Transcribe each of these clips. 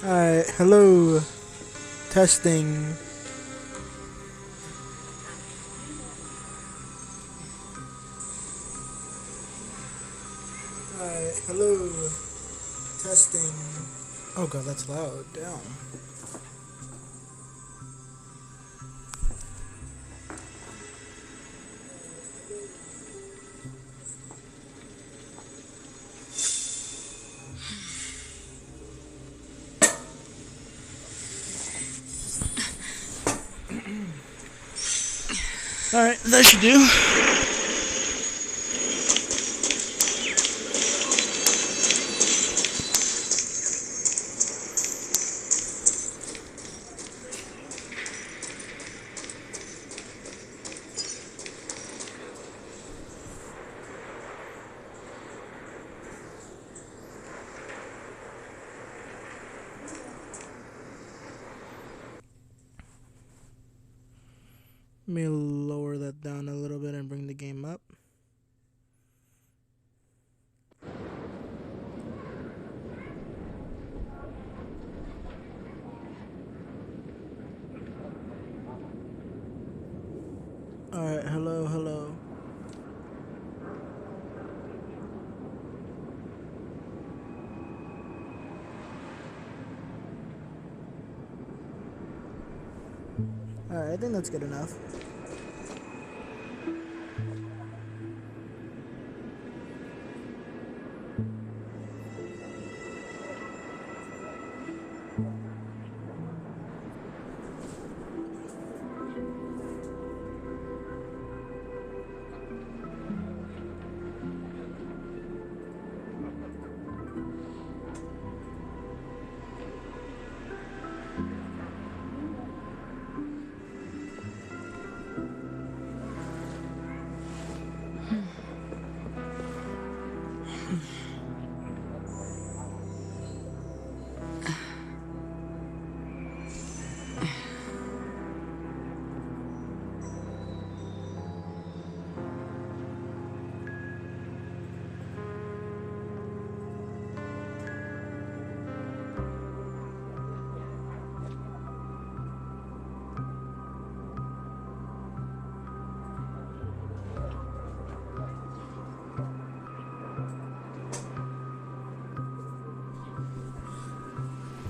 Alright, hello. Testing. Alright, hello. Testing. Oh god, that's loud. Damn. Alright, that should do. Let me lower that down a little bit and bring the game up. Alright, hello, hello. Alright, I think that's good enough.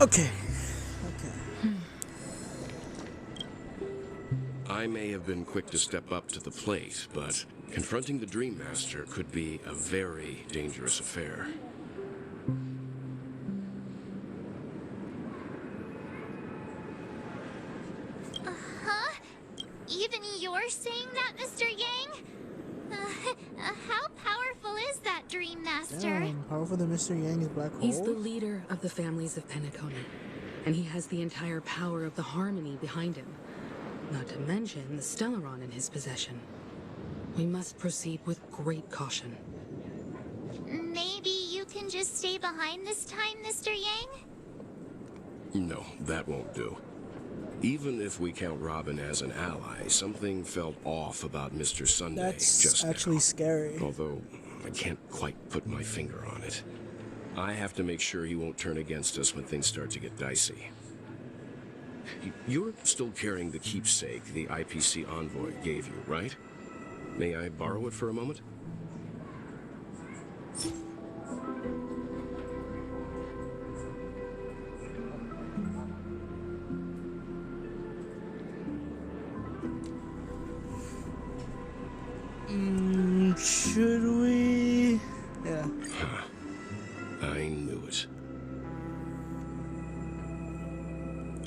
Okay. I may have been quick to step up to the plate, but confronting the Dream Master could be a very dangerous affair. Even you're saying that, Mr. Yang? How powerful is that Dream Master? Damn, powerful than Mr. Yang's black hole? He's the leader of the families of Penacony, and he has the entire power of the Harmony behind him. Not to mention the Stellaron in his possession. We must proceed with great caution. Maybe you can just stay behind this time, Mr. Yang? No, that won't do. Even if we count Robin as an ally, something felt off about Mr. Sunday That's just actually now. scary. Although, I can't quite put my finger on it. I have to make sure he won't turn against us when things start to get dicey. You're still carrying the keepsake the IPC envoy gave you, right? May I borrow it for a moment? Should we? Yeah. I knew it.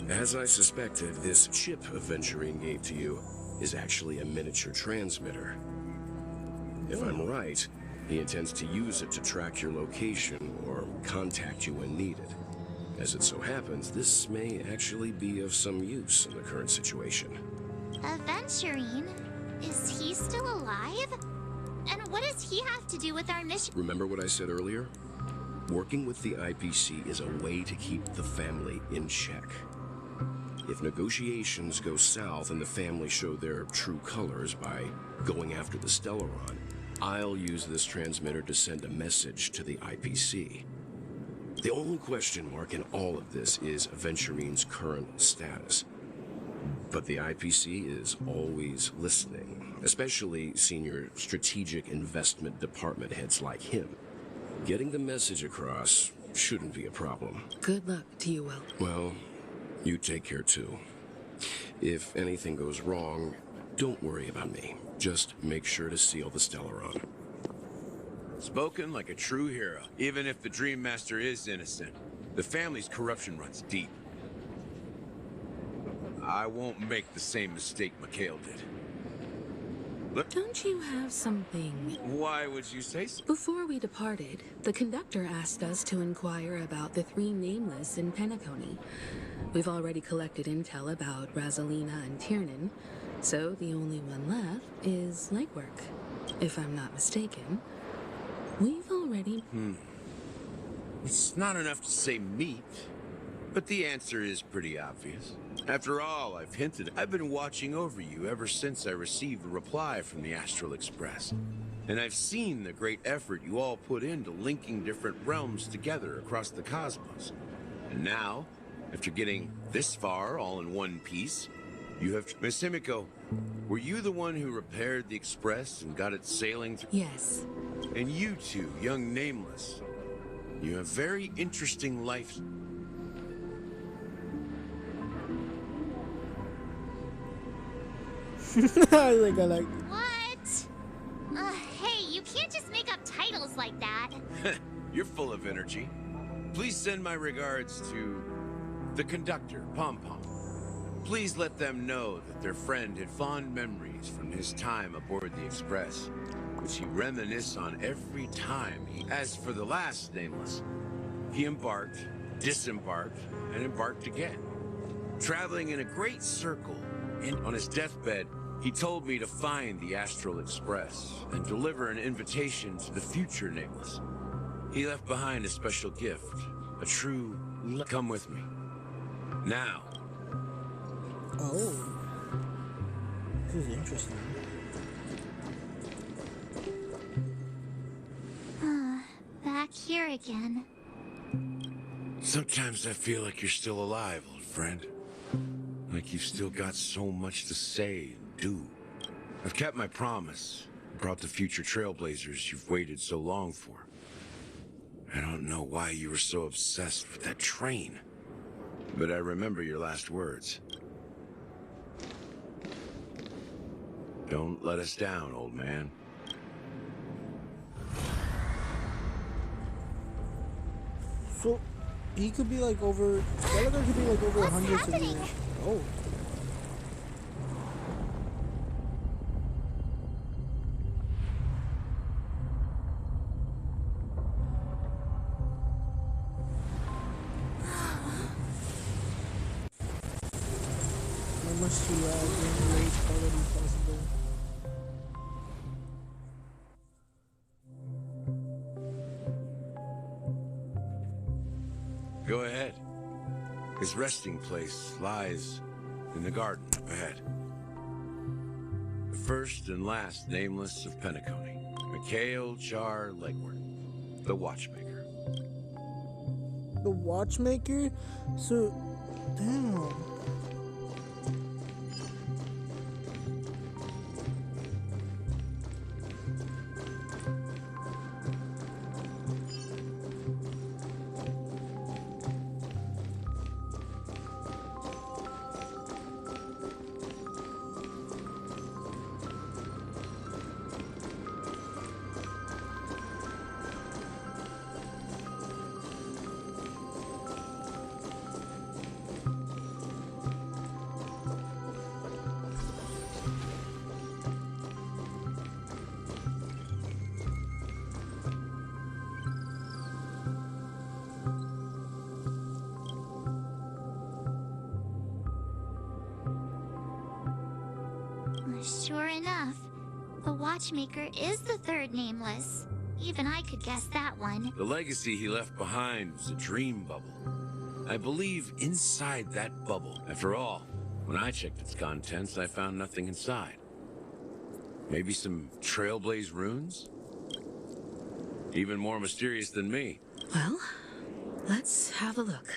As I suspected, this chip Aventurine gave to you is actually a miniature transmitter. If I'm right, he intends to use it to track your location or contact you when needed. As it so happens, this may actually be of some use in the current situation. Aventurine? Is he still alive? And what does he have to do with our mission? Remember what I said earlier? Working with the IPC is a way to keep the family in check. If negotiations go south and the family show their true colors by going after the Stellaron, I'll use this transmitter to send a message to the IPC. The only question mark in all of this is Aventurine's current status. But the IPC is always listening, especially senior strategic investment department heads like him. Getting the message across shouldn't be a problem. Good luck to you, Will. Well, you take care too. If anything goes wrong, don't worry about me. Just make sure to seal the Stellaron. Spoken like a true hero, even if the Dream Master is innocent. The family's corruption runs deep. I won't make the same mistake Mikhail did. Look, Don't you have something? why would you say so? Before we departed, the conductor asked us to inquire about the 3 nameless in Penacony. We've already collected intel about Razelina and Tiernan, so the only one left is legwork. If I'm not mistaken, we've already... It's not enough to say meat, but the answer is pretty obvious. After all, I've hinted, I've been watching over you ever since I received a reply from the Astral Express. And I've seen the great effort you all put into linking different realms together across the cosmos. And now, after getting this far all in one piece, you have... Miss Himiko, were you the one who repaired the Express and got it sailing through? Yes. And you two, young Nameless, you have very interesting life... I like. What? Hey, you can't just make up titles like that. You're full of energy. Please send my regards to the conductor, Pom Pom. Please let them know that their friend had fond memories from his time aboard the Express, which he reminisces on every time he... As for the last Nameless, he embarked, disembarked, and embarked again, traveling in a great circle. And on his deathbed, he told me to find the Astral Express and deliver an invitation to the future Nameless. He left behind a special gift, a true... Come with me. Now. Oh. This is interesting. Back here again. Sometimes I feel like you're still alive, old friend. Like you've still got so much to say and do. I've kept my promise. Brought the future trailblazers you've waited so long for. I don't know why you were so obsessed with that train. But I remember your last words. Don't let us down, old man. So, he could be like over... Gallagher could be like over What's hundreds of happening? years. Oh. How much to gain the age quality possible? Go ahead. His resting place lies in the garden up ahead. The first and last Nameless of Penacony. Mikhail Char Legward, the Watchmaker. The watchmaker? So, damn. Sure enough, the Watchmaker is the third Nameless. Even I could guess that one. The legacy he left behind was a dream bubble. I believe, inside that bubble. After all, when I checked its contents, I found nothing inside. Maybe some Trailblaze runes? Even more mysterious than me. Well, let's have a look.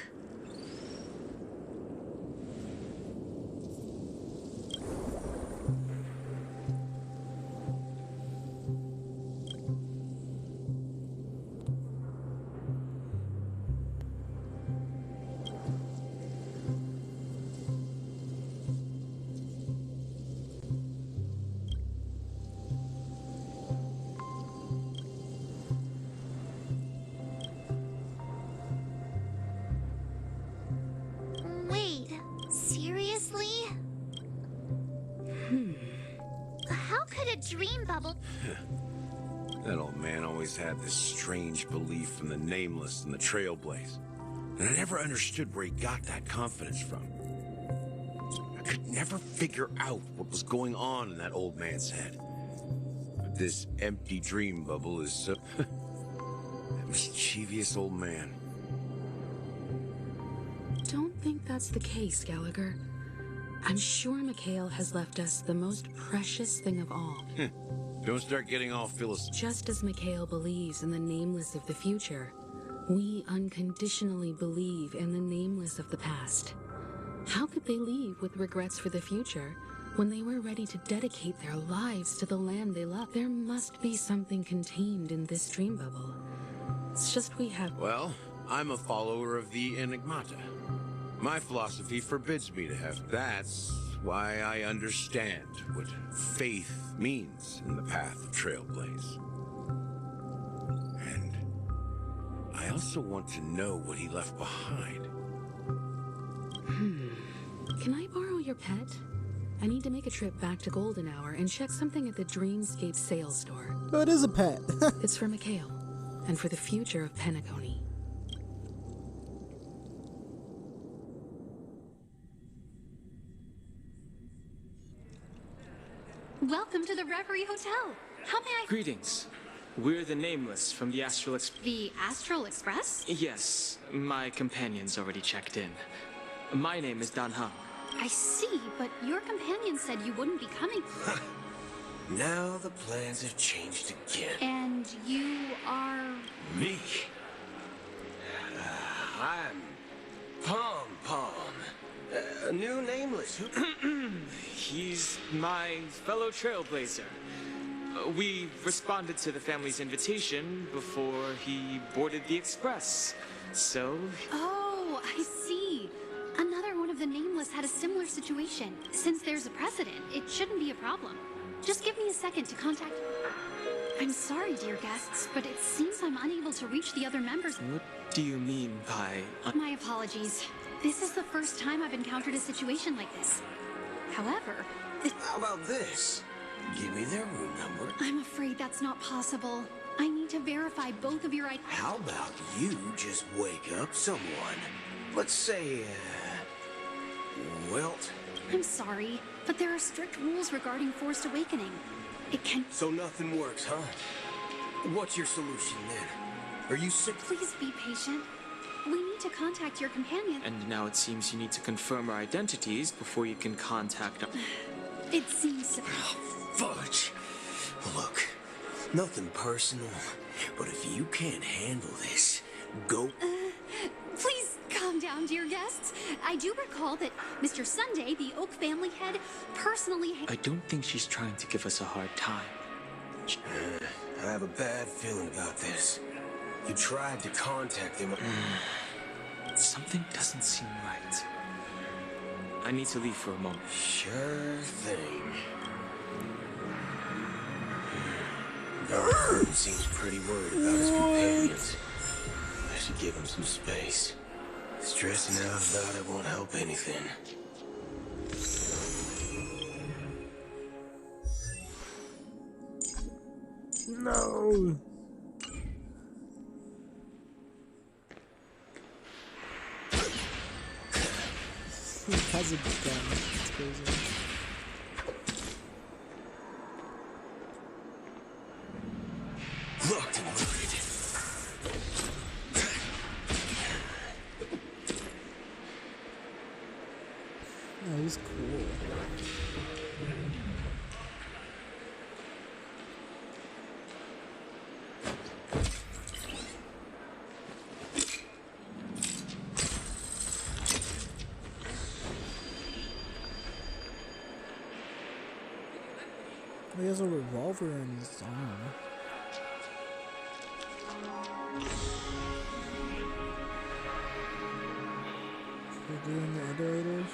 Wait, seriously? How could a dream bubble... That old man always had this strange belief in the Nameless and the Trailblaze. And I never understood where he got that confidence from. I could never figure out what was going on in that old man's head. But this empty dream bubble is so... That mischievous old man. Don't think that's the case, Gallagher. I'm sure Mikhail has left us the most precious thing of all. Don't start getting all philosophical. Just as Mikhail believes in the Nameless of the future, we unconditionally believe in the Nameless of the past. How could they leave with regrets for the future when they were ready to dedicate their lives to the land they love? There must be something contained in this dream bubble. It's just we have... Well, I'm a follower of the Enigmata. My philosophy forbids me to have... That's why I understand what faith means in the path of Trailblaze. And I also want to know what he left behind. Can I borrow your pet? I need to make a trip back to Golden Hour and check something at the Dreamscape sales store. Oh, it is a pet. It's for Mikhail, and for the future of Penacony. Welcome to the Reverie Hotel. How may I... Greetings. We're the Nameless from the Astral Express. The Astral Express? Yes, my companion's already checked in. My name is Dan Heng. I see, but your companion said you wouldn't be coming. Now the plans have changed again. And you are... Me? I'm Pom Pom. A new Nameless. He's my fellow trailblazer. We responded to the family's invitation before he boarded the express. So... Oh, I see. Another one of the Nameless had a similar situation. Since there's a precedent, it shouldn't be a problem. Just give me a second to contact... I'm sorry, dear guests, but it seems I'm unable to reach the other members. What do you mean by... My apologies. This is the first time I've encountered a situation like this. However, How about this? Give me their room number. I'm afraid that's not possible. I need to verify both of your IDs. How about you just wake up someone? Let's say, Welt. I'm sorry, but there are strict rules regarding forced awakening. It can... So nothing works, huh? What's your solution then? Are you sick? Please be patient. We need to contact your companion. And now it seems you need to confirm our identities before you can contact us. It seems... Fudge. Look, nothing personal, but if you can't handle this, go... Please calm down, dear guests. I do recall that Mr. Sunday, the Oak family head, personally... I don't think she's trying to give us a hard time. I have a bad feeling about this. You tried to contact him. Something doesn't seem right. I need to leave for a moment. Sure thing. Garth seems pretty worried about his companions. I should give him some space. Stressing out about it won't help anything. No. He has a gun. It's crazy. Locked and loaded. He has a revolver in his arm. We're doing the iterators.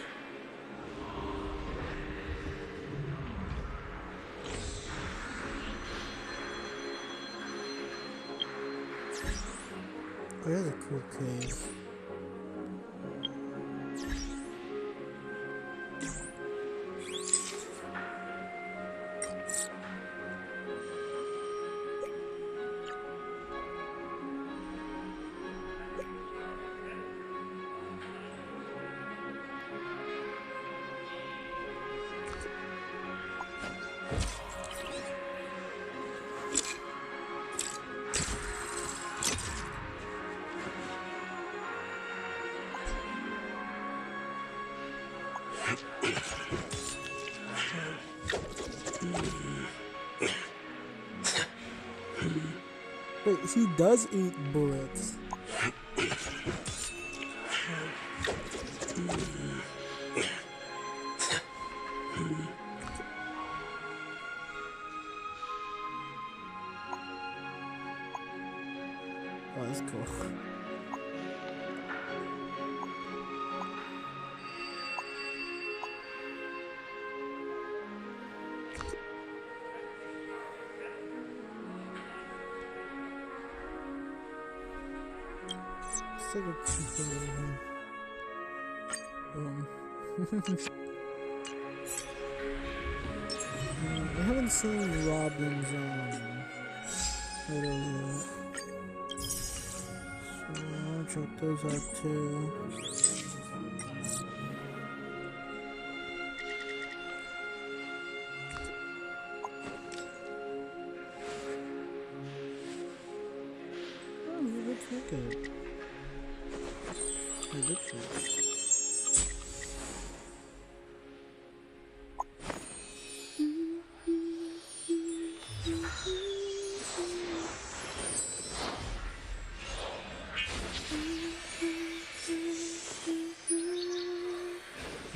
Oh, here's a cool cave. Wait, he does eat bullets. Oh, that's cool. Let's take a peek over here. I haven't seen Robin's photos yet. So I'll check those out too. Oh, he looks like it. He looks like it.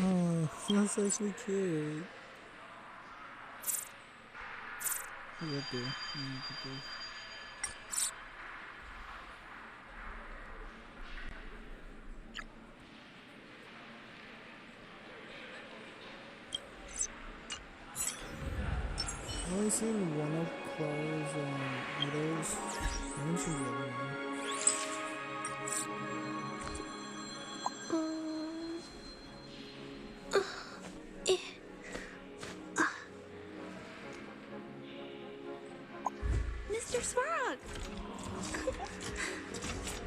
Oh, that's actually cute. What do I do? I've only seen one of Clara's videos. I haven't seen the other one. Mr. Swarog!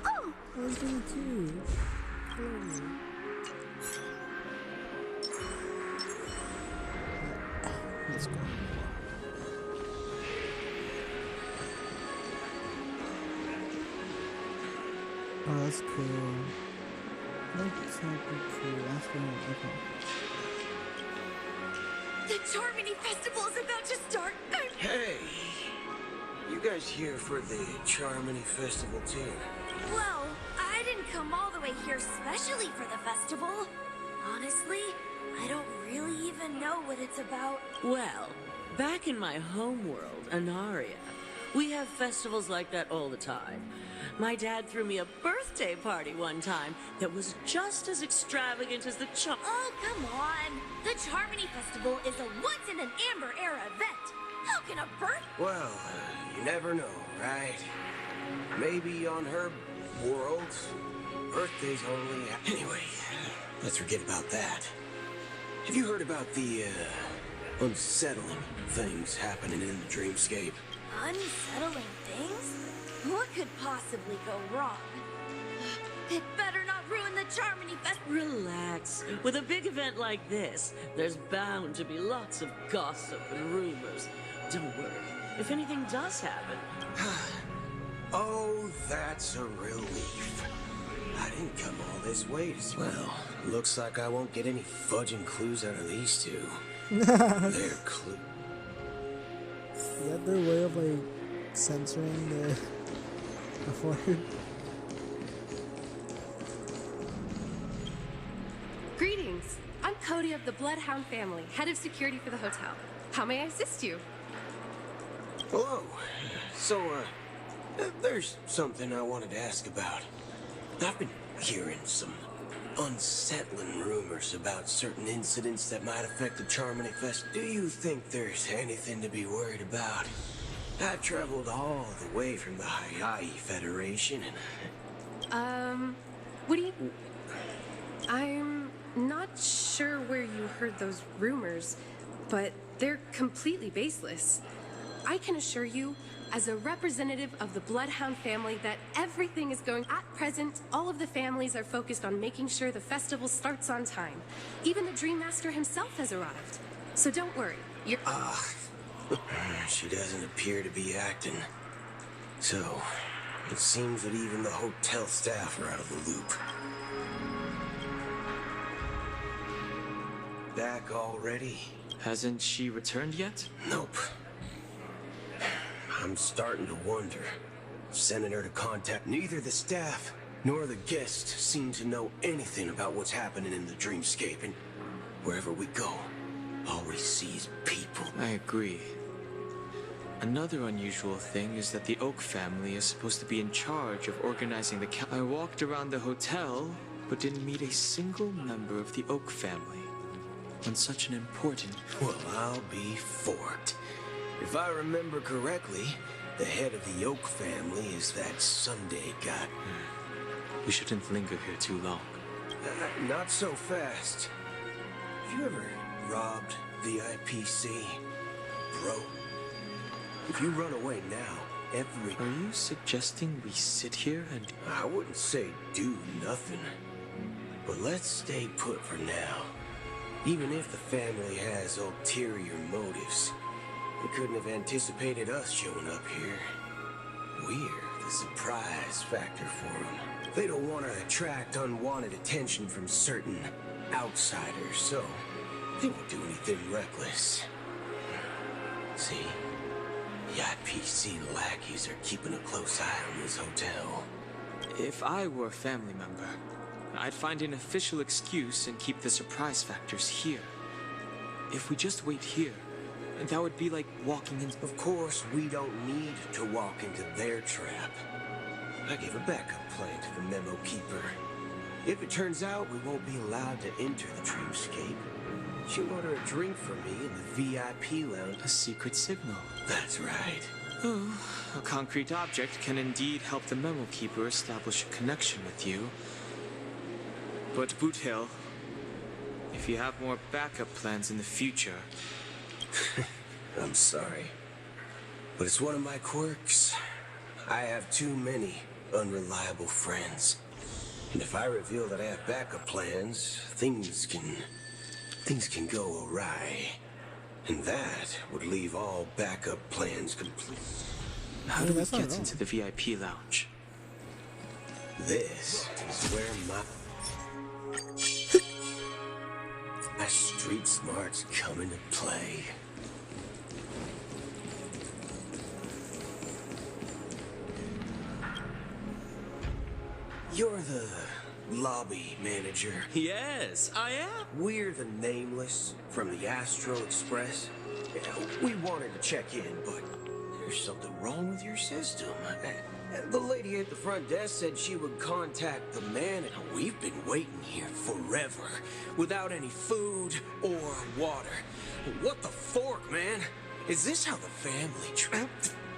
Oh! That's really cute. Let's go. Oh, that's cool. That's not cool. That's cool. Okay. The Charmony Festival is about to start! Hey! You guys here for the Charmony Festival too? Well, I didn't come all the way here specially for the festival. Honestly, I don't really even know what it's about. Well, back in my home world, Anaria, we have festivals like that all the time. My dad threw me a birthday party one time that was just as extravagant as the Oh, come on! The Charmony Festival is a once-in-an-amber era event. How can a Well, you never know, right? Maybe on her world, birthdays only... Anyway, let's forget about that. Have you heard about the, unsettling things happening in the dreamscape? Unsettling things? What could possibly go wrong? It better not ruin the Charmony Festival. Relax. With a big event like this, there's bound to be lots of gossip and rumors. Don't worry. If anything does happen... Oh, that's a relief. I didn't come all this way to see... Well, looks like I won't get any fudging clues out of these two. They're clue... Is that their way of, like, censoring the word? Greetings. I'm Cody of the Bloodhound family, head of security for the hotel. How may I assist you? Hello. So, there's something I wanted to ask about. I've been hearing some unsettling rumors about certain incidents that might affect the Charmony Fest. Do you think there's anything to be worried about? I've traveled all the way from the Hayaii Federation and... what do you... I'm not sure where you heard those rumors, but they're completely baseless. I can assure you, as a representative of the Bloodhound family, that everything is going... At present, all of the families are focused on making sure the festival starts on time. Even the Dream Master himself has arrived. So don't worry, you're... She doesn't appear to be acting. So, it seems that even the hotel staff are out of the loop. Back already? Hasn't she returned yet? Nope. I'm starting to wonder. Sending her to contact neither the staff nor the guests seem to know anything about what's happening in the dreamscape, and wherever we go, all we see is people. I agree. Another unusual thing is that the Oak family is supposed to be in charge of organizing the I walked around the hotel, but didn't meet a single member of the Oak family. On such an important... Well, I'll be forked. If I remember correctly, the head of the Oak family is that Sunday guy. We shouldn't linger here too long. Not so fast. Have you ever robbed VIPC, bro? If you run away now, Are you suggesting we sit here and... I wouldn't say do nothing. But let's stay put for now. Even if the family has ulterior motives, they couldn't have anticipated us showing up here. We're the surprise factor for them. They don't want to attract unwanted attention from certain outsiders, so they won't do anything reckless. See? The IPC lackeys are keeping a close eye on this hotel. If I were a family member, I'd find an official excuse and keep the surprise factors here. If we just wait here, that would be like walking into... Of course, we don't need to walk into their trap. I gave a backup plan to the memo keeper. If it turns out we won't be allowed to enter the dreamscape, she'll order a drink for me in the VIP lounge. A secret signal. That's right. Oh, a concrete object can indeed help the memo keeper establish a connection with you. But Boot Hill, if you have more backup plans in the future... I'm sorry, but it's one of my quirks. I have too many unreliable friends. And if I reveal that I have backup plans, things can go awry. And that would leave all backup plans complete. How do we get into the VIP lounge? This is where my street smarts come into play. You're the lobby manager. Yes, I am. We're the Nameless from the Astral Express. We wanted to check in, but there's something wrong with your system. The lady at the front desk said she would contact the man, and we've been waiting here forever, without any food or water. What the fork, man? Is this how the family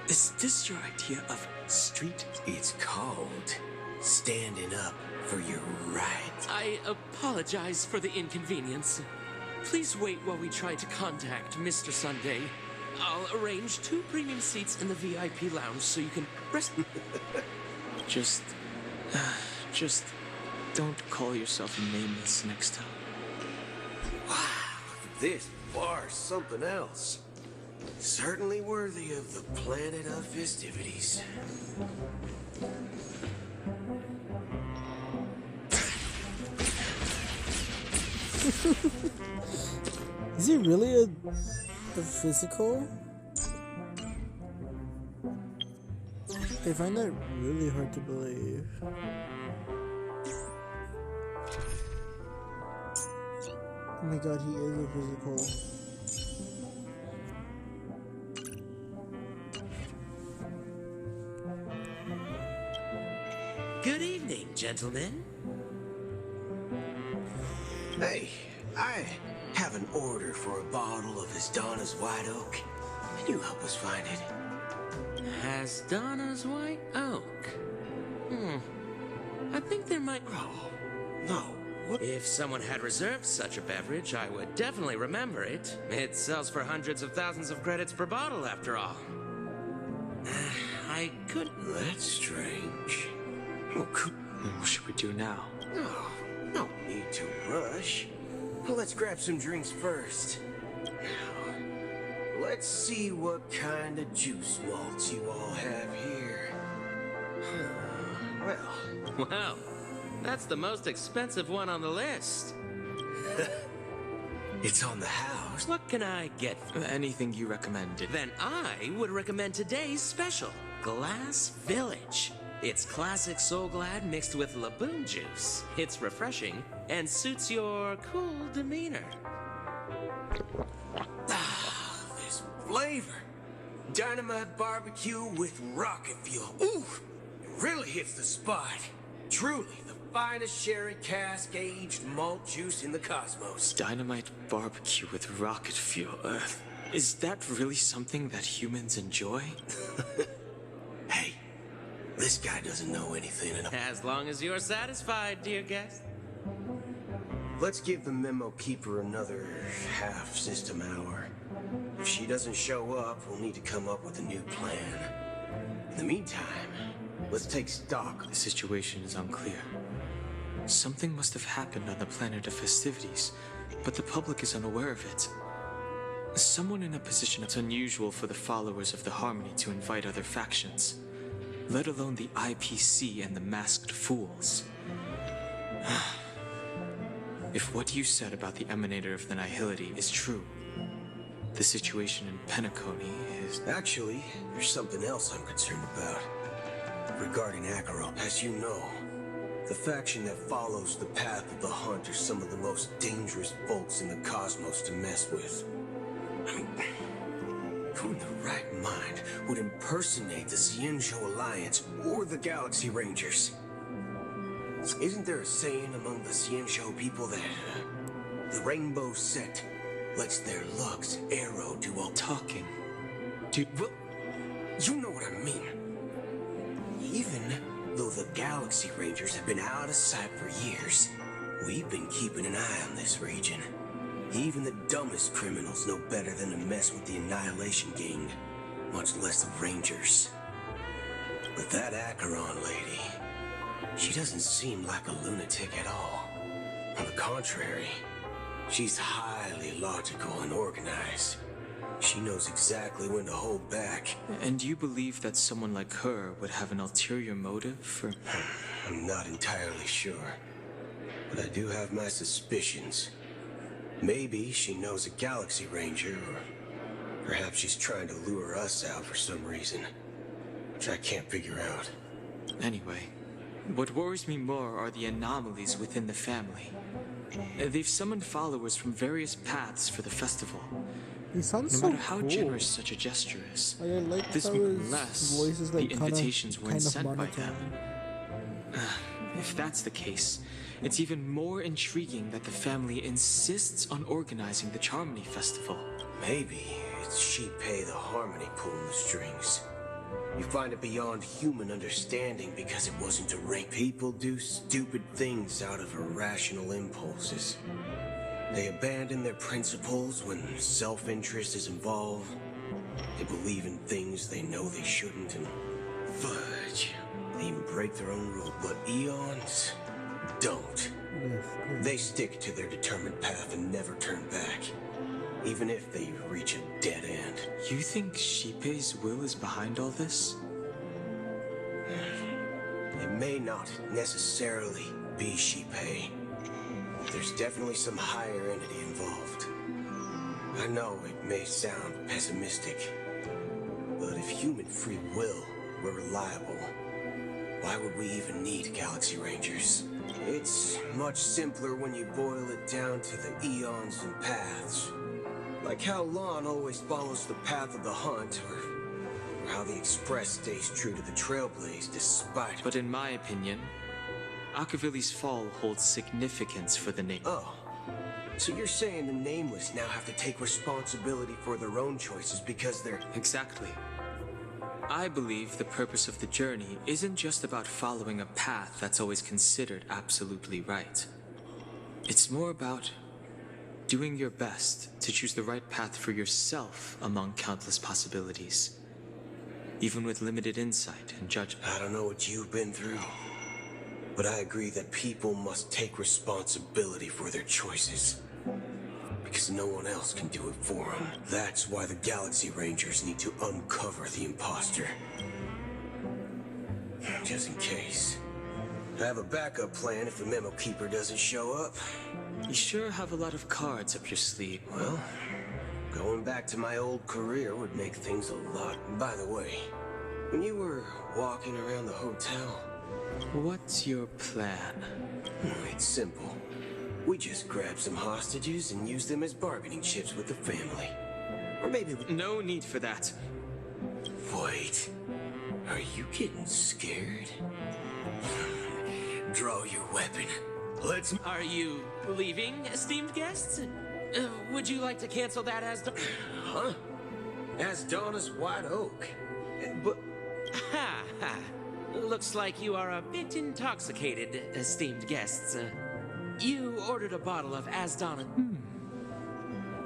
Is this your idea of street? It's called standing up for your rights. I apologize for the inconvenience. Please wait while we try to contact Mr. Sunday. I'll arrange 2 premium seats in the VIP lounge so you can rest. Just don't call yourself Nameless next time. Wow, this bar's something else. Certainly worthy of the planet of festivities. Is he really the physical? I find that really hard to believe. Oh my god, he is a physical. Good evening, gentlemen. Hey, I have an order for a bottle of Donna's White Oak. Can you help us find it? Donna's White Oak? I think there might... Oh, no. What? If someone had reserved such a beverage, I would definitely remember it. It sells for hundreds of thousands of credits per bottle, after all. I could... That's strange. What should we do now? Oh, no need to rush. Well, let's grab some drinks first. Now, let's see what kind of juice malts you all have here. Well... Wow, that's the most expensive one on the list. It's on the house. What can I get? Anything you recommended. Then I would recommend today's special, Glass Village. It's classic Soul Glad mixed with Laboon juice. It's refreshing and suits your cool demeanor. Ah, this flavor. Dynamite barbecue with rocket fuel. Ooh, it really hits the spot. Truly the finest sherry cask aged malt juice in the cosmos. Dynamite barbecue with rocket fuel. Is that really something that humans enjoy? Hey, this guy doesn't know anything at all. As long as you're satisfied, dear guest. Let's give the memo keeper another half system hour. If she doesn't show up, we'll need to come up with a new plan. In the meantime, let's take stock. The situation is unclear. Something must have happened on the planet of festivities, but the public is unaware of it. Someone in a position that's unusual for the followers of the Harmony to invite other factions, let alone the IPC and the Masked Fools. If what you said about the Emanator of the Nihility is true, the situation in Penacony is... Actually, there's something else I'm concerned about. Regarding Acheron, as you know, the faction that follows the path of the Hunt are some of the most dangerous folks in the cosmos to mess with. I mean, who in the right mind would impersonate the Xianzhou Alliance or the Galaxy Rangers? Isn't there a saying among the Xianzhou people that the Rainbow Sect lets their lugs arrow do all talking? Dude, well, you know what I mean. Even though the Galaxy Rangers have been out of sight for years, we've been keeping an eye on this region. Even the dumbest criminals know better than to mess with the Annihilation Gang, much less the Rangers. But that Acheron lady, she doesn't seem like a lunatic at all. On the contrary, she's highly logical and organized. She knows exactly when to hold back. And you believe that someone like her would have an ulterior motive for... I'm not entirely sure, but I do have my suspicions. Maybe she knows a Galaxy Ranger, or perhaps she's trying to lure us out for some reason, which I can't figure out. Anyway, what worries me more are the anomalies within the family. They've summoned followers from various paths for the festival. He sounds no so matter how cool. generous such a gesture is, Like, I like this how means his less voice is like the invitations weren't sent by monotone. them. If that's the case, it's even more intriguing that the family insists on organizing the Charmony Festival. Maybe it's Shipei the Harmony pulling the strings. You find it beyond human understanding because it wasn't to rape. People do stupid things out of irrational impulses. They abandon their principles when self-interest is involved. They believe in things they know they shouldn't, and fudge. They even break their own rules, but Eons don't. They stick to their determined path and never turn back, even if they reach a dead end. You think Shipei's will is behind all this? It may not necessarily be Shipei. There's definitely some higher entity involved. I know it may sound pessimistic, but if human free will were reliable, why would we even need Galaxy Rangers? It's much simpler when you boil it down to the eons and paths. Like how Lon always follows the path of the Hunt, or how the Express stays true to the Trailblaze despite... But in my opinion, Akavili's fall holds significance for the name. Oh. So you're saying the Nameless now have to take responsibility for their own choices because they're... Exactly. I believe the purpose of the journey isn't just about following a path that's always considered absolutely right. It's more about doing your best to choose the right path for yourself among countless possibilities, even with limited insight and judgment. I don't know what you've been through, but I agree that people must take responsibility for their choices. Because no one else can do it for them. That's why the Galaxy Rangers need to uncover the imposter. Just in case. I have a backup plan if the Memo Keeper doesn't show up. You sure have a lot of cards up your sleeve. Well, going back to my old career would make things a lot... By the way, when you were walking around the hotel... What's your plan? It's simple. We just grab some hostages and use them as bargaining chips with the family. Or maybe we... No need for that. Wait. Are you getting scared? Draw your weapon. Let's... Are you leaving, esteemed guests? Would you like to cancel that as... Huh? As Donna's White Oak. But... Ha ha. Looks like you are a bit intoxicated, esteemed guests. You ordered a bottle of Asdana.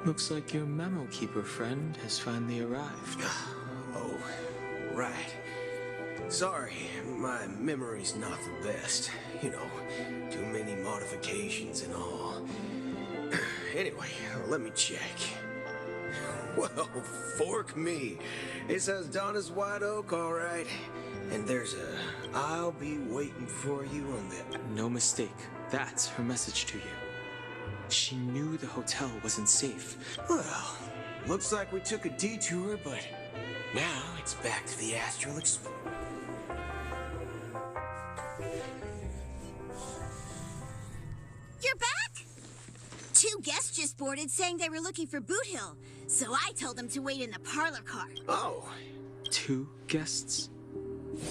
Looks like your Memo Keeper friend has finally arrived. Oh, right. Sorry, my memory's not the best. You know, too many modifications and all. Anyway, let me check. Well, fork me. It says Donna's White Oak, all right. And there's a "I'll be waiting for you" on the... No mistake. That's her message to you. She knew the hotel wasn't safe. Well, looks like we took a detour, but now it's back to the Astral Express. You're back? Two guests just boarded saying they were looking for Boot Hill, so I told them to wait in the parlor car. Oh. 2 guests?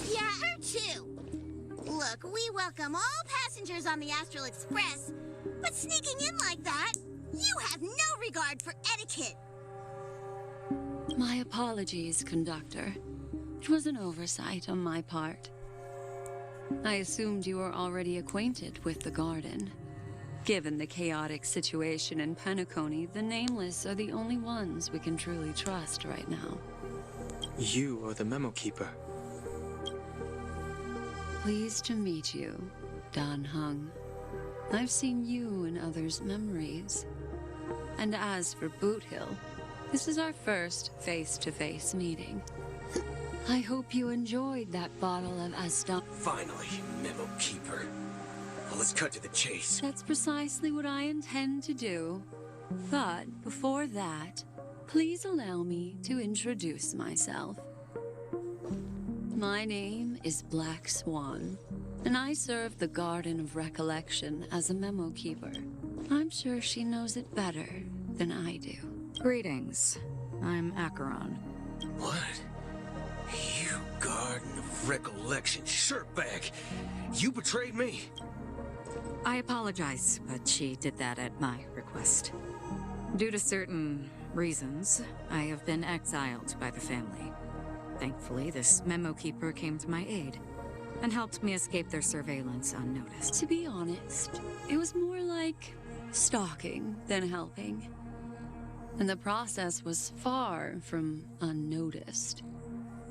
Yeah, or 2. Look, we welcome all passengers on the Astral Express, but sneaking in like that, you have no regard for etiquette. My apologies, conductor. It was an oversight on my part. I assumed you were already acquainted with the garden. Given the chaotic situation in Penacony, the Nameless are the only ones we can truly trust right now. You are the Memo Keeper. Pleased to meet you, Dan Hung. I've seen you in others' memories. And as for Boot Hill, this is our first face-to-face meeting. I hope you enjoyed that bottle of Asdana. Finally, Memo Keeper. Well, let's cut to the chase. That's precisely what I intend to do. But before that, please allow me to introduce myself. My name is Black Swan, and I serve the Garden of Recollection as a Memo Keeper. I'm sure she knows it better than I do. Greetings. I'm Acheron. What? You Garden of Recollection shirtbag! You betrayed me! I apologize, but she did that at my request. Due to certain reasons, I have been exiled by the family. Thankfully, this Memo Keeper came to my aid and helped me escape their surveillance unnoticed. To be honest, it was more like stalking than helping. And the process was far from unnoticed.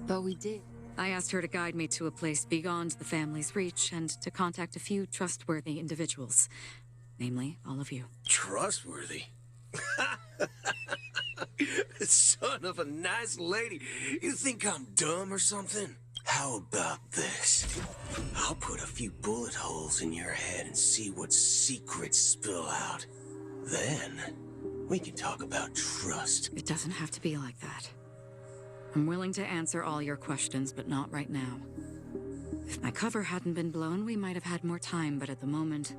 But we did. I asked her to guide me to a place beyond the family's reach and to contact a few trustworthy individuals. Namely, all of you. Trustworthy? Son of a nice lady. You think I'm dumb or something? How about this? I'll put a few bullet holes in your head and see what secrets spill out. Then, we can talk about trust. It doesn't have to be like that. I'm willing to answer all your questions, but not right now. If my cover hadn't been blown, we might have had more time, but at the moment,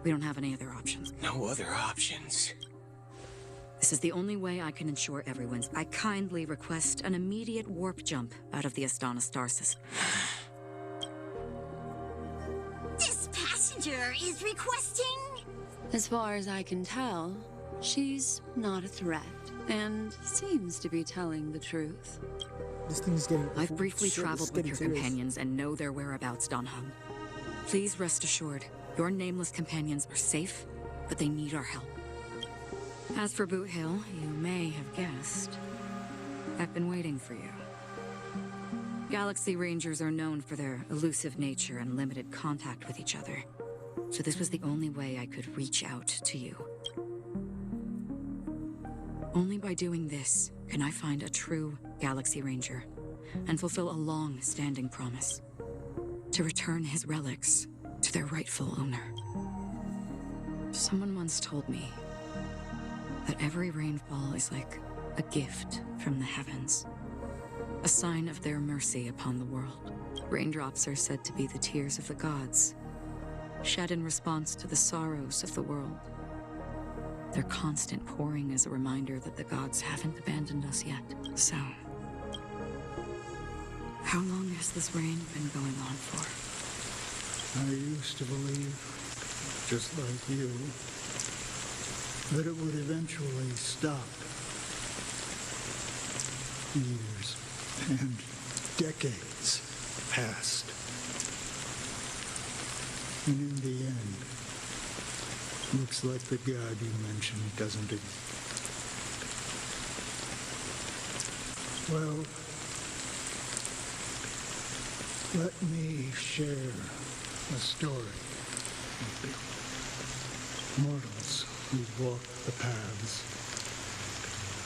we don't have any other options. No other options? This is the only way I can ensure everyone's... I kindly request an immediate warp jump out of the Astana star system. This passenger is requesting... As far as I can tell, she's not a threat, and seems to be telling the truth. This thing's getting... I've briefly traveled with your serious. companions and know their whereabouts, Donhung. Please rest assured, your nameless companions are safe, but they need our help. As for Boot Hill, you may have guessed, I've been waiting for you. Galaxy Rangers are known for their elusive nature and limited contact with each other, so this was the only way I could reach out to you. Only by doing this can I find a true Galaxy Ranger and fulfill a long-standing promise to return his relics to their rightful owner. Someone once told me that every rainfall is like a gift from the heavens, a sign of their mercy upon the world. Raindrops are said to be the tears of the gods, shed in response to the sorrows of the world. Their constant pouring is a reminder that the gods haven't abandoned us yet. So, how long has this rain been going on for? I used to believe, just like you, that it would eventually stop. Years and decades passed. And in the end, looks like the god you mentioned doesn't exist. Well, let me share a story with you. Mortals who walk the paths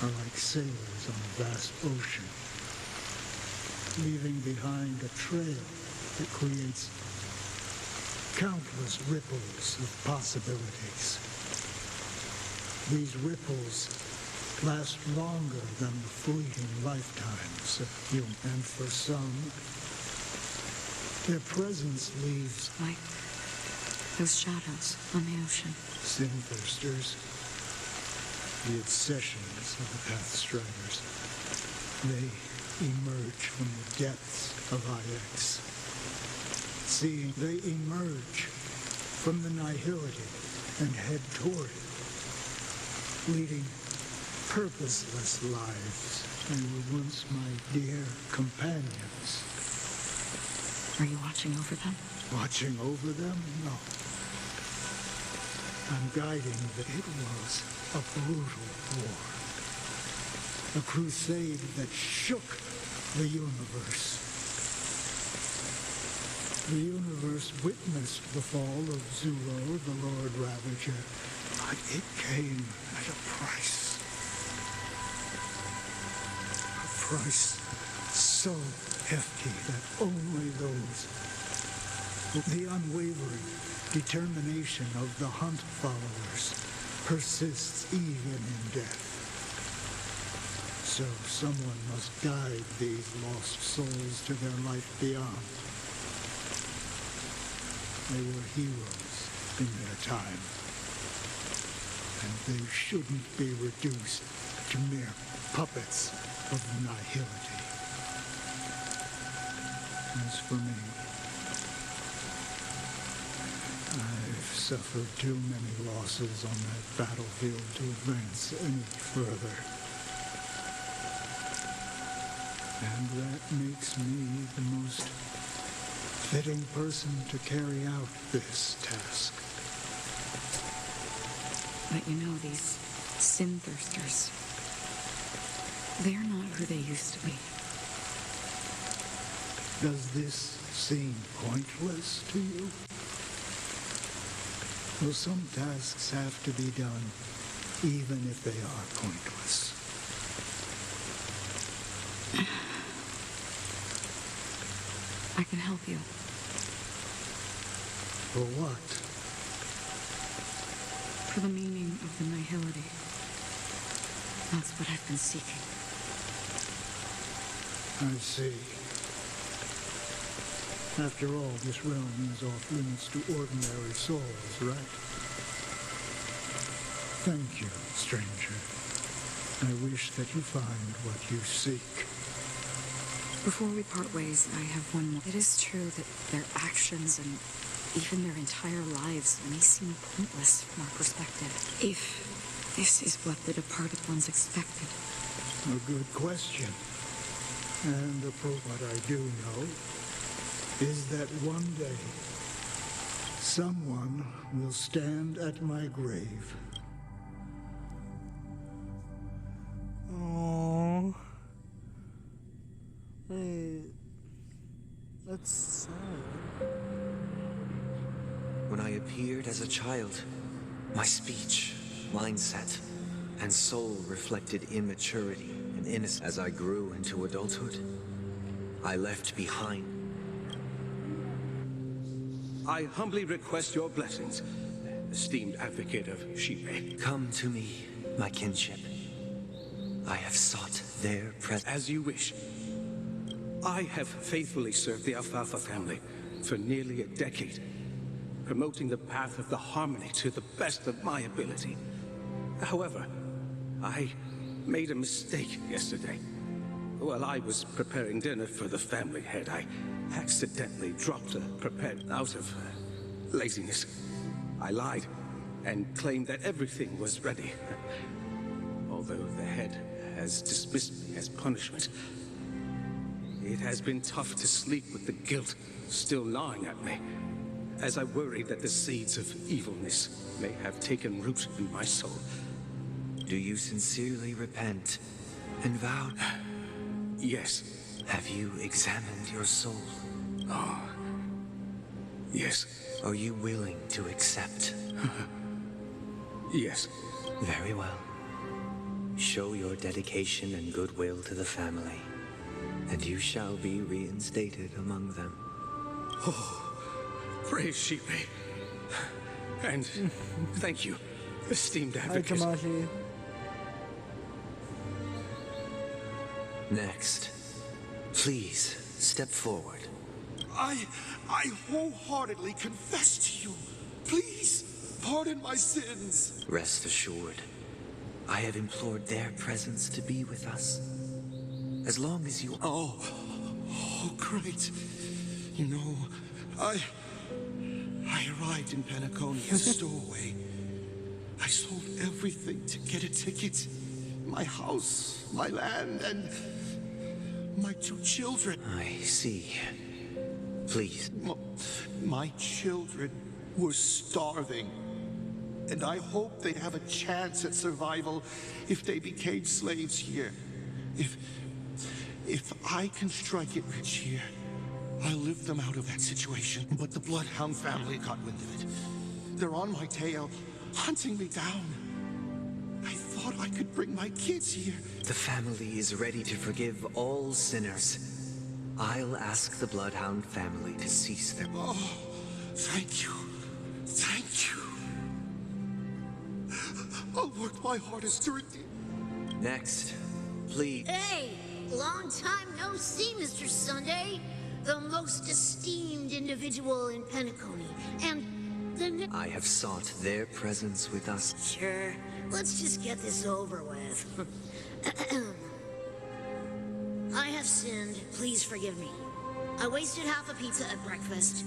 are like sailors on a vast ocean, leaving behind a trail that creates countless ripples of possibilities. These ripples last longer than the fleeting lifetimes of human, and for some, their presence leaves like those shadows on the ocean. Sin-thirsters, the obsessions of the Pathstriders. They emerge from the depths of IX. Seeing they emerge from the nihility and head toward it, leading purposeless lives. They were once my dear companions. Are you watching over them? Watching over them? No. I'm guiding them. It was a brutal war. A crusade that shook the universe. The universe witnessed the fall of Zulo, the Lord Ravager, but it came at a price. A price so hefty that only those with the unwavering determination of the Hunt followers persists even in death. So someone must guide these lost souls to their life beyond. They were heroes in their time, and they shouldn't be reduced to mere puppets of nihility. As for me, I've suffered too many losses on that battlefield to advance any further. And that makes me the most fitting person to carry out this task. But you know, these sin-thirsters, they're not who they used to be. Does this seem pointless to you? Well, some tasks have to be done, even if they are pointless. I can help you. For what? For the meaning of the nihility. That's what I've been seeking. I see. After all, this realm is off limits to ordinary souls, right? Thank you, stranger. I wish that you find what you seek. Before we part ways, I have one more. It is true that their actions and even their entire lives may seem pointless from our perspective. If this is what the departed ones expected. A good question. And what I do know is that one day, someone will stand at my grave. Aww. Hey, that's sad. When I appeared as a child, my speech, mindset, and soul reflected immaturity and innocence. As I grew into adulthood, I left behind. I humbly request your blessings, esteemed advocate of Shipe. Come to me, my kinship. I have sought their presence. As you wish. I have faithfully served the Alfalfa family for nearly a decade, promoting the path of the harmony to the best of my ability. However, I made a mistake yesterday. While I was preparing dinner for the family head, I accidentally dropped a prepared out of laziness. I lied and claimed that everything was ready. Although the head has dismissed me as punishment, it has been tough to sleep with the guilt still gnawing at me, as I worry that the seeds of evilness may have taken root in my soul. Do you sincerely repent and vow? Yes. Have you examined your soul? Oh, yes. Are you willing to accept? Yes. Very well. Show your dedication and goodwill to the family, and you shall be reinstated among them. Oh, praise Shipe. And thank you, esteemed advocate. Hi, Tamashi. Next, please step forward. I wholeheartedly confess to you. Please, pardon my sins. Rest assured, I have implored their presence to be with us. As long as you... Oh, great. You know, I arrived in Penacony as a stowaway. I sold everything to get a ticket. My house, my land, and my 2 children. I see. Please. My children were starving. And I hoped they'd have a chance at survival if they became slaves here. If I can strike it rich here, I'll lift them out of that situation. But the Bloodhound family got wind of it. They're on my tail, hunting me down. I thought I could bring my kids here. The family is ready to forgive all sinners. I'll ask the Bloodhound family to cease their... Oh, thank you. Thank you. I'll work my hardest to redeem. Next, please. Hey, long time no see, Mr. Sunday. The most esteemed individual in Penacony. And the... I have sought their presence with us. Sure. Let's just get this over with. I have sinned. Please forgive me. I wasted half a pizza at breakfast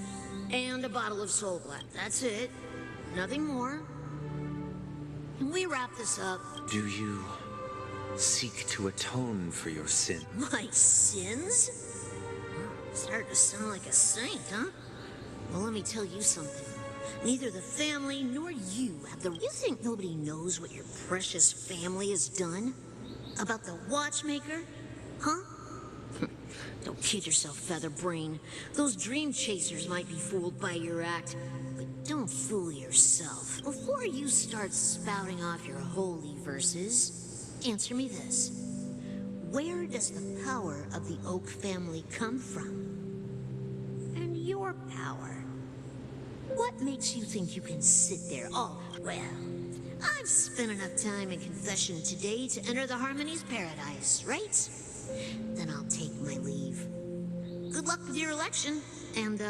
and a bottle of Soul Glad. That's it. Nothing more. Can we wrap this up? Do you seek to atone for your sin? My sins? Starting to sound like a saint, huh? Well, let me tell you something. Neither the family nor you have the... You think nobody knows what your precious family has done? About the watchmaker? Huh? Don't kid yourself, Featherbrain. Those dream chasers might be fooled by your act, but don't fool yourself. Before you start spouting off your holy verses, answer me this. Where does the power of the Oak family come from? And your power? What makes you think you can sit there? Oh, well, I've spent enough time in confession today to enter the Harmony's paradise, right? Then I'll take my leave. Good luck with your election, and,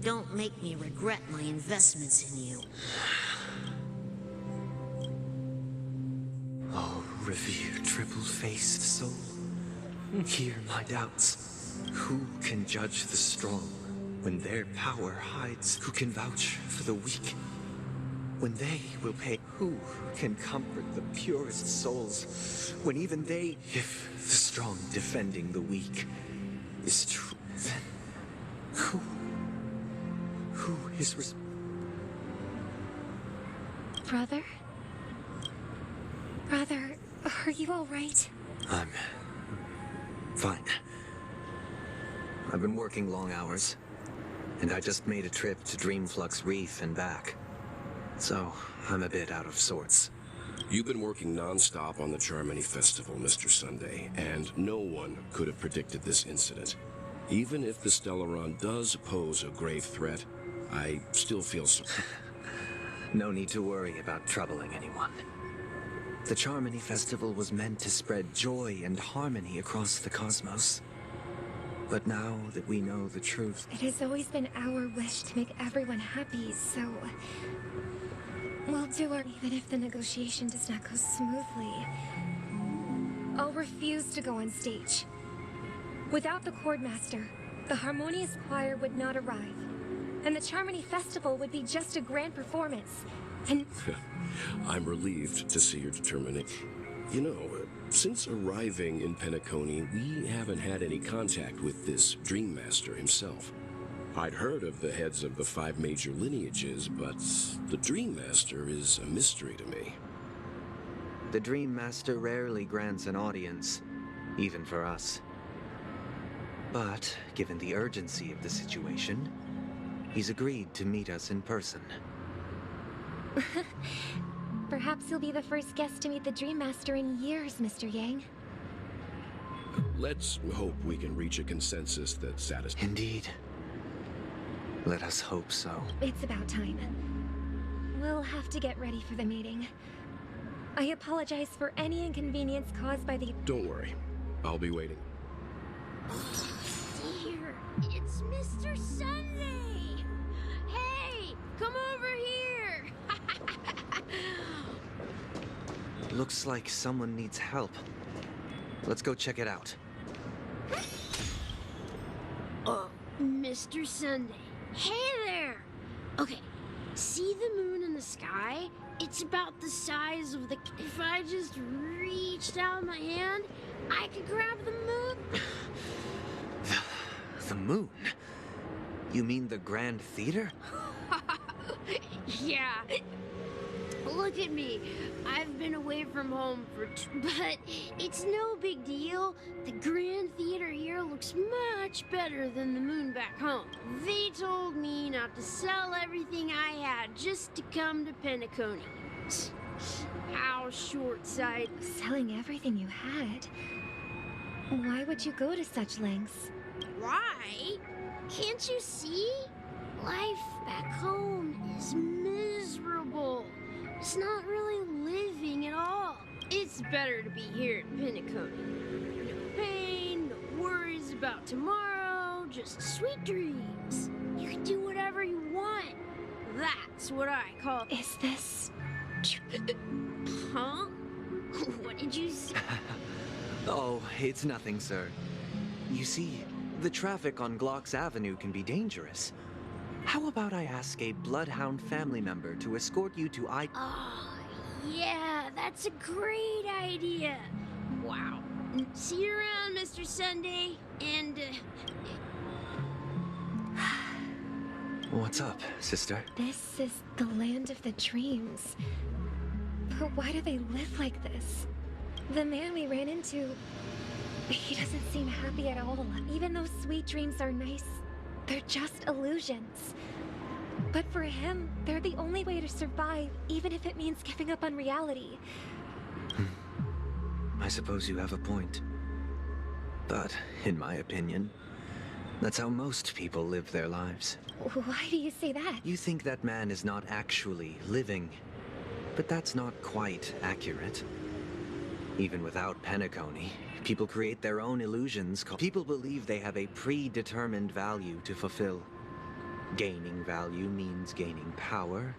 don't make me regret my investments in you. Oh, revered triple-faced soul, hear my doubts. Who can judge the strong when their power hides? Who can vouch for the weak when they will pay? Who can comfort the purest souls when even they, if the strong defending the weak is true, then who is Brother? Brother, are you all right? I'm fine. I've been working long hours, and I just made a trip to Dreamflux Reef and back. So, I'm a bit out of sorts. You've been working non-stop on the Charmony Festival, Mr. Sunday, and no one could have predicted this incident. Even if the Stellaron does pose a grave threat, I still feel so... No need to worry about troubling anyone. The Charmony Festival was meant to spread joy and harmony across the cosmos. But now that we know the truth... It has always been our wish to make everyone happy, so... we'll do our... even if the negotiation does not go smoothly. I'll refuse to go on stage. Without the Chordmaster, the Harmonious Choir would not arrive. And the Charmony Festival would be just a grand performance. And... I'm relieved to see your determination. You know, since arriving in Penacony, we haven't had any contact with this Dream Master himself. I'd heard of the heads of the 5 major lineages, but the Dream Master is a mystery to me. The Dream Master rarely grants an audience, even for us. But, given the urgency of the situation, he's agreed to meet us in person. Perhaps you'll be the first guest to meet the Dream Master in years, Mr. Yang. Let's hope we can reach a consensus that satisfies... Indeed. Let us hope so. It's about time. We'll have to get ready for the meeting. I apologize for any inconvenience caused by the... Don't worry. I'll be waiting. Dear, it's Mr. Sunday! Hey, come over here! Looks like someone needs help. Let's go check it out. Oh, Mr. Sunday. Hey there! Okay, see the moon in the sky? It's about the size of the... If I just reached out my hand, I could grab the moon. The moon? You mean the Grand Theater? Yeah. Look at me. I've been away from home for but it's no big deal. The Grand Theater here looks much better than the moon back home. They told me not to sell everything I had just to come to Penacony. How short-sighted. Selling everything you had? Why would you go to such lengths? Why? Can't you see? Life back home is miserable. It's not really living at all. It's better to be here at Penacony. No pain, no worries about tomorrow, just sweet dreams. You can do whatever you want. That's what I call... Is this... Huh? What did you say? Oh, it's nothing, sir. You see, the traffic on Glock's Avenue can be dangerous. How about I ask a Bloodhound family member to escort you to Oh, yeah, that's a great idea. Wow. See you around, Mr. Sunday, and... What's up, sister? This is the land of the dreams. But why do they live like this? The man we ran into... he doesn't seem happy at all. Even though sweet dreams are nice, they're just illusions. But for him, they're the only way to survive, even if it means giving up on reality. I suppose you have a point. But, in my opinion, that's how most people live their lives. Why do you say that? You think that man is not actually living, but that's not quite accurate. Even without Penacony, people create their own illusions. People believe they have a predetermined value to fulfill. Gaining value means gaining power,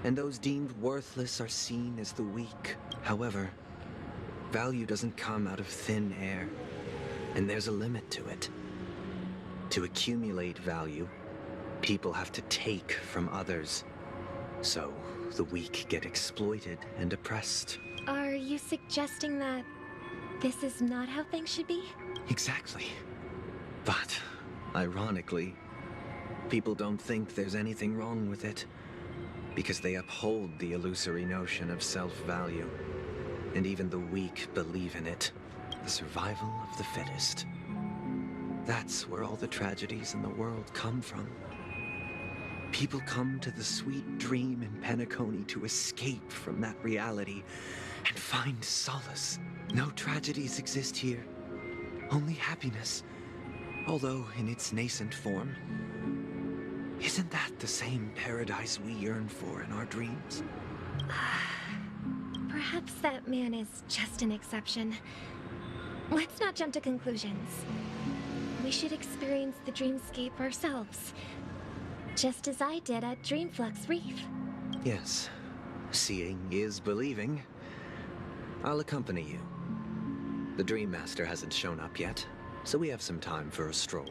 and those deemed worthless are seen as the weak. However, Value doesn't come out of thin air, and there's a limit to it. To accumulate value, people have to take from others. So, the weak get exploited and oppressed. Are you suggesting that this is not how things should be? Exactly. But, ironically, people don't think there's anything wrong with it, because they uphold the illusory notion of self-value. And even the weak believe in it. The survival of the fittest. That's where all the tragedies in the world come from. People come to the sweet dream in Penacony to escape from that reality and find solace. No tragedies exist here, only happiness, although in its nascent form. Isn't that the same paradise we yearn for in our dreams? Perhaps that man is just an exception. Let's not jump to conclusions. We should experience the dreamscape ourselves, just as I did at Dreamflux Reef. Yes, seeing is believing. I'll accompany you. The Dream Master hasn't shown up yet, so we have some time for a stroll.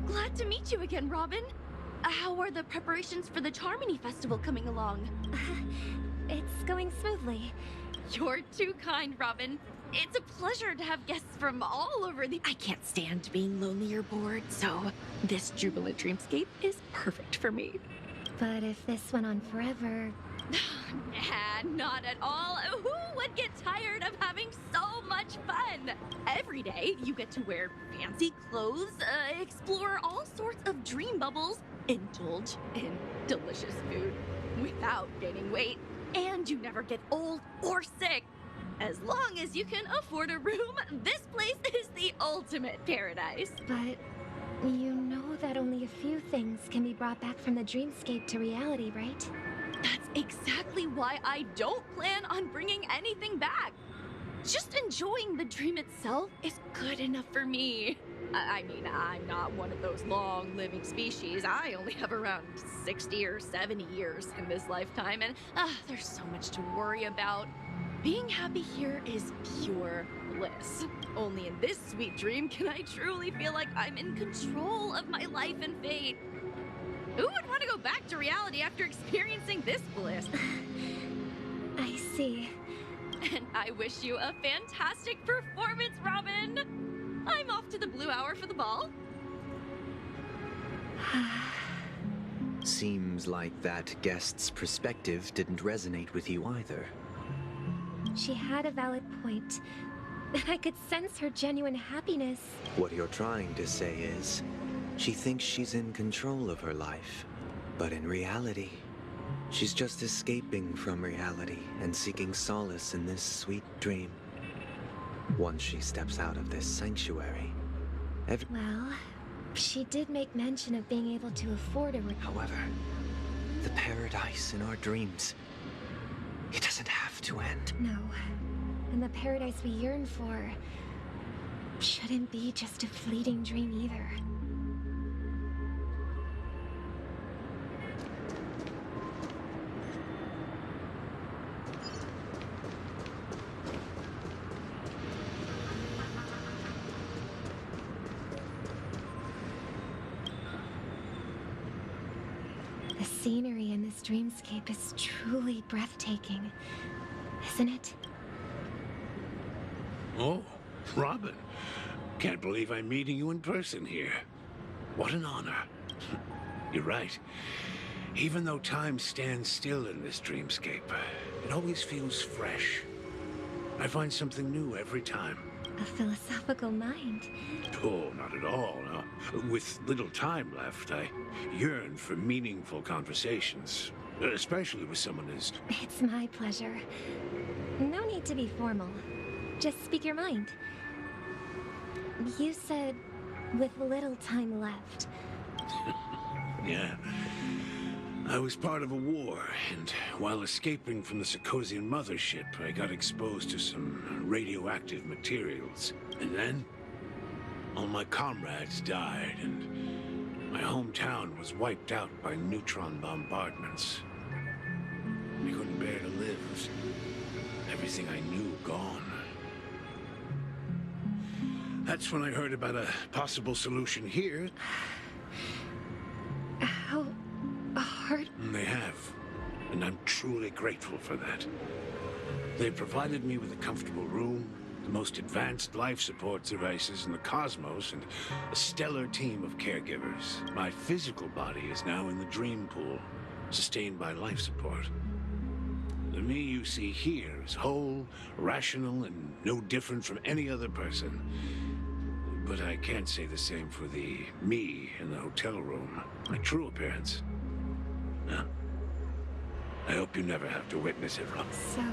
Glad to meet you again, Robin. How are the preparations for the Charmony Festival coming along? It's going smoothly. You're too kind, Robin. It's a pleasure to have guests from all over the... I can't stand being lonely or bored, so this jubilant dreamscape is perfect for me. But if this went on forever... Nah, not at all. Who would get tired of having so much fun? Every day, you get to wear fancy clothes, explore all sorts of dream bubbles, indulge in delicious food without gaining weight, and you never get old or sick. As long as you can afford a room, this place is the ultimate paradise. But you know that only a few things can be brought back from the dreamscape to reality, right? That's exactly why I don't plan on bringing anything back. Just enjoying the dream itself is good enough for me. I mean, I'm not one of those long-living species. I only have around 60 or 70 years in this lifetime, and there's so much to worry about. Being happy here is pure bliss. Only in this sweet dream can I truly feel like I'm in control of my life and fate. Who would want to go back to reality after experiencing this bliss? I see. And I wish you a fantastic performance, Robin! I'm off to the Blue Hour for the ball. Seems like that guest's perspective didn't resonate with you either. She had a valid point. I could sense her genuine happiness. What you're trying to say is, she thinks she's in control of her life. But in reality, she's just escaping from reality and seeking solace in this sweet dream. Once she steps out of this sanctuary, Well, she did make mention of being able to afford a room. However, the paradise in our dreams, it doesn't have to end. No. And the paradise we yearn for shouldn't be just a fleeting dream either. The scenery in this dreamscape is truly breathtaking, isn't it? Oh, Robin. Can't believe I'm meeting you in person here. What an honor. You're right. Even though time stands still in this dreamscape, it always feels fresh. I find something new every time. A philosophical mind. Oh, not at all. With little time left, I yearn for meaningful conversations, especially with someone as... It's my pleasure. No need to be formal. Just speak your mind. You said, with little time left. Yeah. I was part of a war, and while escaping from the Sarkosian mothership, I got exposed to some radioactive materials. And then, all my comrades died, and my hometown was wiped out by neutron bombardments. I couldn't bear to live. Everything I knew gone. That's when I heard about a possible solution here. How hard? They have, and I'm truly grateful for that. They provided me with a comfortable room, the most advanced life support devices in the cosmos, and a stellar team of caregivers. My physical body is now in the dream pool, sustained by life support. The me you see here is whole, rational, and no different from any other person. But I can't say the same for the me in the hotel room. My true appearance. Huh? I hope you never have to witness it, Rob. So...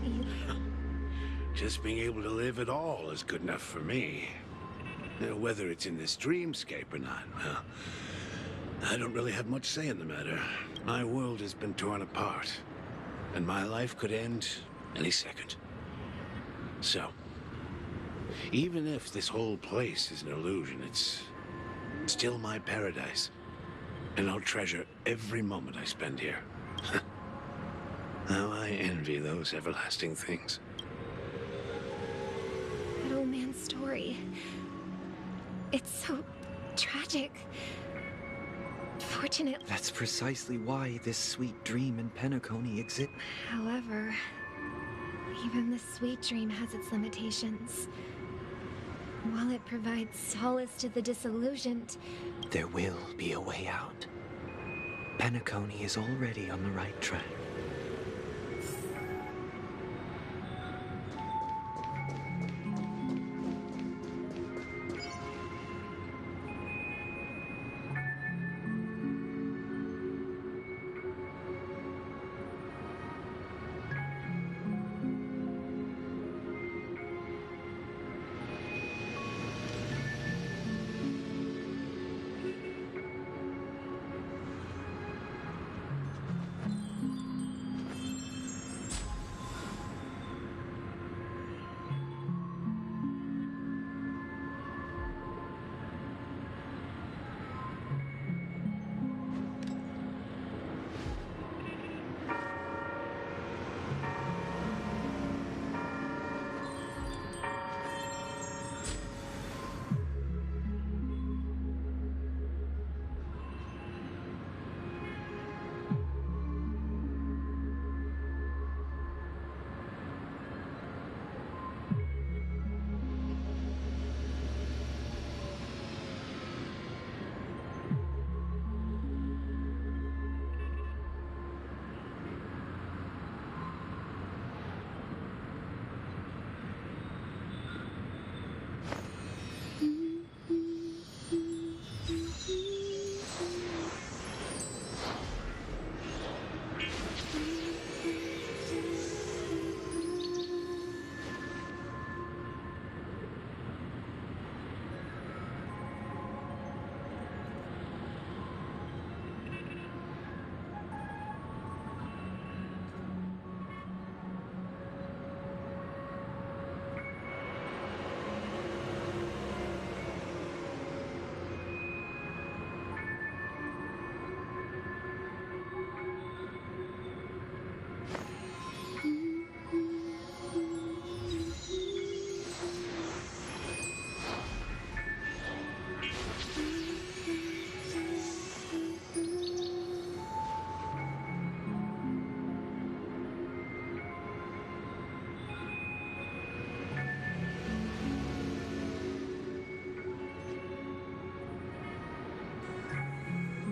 you... Just being able to live at all is good enough for me. Now, whether it's in this dreamscape or not, well, I don't really have much say in the matter. My world has been torn apart, and my life could end any second. So, even if this whole place is an illusion, it's still my paradise. And I'll treasure every moment I spend here. How I envy those everlasting things. That old man's story. It's so tragic. Fortunate. That's precisely why this sweet dream in Penacony exists. However, even the sweet dream has its limitations. While it provides solace to the disillusioned, there will be a way out. Penacony is already on the right track.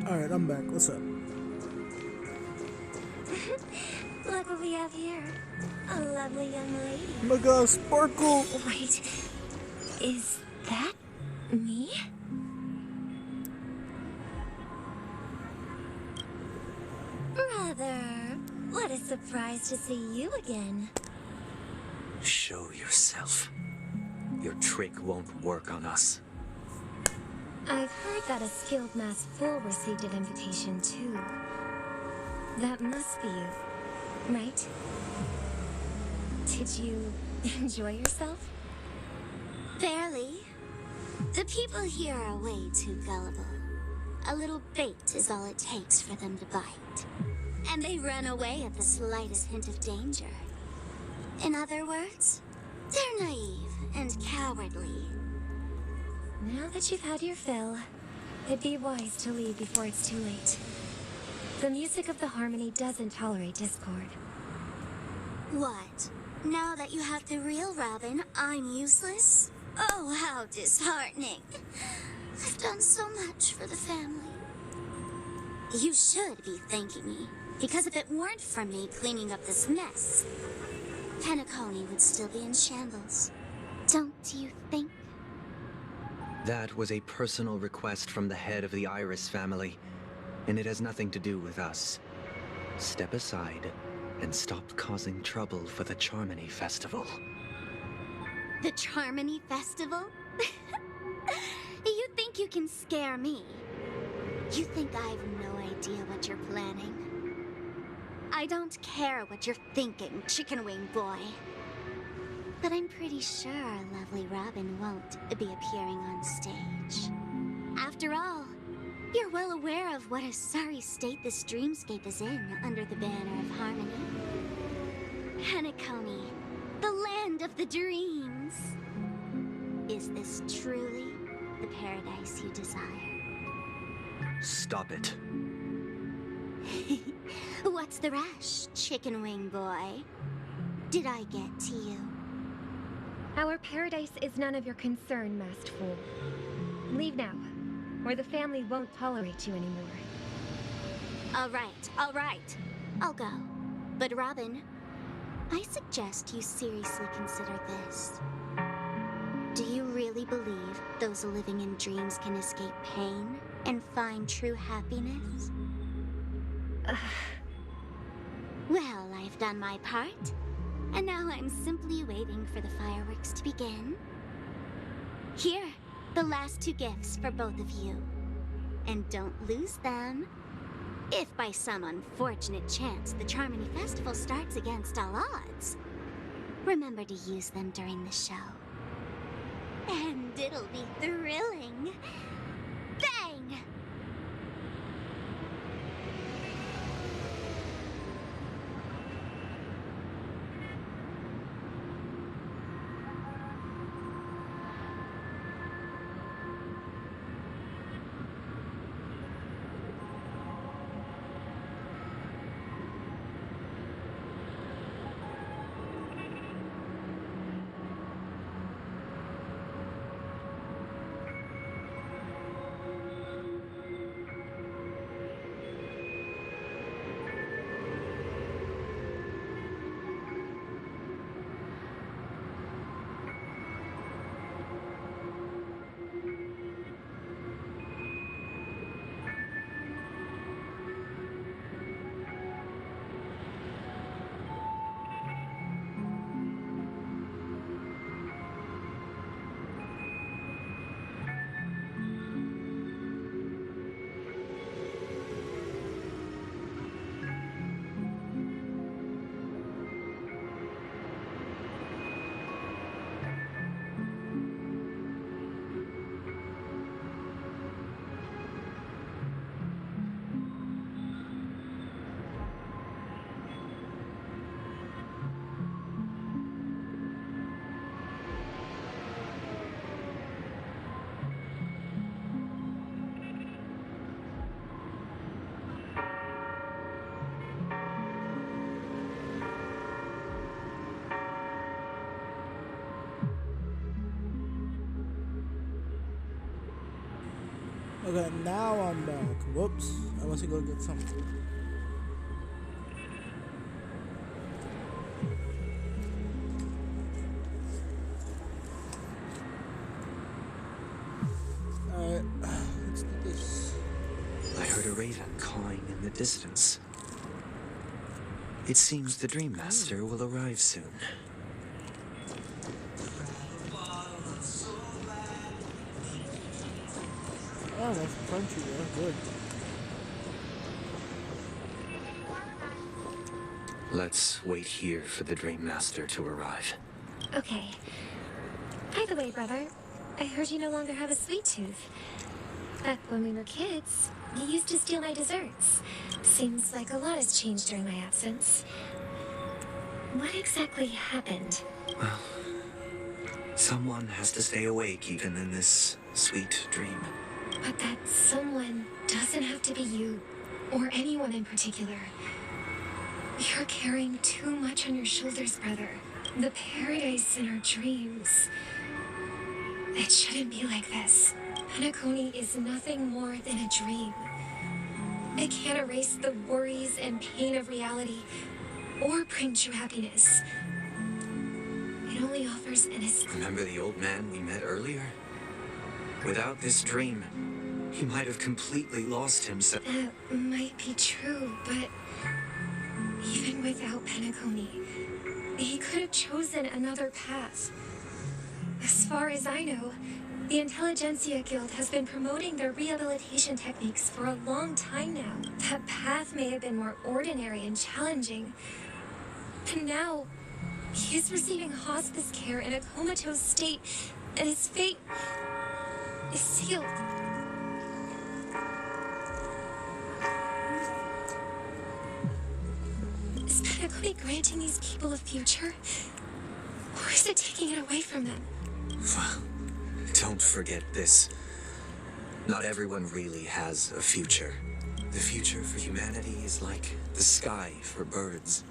Alright, I'm back. What's up? Look what we have here. A lovely young lady. Oh my god, Sparkle! Wait, is that me? Brother, what a surprise to see you again. Show yourself. Your trick won't work on us. I've heard that a skilled masked fool received an invitation too. That must be you, right? Did you enjoy yourself? Barely. The people here are way too gullible. A little bait is all it takes for them to bite. And they run away at the slightest hint of danger. In other words, they're naive and cowardly. Now that you've had your fill, it'd be wise to leave before it's too late. The music of the harmony doesn't tolerate discord. What? Now that you have the real Robin, I'm useless? Oh, how disheartening. I've done so much for the family. You should be thanking me, because if it weren't for me cleaning up this mess, Penacony would still be in shambles. Don't you think? That was a personal request from the head of the Iris family, and it has nothing to do with us. Step aside and stop causing trouble for the Charmony Festival. The Charmony Festival? You think you can scare me? You think I've no idea what you're planning? I don't care what you're thinking, Chicken Wing Boy. But I'm pretty sure our lovely Robin won't be appearing on stage. After all, you're well aware of what a sorry state this dreamscape is in under the banner of harmony. Penacony, the land of the dreams. Is this truly the paradise you desire? Stop it. What's the rush, Chicken Wing Boy? Did I get to you? Our paradise is none of your concern, masked fool. Leave now, or the family won't tolerate you anymore. All right. I'll go. But Robin, I suggest you seriously consider this. Do you really believe those living in dreams can escape pain and find true happiness? Well, I've done my part, and now I'm simply waiting for the fireworks to begin. Here, the last 2 gifts for both of you. And don't lose them. If by some unfortunate chance the Charmony Festival starts against all odds, remember to use them during the show. And it'll be thrilling. Bang! Okay, now I'm back. Whoops. I want to go get something. Alright, let's do this. I heard a raven cawing in the distance. It seems the Dream Master will arrive soon. Oh, that's crunchy, yeah, good. Let's wait here for the Dream Master to arrive. Okay. By the way, brother, I heard you no longer have a sweet tooth. Back when we were kids, you used to steal my desserts. Seems like a lot has changed during my absence. What exactly happened? Well, someone has to stay awake even in this sweet dream. But that someone doesn't have to be you, or anyone in particular. You're carrying too much on your shoulders, brother. The paradise in our dreams. It shouldn't be like this. Penacony is nothing more than a dream. It can't erase the worries and pain of reality, or bring true happiness. It only offers innocence. Remember the old man we met earlier? Without this dream, he might have completely lost himself. That might be true, but even without Penacony, he could have chosen another path. As far as I know, the Intelligentsia Guild has been promoting their rehabilitation techniques for a long time now. That path may have been more ordinary and challenging. And now, he is receiving hospice care in a comatose state, and his fate is sealed. Is Penacony granting these people a future? Or is it taking it away from them? Well, don't forget this. Not everyone really has a future. The future for humanity is like the sky for birds.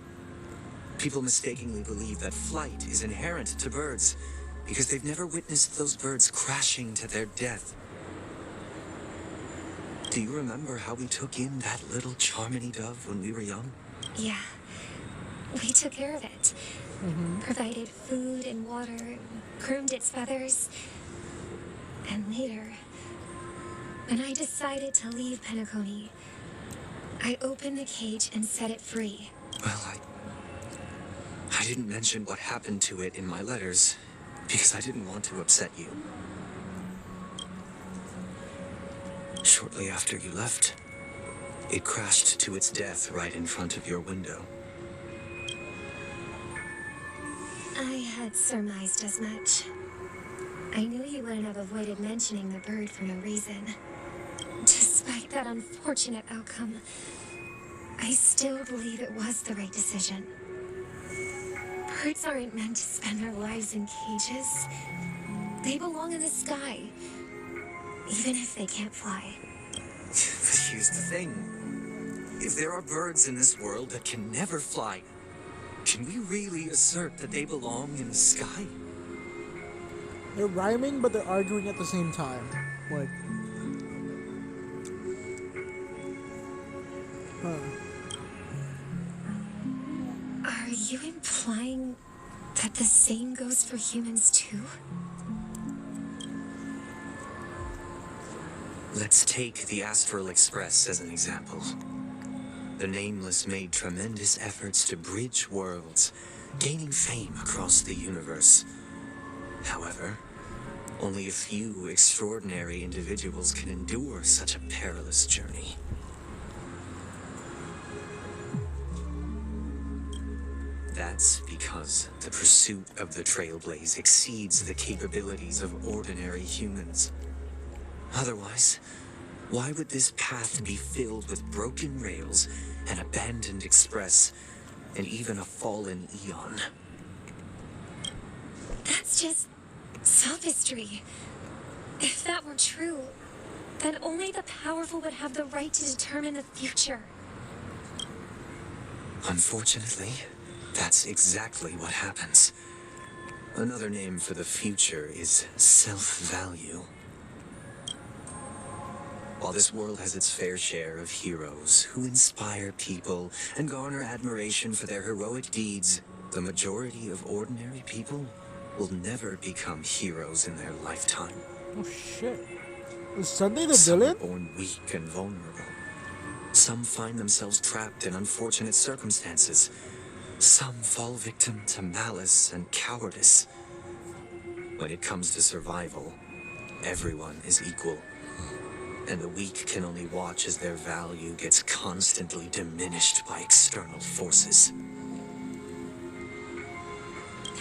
People mistakenly believe that flight is inherent to birds because they've never witnessed those birds crashing to their death. Do you remember how we took in that little Charmony dove when we were young? Yeah. We took care of it. Provided food and water, groomed its feathers. And later, when I decided to leave Penacony, I opened the cage and set it free. Well, I didn't mention what happened to it in my letters because I didn't want to upset you. Shortly after you left, it crashed to its death right in front of your window. I had surmised as much. I knew you wouldn't have avoided mentioning the bird for no reason. Despite that unfortunate outcome, I still believe it was the right decision. Birds aren't meant to spend their lives in cages. They belong in the sky, even if they can't fly. But here's the thing. If there are birds in this world that can never fly, can we really assert that they belong in the sky? They're rhyming, but they're arguing at the same time. Like, Are you implying that the same goes for humans too? Let's take the Astral Express as an example. The Nameless made tremendous efforts to bridge worlds, gaining fame across the universe. However, only a few extraordinary individuals can endure such a perilous journey. That's because the pursuit of the Trailblaze exceeds the capabilities of ordinary humans. Otherwise, why would this path be filled with broken rails, an abandoned express, and even a fallen eon? That's just sophistry. If that were true, then only the powerful would have the right to determine the future. Unfortunately, that's exactly what happens. Another name for the future is self-value. While this world has its fair share of heroes who inspire people and garner admiration for their heroic deeds, the majority of ordinary people will never become heroes in their lifetime. oh shit. Is Sunday the Some villain? are born weak and vulnerable. Some find themselves trapped in unfortunate circumstances. Some fall victim to malice and cowardice. When it comes to survival, everyone is equal. and the weak can only watch as their value gets constantly diminished by external forces.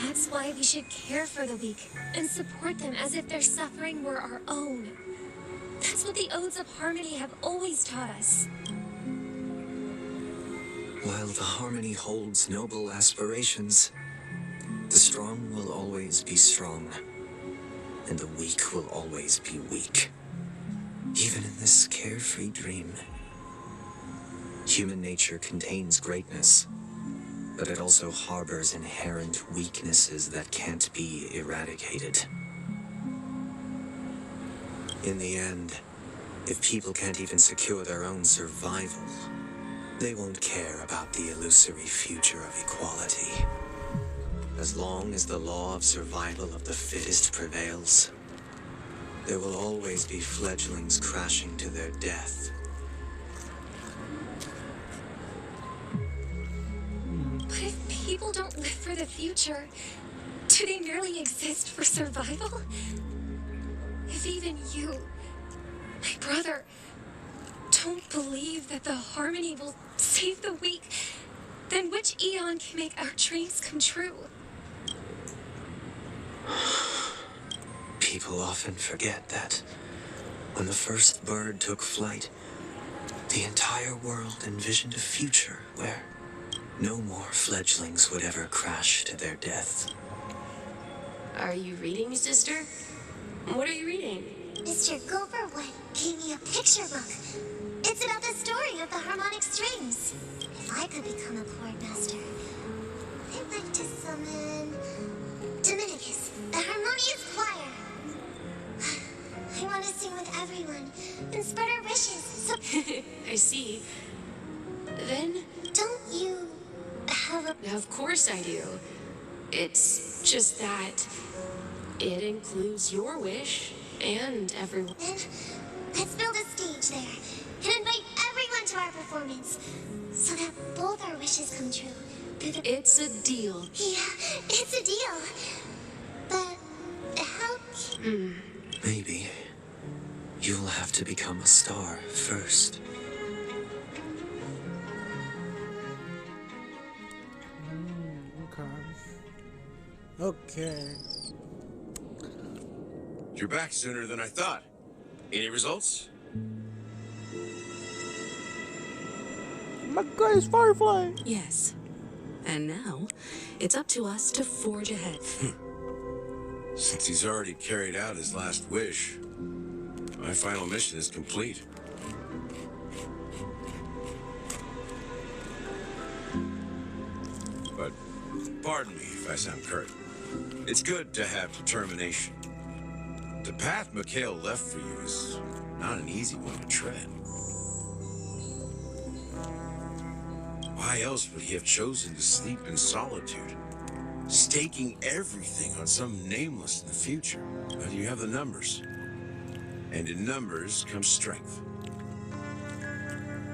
That's why we should care for the weak and support them as if their suffering were our own. That's what the Odes of Harmony have always taught us. While the Harmony holds noble aspirations, the strong will always be strong, and the weak will always be weak. Even in this carefree dream, human nature contains greatness, but it also harbors inherent weaknesses that can't be eradicated. In the end, if people can't even secure their own survival, they won't care about the illusory future of equality. As long as the law of survival of the fittest prevails, there will always be fledglings crashing to their death. But if people don't live for the future, do they merely exist for survival? If even you, my brother, don't believe that the Harmony will save the weak, then which Eon can make our dreams come true? People often forget that when the first bird took flight, the entire world envisioned a future where no more fledglings would ever crash to their death. Are you reading, sister? What are you reading? Mr. Gopherwood gave me a picture book. It's about the story of the harmonic strings. If I could become a chord master, I'd like to summon Dominicus, the harmonious choir. I want to sing with everyone and spread our wishes. So I see. Then, don't you have a... Of course I do. It's just that it includes your wish and everyone. Then let's build a stage there and invite everyone to our performance so that both our wishes come true. It's a deal. Yeah, it's a deal. But how... Maybe you'll have to become a star first. Okay. You're back sooner than I thought. Any results? My God, it's Firefly! Yes. And now, it's up to us to forge ahead. Since he's already carried out his last wish, my final mission is complete. But pardon me if I sound curt. It's good to have determination. The path Mikhail left for you is not an easy one to tread. Why else would he have chosen to sleep in solitude, staking everything on some nameless in the future? But you have the numbers. And in numbers comes strength.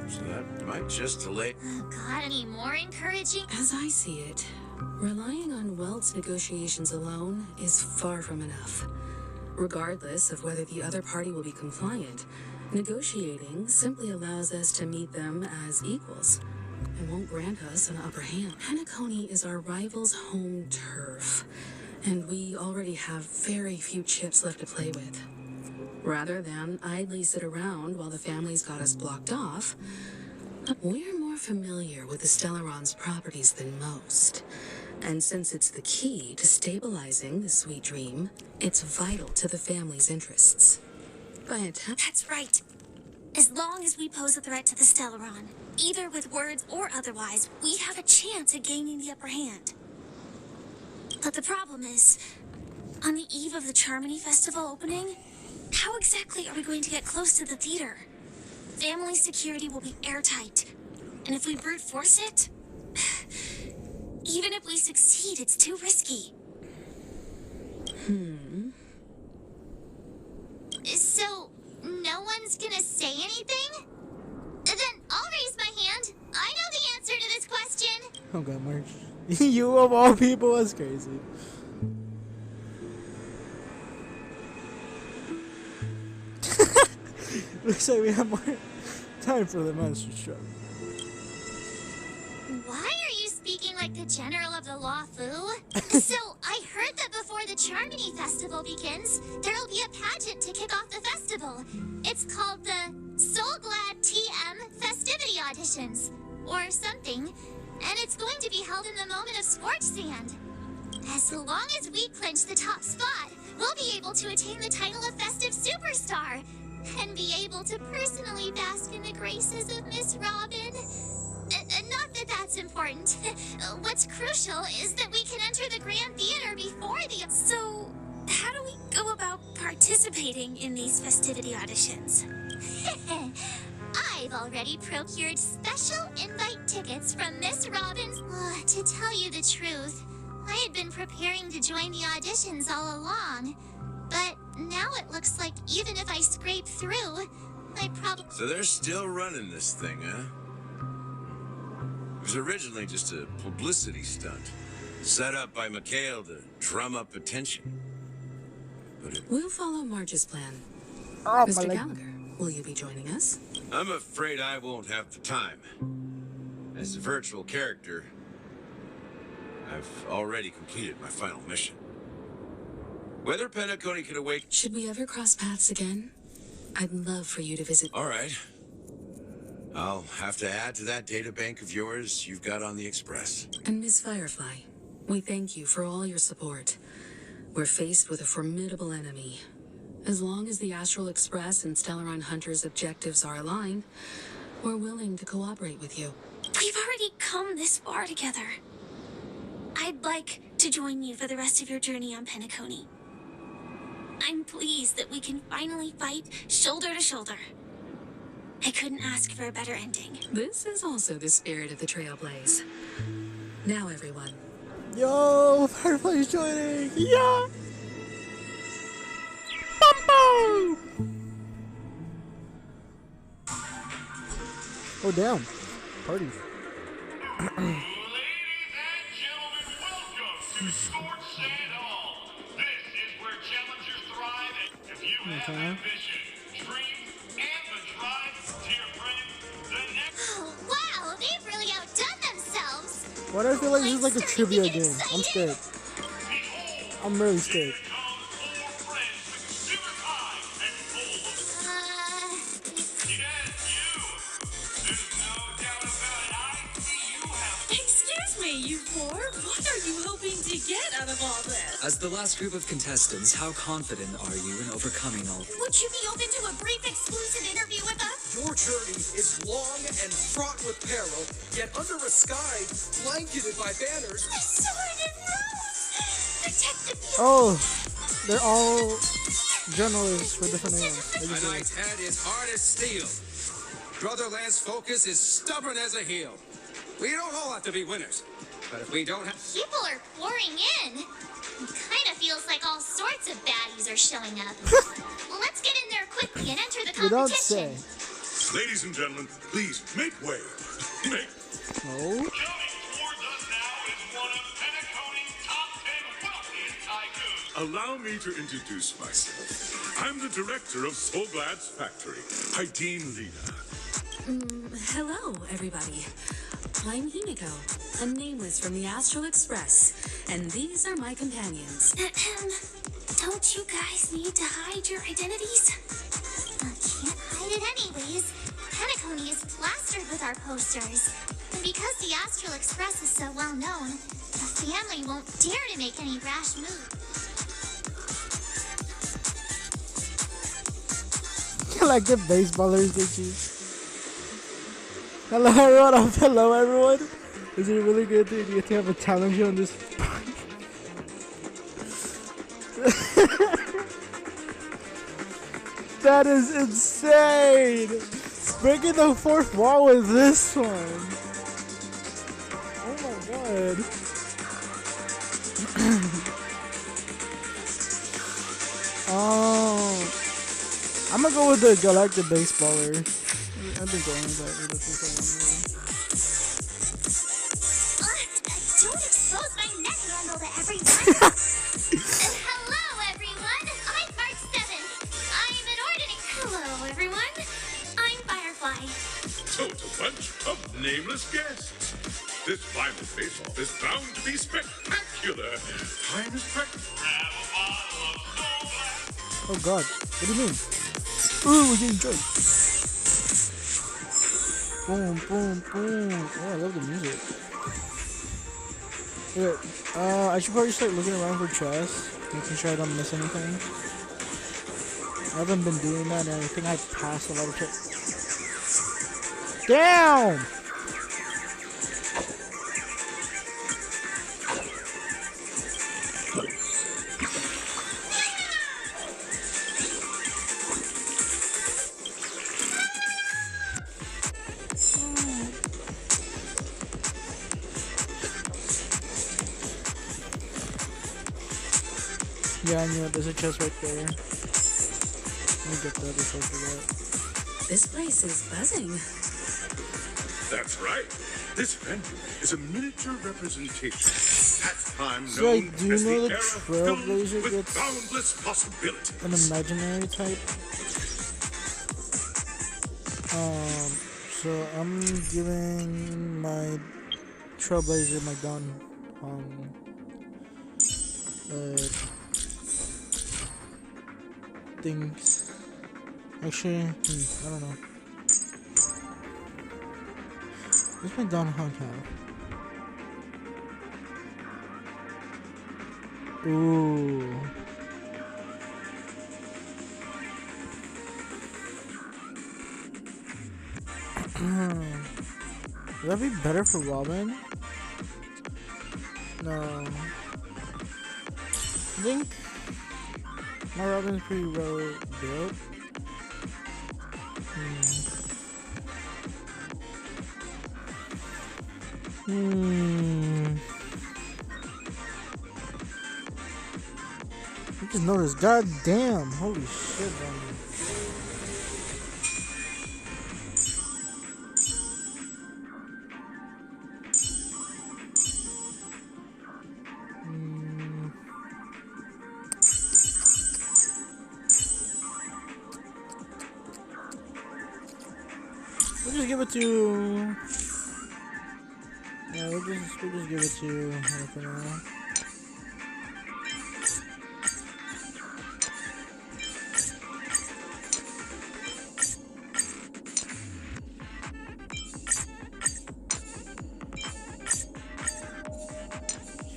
So that might just delay... Got any more encouraging? As I see it, relying on Welt's negotiations alone is far from enough. Regardless of whether the other party will be compliant, negotiating simply allows us to meet them as equals. It won't grant us an upper hand. Penacony is our rival's home turf, and we already have very few chips left to play with. Rather than idly sit around while the family's got us blocked off, we're more familiar with the Stellaron's properties than most. And since it's the key to stabilizing the sweet dream, it's vital to the family's interests. But... That's right. As long as we pose a threat to the Stellaron, either with words or otherwise, we have a chance at gaining the upper hand. But the problem is, on the eve of the Charmony Festival opening, how exactly are we going to get close to the theater? Family security will be airtight, and if we brute force it, even if we succeed, it's too risky. So, no one's gonna say anything? Then I'll raise my hand. I know the answer to this question. Oh God, March. You of all people, that's crazy. Looks like we have more time for the monster truck. Why are you speaking like the general of the Law Fu? So, I heard that before the Charmony Festival begins, there'll be a pageant to kick off the festival. It's called the Soul Glad TM Festivity Auditions, or something, and it's going to be held in the moment of scorched sand. As long as we clinch the top spot, we'll be able to attain the title of Festive Superstar, and be able to personally bask in the graces of Miss Robin. Not that that's important. What's crucial is that we can enter the Grand Theater before the... So, how do we go about participating in these festivity auditions? I've already procured special invite tickets from Miss Robin's... to tell you the truth, I had been preparing to join the auditions all along. But now it looks like even if I scrape through, I probably... So they're still running this thing, huh? It was originally just a publicity stunt, set up by Mikhail to drum up attention. But We'll follow Marge's plan. Oh, Mr. Gallagher, will you be joining us? I'm afraid I won't have the time. As a virtual character, I've already completed my final mission. Whether Penacony can awake... Should we ever cross paths again? I'd love for you to visit... All right. I'll have to add to that data bank of yours you've got on the Express. And Miss Firefly, we thank you for all your support. We're faced with a formidable enemy. As long as the Astral Express and Stellaron Hunter's objectives are aligned, we're willing to cooperate with you. We've already come this far together. I'd like to join you for the rest of your journey on Penacony. I'm pleased that we can finally fight shoulder to shoulder. I couldn't ask for a better ending. This is also the spirit of the Trailblaze. Now, everyone. Yo, Firefly's joining! Yeah! Bumbo! Oh, damn. Party. Okay. Wow, they've really outdone themselves. Why do I feel like this is like a trivia game? I'm scared. I'm really scared. Excuse me, you four. What are you hoping to get out of all this? As the last group of contestants, how confident are you in overcoming all? Would you be open to a brief exclusive interview with us? Your journey is long and fraught with peril, yet under a sky blanketed by banners. The sword and rose! Protect the beauty. Oh, they're all journalists for different names. My knight's head is hard as steel. Brother Lance's focus is stubborn as a heel. We don't all have to be winners, but if we don't have... People are pouring in. It kind of feels like all sorts of baddies are showing up. Well, let's get in there quickly and enter the You don't competition. say. Ladies and gentlemen, please make way. Make. No. Allow me to introduce myself. I'm the director of Soul Glad's factory, Haideen Lena. Hello, everybody. I'm Himiko, a nameless from the Astral Express, and these are my companions. Don't you guys need to hide your identities? Can't hide it anyways. Penacony is plastered with our posters. And because the Astral Express is so well known, the family won't dare to make any rash move. Like the baseballers they choose. Hello everyone, hello everyone. Is it really good to get to have a talent show on this? That is insane! Breaking the fourth wall with this one. Oh my god. Oh. I'm gonna go with the Galactic Baseballer. I've been going with that ever since Don't expose my neck handle to everyone. Hello, everyone. I'm Mark 7. I'm an ordinary. Hello, everyone. so it's a bunch of nameless guests. This final face-off is bound to be spectacular. Time is precious. Oh God, what do you mean? Ooh, we're getting drunk. Boom, boom, boom. Oh, I love the music. Wait, I should probably start looking around for chests, making sure I don't miss anything. I haven't been doing that, and I think I passed a lot of chests. Down! Yeah, I knew it. There's a chest right there. Let me get that before I forget. This place is buzzing. That's right. This venue is a miniature representation. At time So, known do you as know the the era Trailblazer filled with gets boundless possibilities. an imaginary type? So I'm giving my Trailblazer my gun. Things. Actually, I don't know. What's my gun Honkai? Ooh. Would that be better for Robin? No. I think my Robin's pretty well built. I just noticed, goddamn, holy shit, man. We'll just give it to. Yeah, we'll just give it to her for now.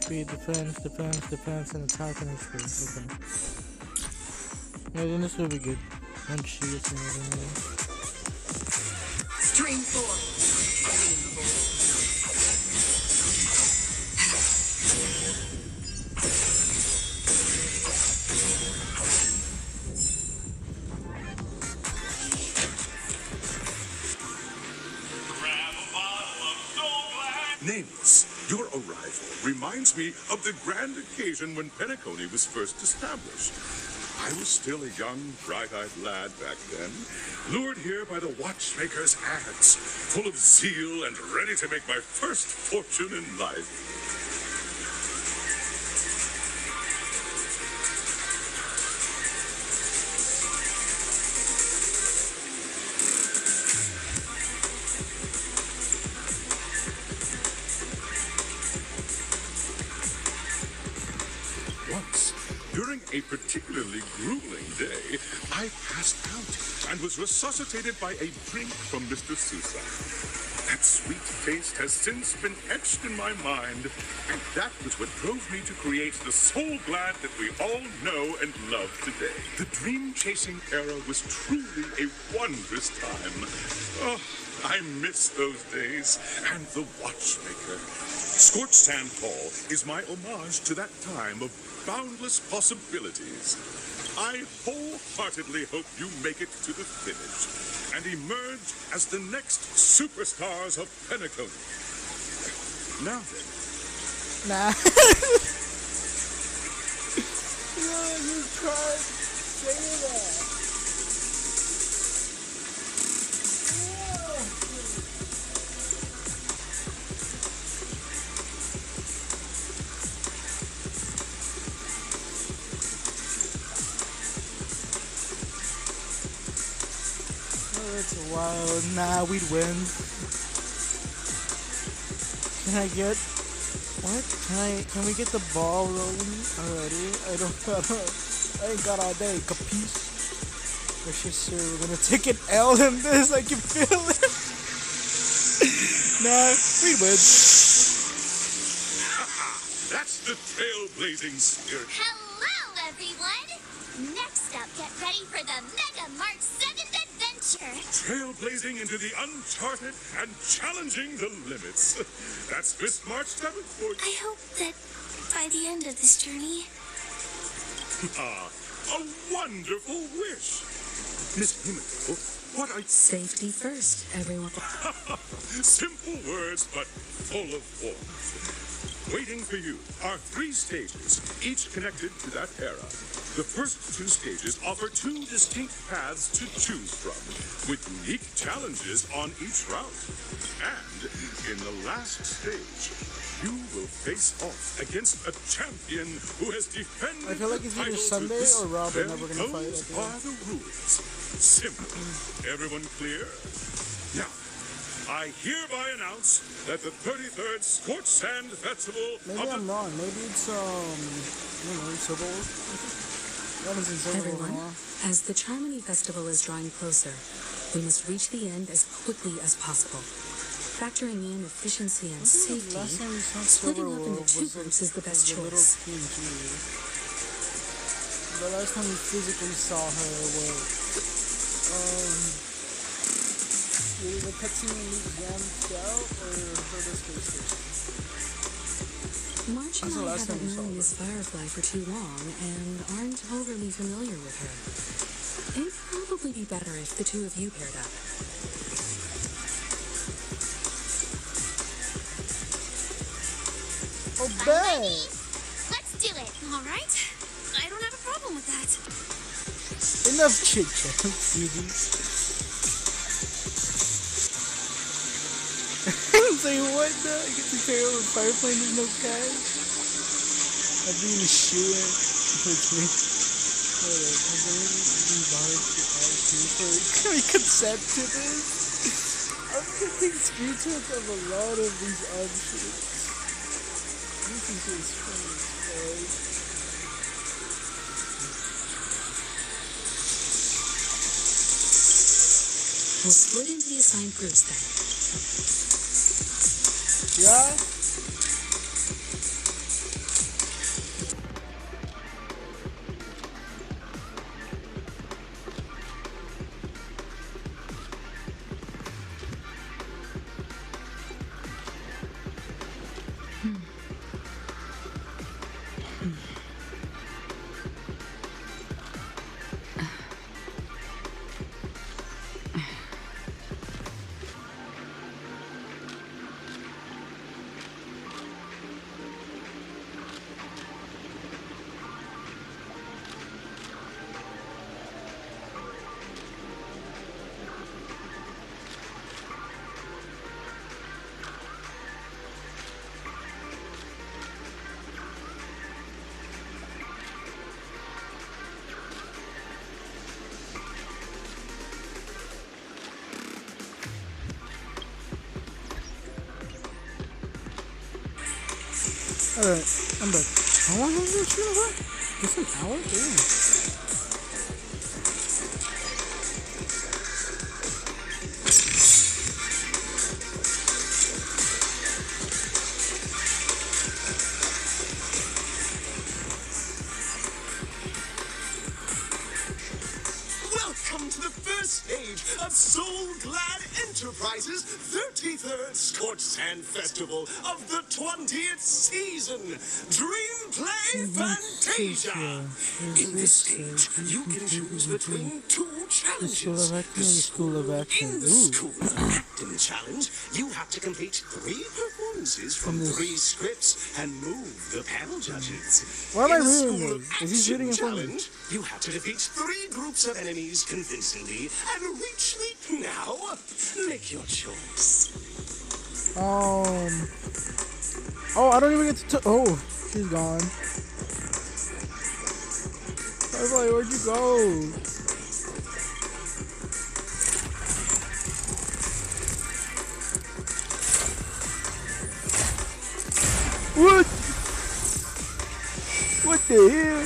Speed, defense, and attack and HP. Okay. Yeah, then this will be good. Once she gets in there. Stream 4. Nameless, your arrival reminds me of the grand occasion when Penacony was first established. I was still a young, bright-eyed lad back then, lured here by the watchmaker's ads, full of zeal and ready to make my first fortune in life. Once, during a particularly grueling day, I passed out and was resuscitated by a drink from Mr. Sousa. That sweet taste has since been etched in my mind, and that was what drove me to create the Soul Glad that we all know and love today. The dream-chasing era was truly a wondrous time. Oh, I miss those days, and the watchmaker. Scorched Sand Hall is my homage to that time of boundless possibilities. I wholeheartedly hope you make it to the finish and emerge as the next superstars of Penacony. Now then. Nah. You tried saying that. It's wild. Nah, we'd win. Can I get what? Can we get the ball rolling already? I ain't got all day, capiche? Let's just sure we're gonna take an L in this, I can feel it. Nah, we win. That's the trailblazing spirit. Hello, everyone! Next up, get ready for the Mega March 7th adventure! Trailblazing into the uncharted and challenging the limits. That's this March 7th for you. I hope that by the end of this journey... Ah, a wonderful wish. Miss Himiko, what are... Safety first, everyone. Simple words, but full of warmth. Waiting for you are 3 stages, each connected to that era. The first 2 stages offer 2 distinct paths to choose from, with unique challenges on each route. And in the last stage, you will face off against a champion who has defended I feel like it's either Sunday or Robin that we're gonna fight. Those are the rules. Simple. Everyone clear? Now, I hereby announce that the 33rd Scorch Sand Festival... Maybe I'm wrong. Maybe it's, Civil. Everyone, as the Charmony Festival is drawing closer, we must reach the end as quickly as possible. Factoring in efficiency and safety, splitting up into 2 groups is the best choice. The last time we physically saw her was, either the cutscene in the exam show or her space station. March and I haven't known Miss Firefly for too long and aren't overly familiar with her. It'd probably be better if the 2 of you paired up. Obey! Let's do it! Alright. I don't have a problem with that. Enough chit-chat, Phoebe. Say what the? I get to carry over Firefly and there's no cash? I'd be in a shoe with me. Hold up, has anyone been bothered to ask me for consent to this? I'm getting screenshots of a lot of these options. This is just funny as fuck. We'll split into the assigned groups then. Yeah? Alright, I'm back. How long has this been about? Just an hour? Damn. Welcome to the first stage of Soul Glad Enterprises' 33rd Scorch Sand Festival of the 20th season. Dream Play Fantasia. In this stage, you can choose between 2 challenges. The School of Action. In the School of Acting Challenge, you have to complete 3 performances from 3 scripts and move the panel judges. Why am I In the reading School this? of Is he reading Action it for me? Challenge, you have to defeat 3 groups of enemies convincingly and reach me now. Make your choice. Oh, I don't even get to. Oh, she's gone. Firefly, where'd you go? What? What the hell?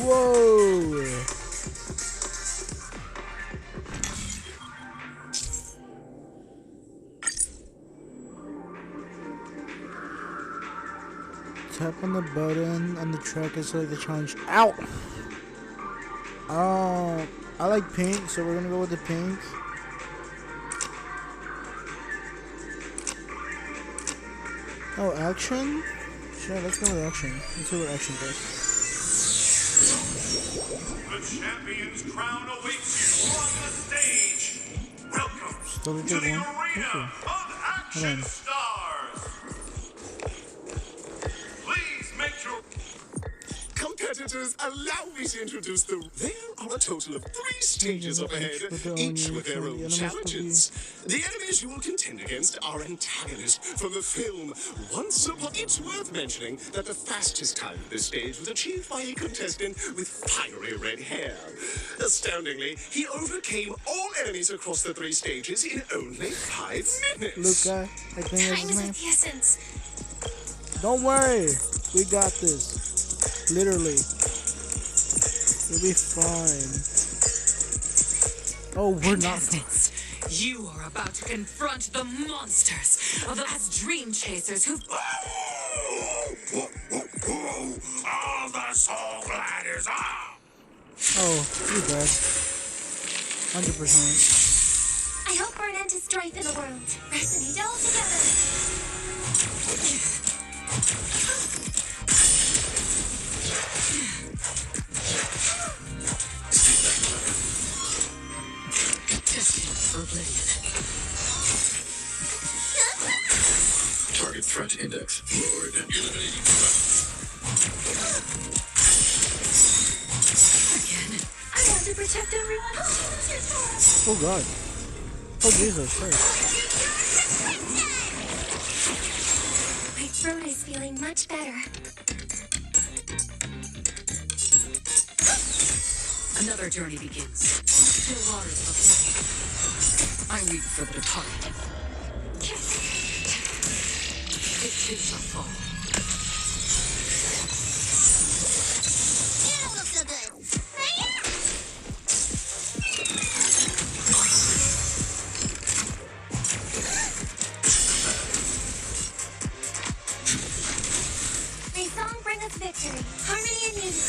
Whoa. Tap on the button on the track and select the challenge. Ow! I like pink, so we're gonna go with the pink. Oh, action? Sure, let's go with action. Let's see what action does. The champion's crown awaits you on the stage. Welcome to the arena of action stars. Please make your Competitors, allow me to introduce the... There are a total of 3 stages up ahead, each with their own challenges. The enemies you will contend against are antagonists from the film Once Upon... It's worth mentioning that the fastest time at this stage was achieved by a contestant with fiery red hair. Astoundingly, he overcame all enemies across the 3 stages in only 5 minutes. Luca, I think that's his name. the essence. Don't worry, we got this. Literally. We'll be fine. Oh, we're not. You are about to confront the monsters of the past dream chasers who've... all the soul gliders are. Oh, you're dead. 100%. I hope for an end to strife in the world. Resonate all together. Target threat index lowered. I want to protect everyone. Oh god. Oh Jesus Christ. My throat is feeling much better. Another journey begins. Still waters of the I weep for the departed. It takes a fall. You don't look so good. May song bring us victory, harmony and unity.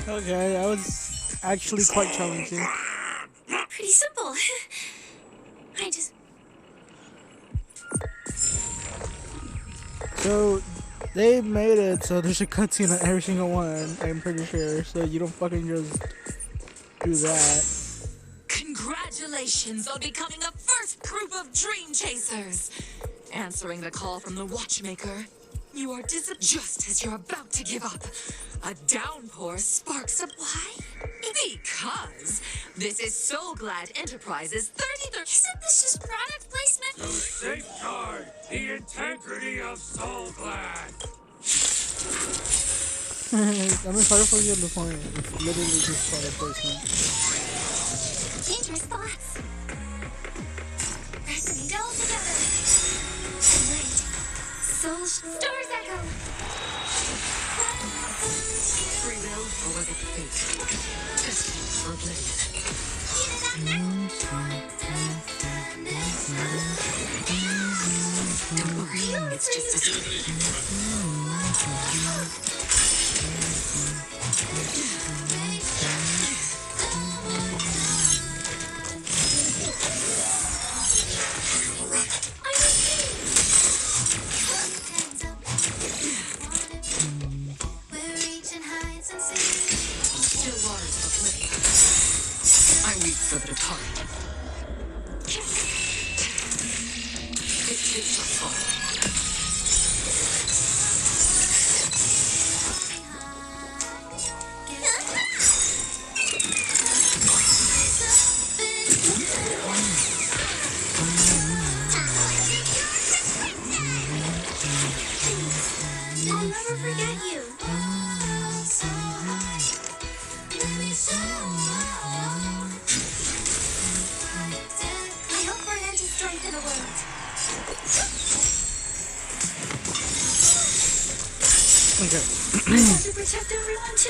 Okay, that was actually quite challenging. Pretty simple. I just... So, they made it so there's a cutscene on every single one, I'm pretty sure, so you don't fucking just do that. Congratulations on becoming the first group of dream chasers! Answering the call from the watchmaker, you are just as you're about to give up. A downpour sparks a... Why? Because this is Soul Glad Enterprises 33rd... Isn't this just product placement? To safeguard the integrity of Soul Glad. I mean, Firefly on the point. It's literally just product placement. Dangerous thoughts. Resonate all together. Tonight, Soul Stars Echo. Free will, or was it fate? Destiny or oblivion? Don't worry, it's just as... Still waters of oblivion. I weep for the departed. It takes a fall. I'll never forget you. Okay. I want to protect everyone too.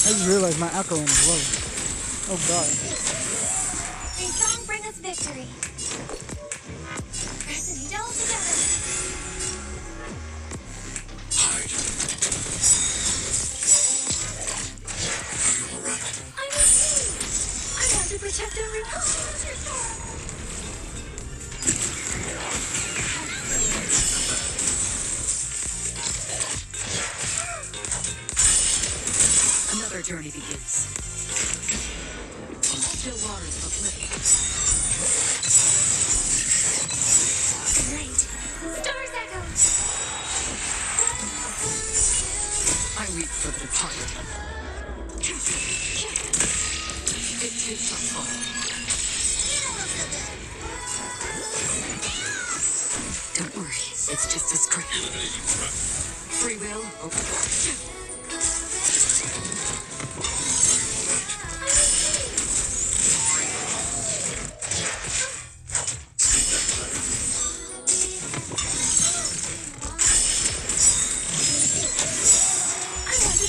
I just realized my alkaline is low. Oh god. May song bring us victory. Pressing all together. I'm with you. I want to protect everyone. Another journey begins. On still waters of living. Great. Stars echo. I weep for the departed. It takes us all. Don't worry, it's just a script. Free will, open.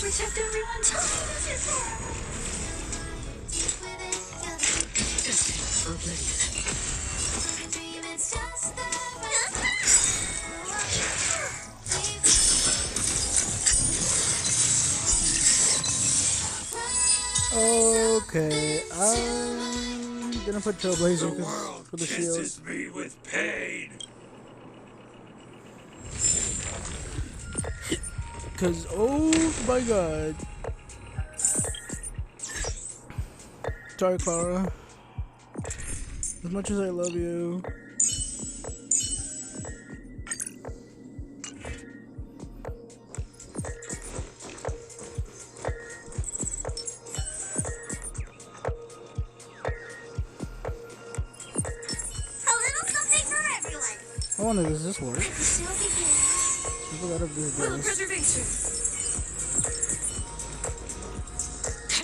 Protect everyone too. Okay, I'm gonna put Trailblazer for the shield. Kisses me with pain. Cause oh my god. Sorry, Clara. As much as I love you. I wonder, does this work? I forgot to do this. Preservation.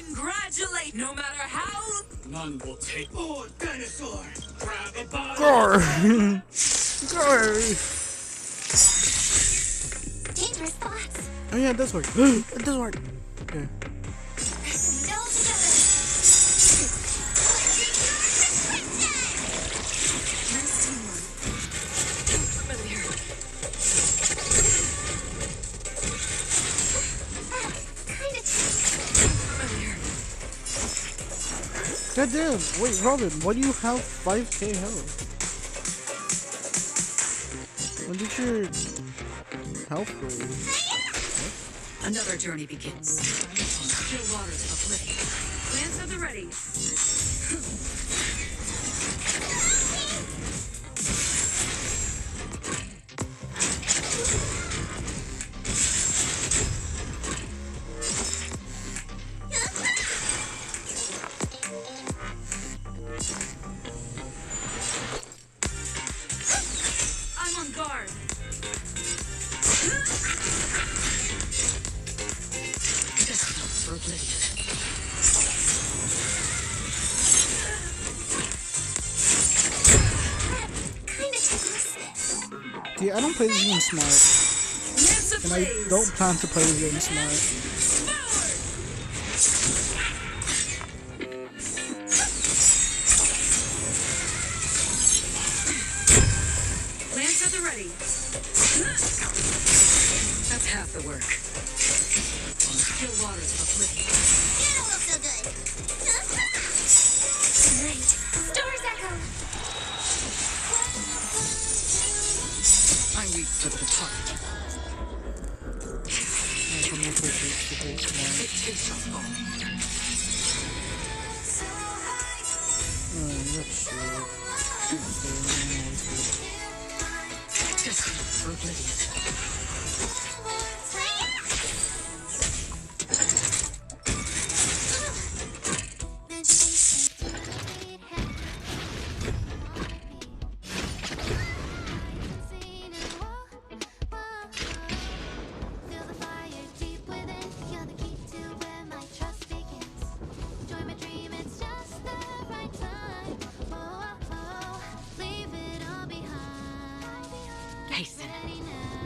Congratulate, no matter how. None will take more dinosaur. Grab a bottle. Gar. Dangerous thoughts. Oh yeah, it does work. It does work. Okay. God damn, wait, Robin, why do you have 5k health? When did your health go? Another journey begins. On still waters of living. Plans at the ready. I'm on guard. For oblivion. See, I don't play this game smart. And I don't plan to play this game smart. Lance at the ready. That's half the work. On still waters of oblivion. You don't look so good. Great. Stars echo. I weep for the departed. It takes us all. That's true. Destined for oblivion.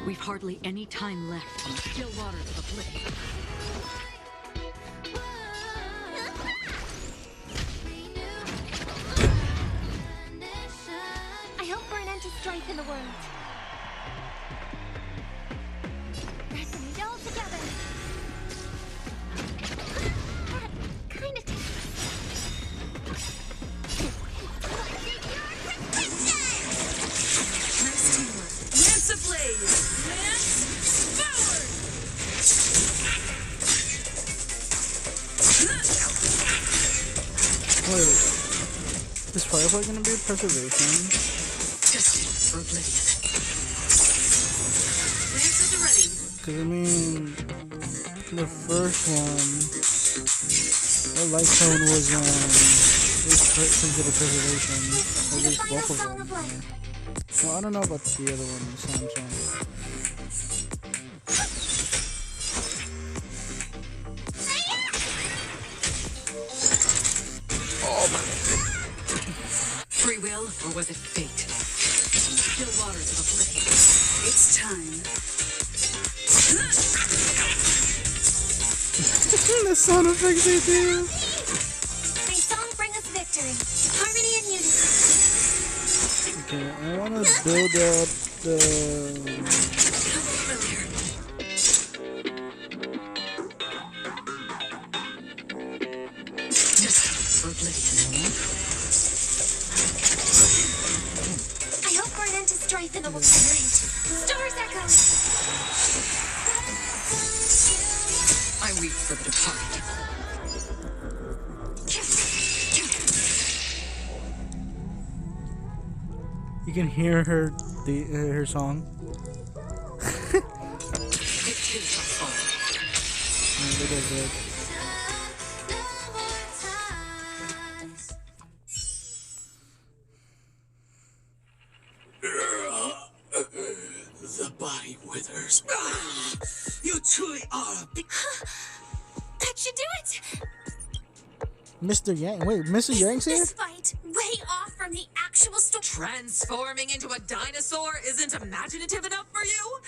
We've hardly any time left on the still waters of Oblivion. I hope for an end to strife in the world. Resonate all together. Kind of. Nice teamwork. Lance ablaze! Lance forward! Wait, is Firefly gonna be a preservation? Destined for Oblivion. Lance at the ready. Because I mean, the first one, the light tone was considered preservation. At least both of them. Well, I don't know about the other one, Samsung. Oh my. Free will, or was it fate? Still waters of Oblivion. It's time. The sound effects they do. May song bring us victory, harmony and unity. Okay, I want to build up the. I hope for an end to strife in the world. Stars echo. I weep for the departed. You can hear her song. Look at that. The body withers. You truly are a big... That should do it. Mr. Yang. Wait, Mr. Yang's here? This fight way off from the actual story. Transforming into a dinosaur isn't imaginative enough for you?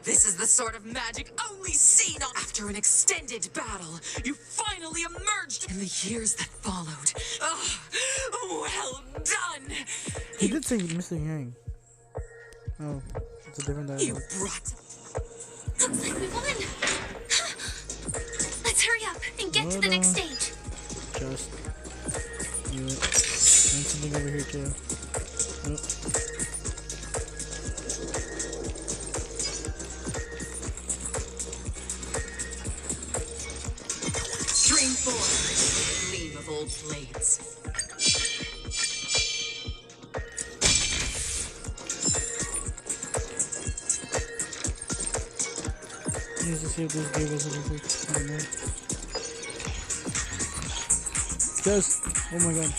This is the sort of magic only seen after an extended battle. You finally emerged in the years that followed. Well done! He did say Mr. Yang. Oh, it's a different dialogue. You brought... Looks like we won. Let's hurry up and get to the next stage. Just do it. And something over here too. Oh. Stream 4. Gleam of old blades. Let's just see if this gave us anything. I don't know. Just, oh my god.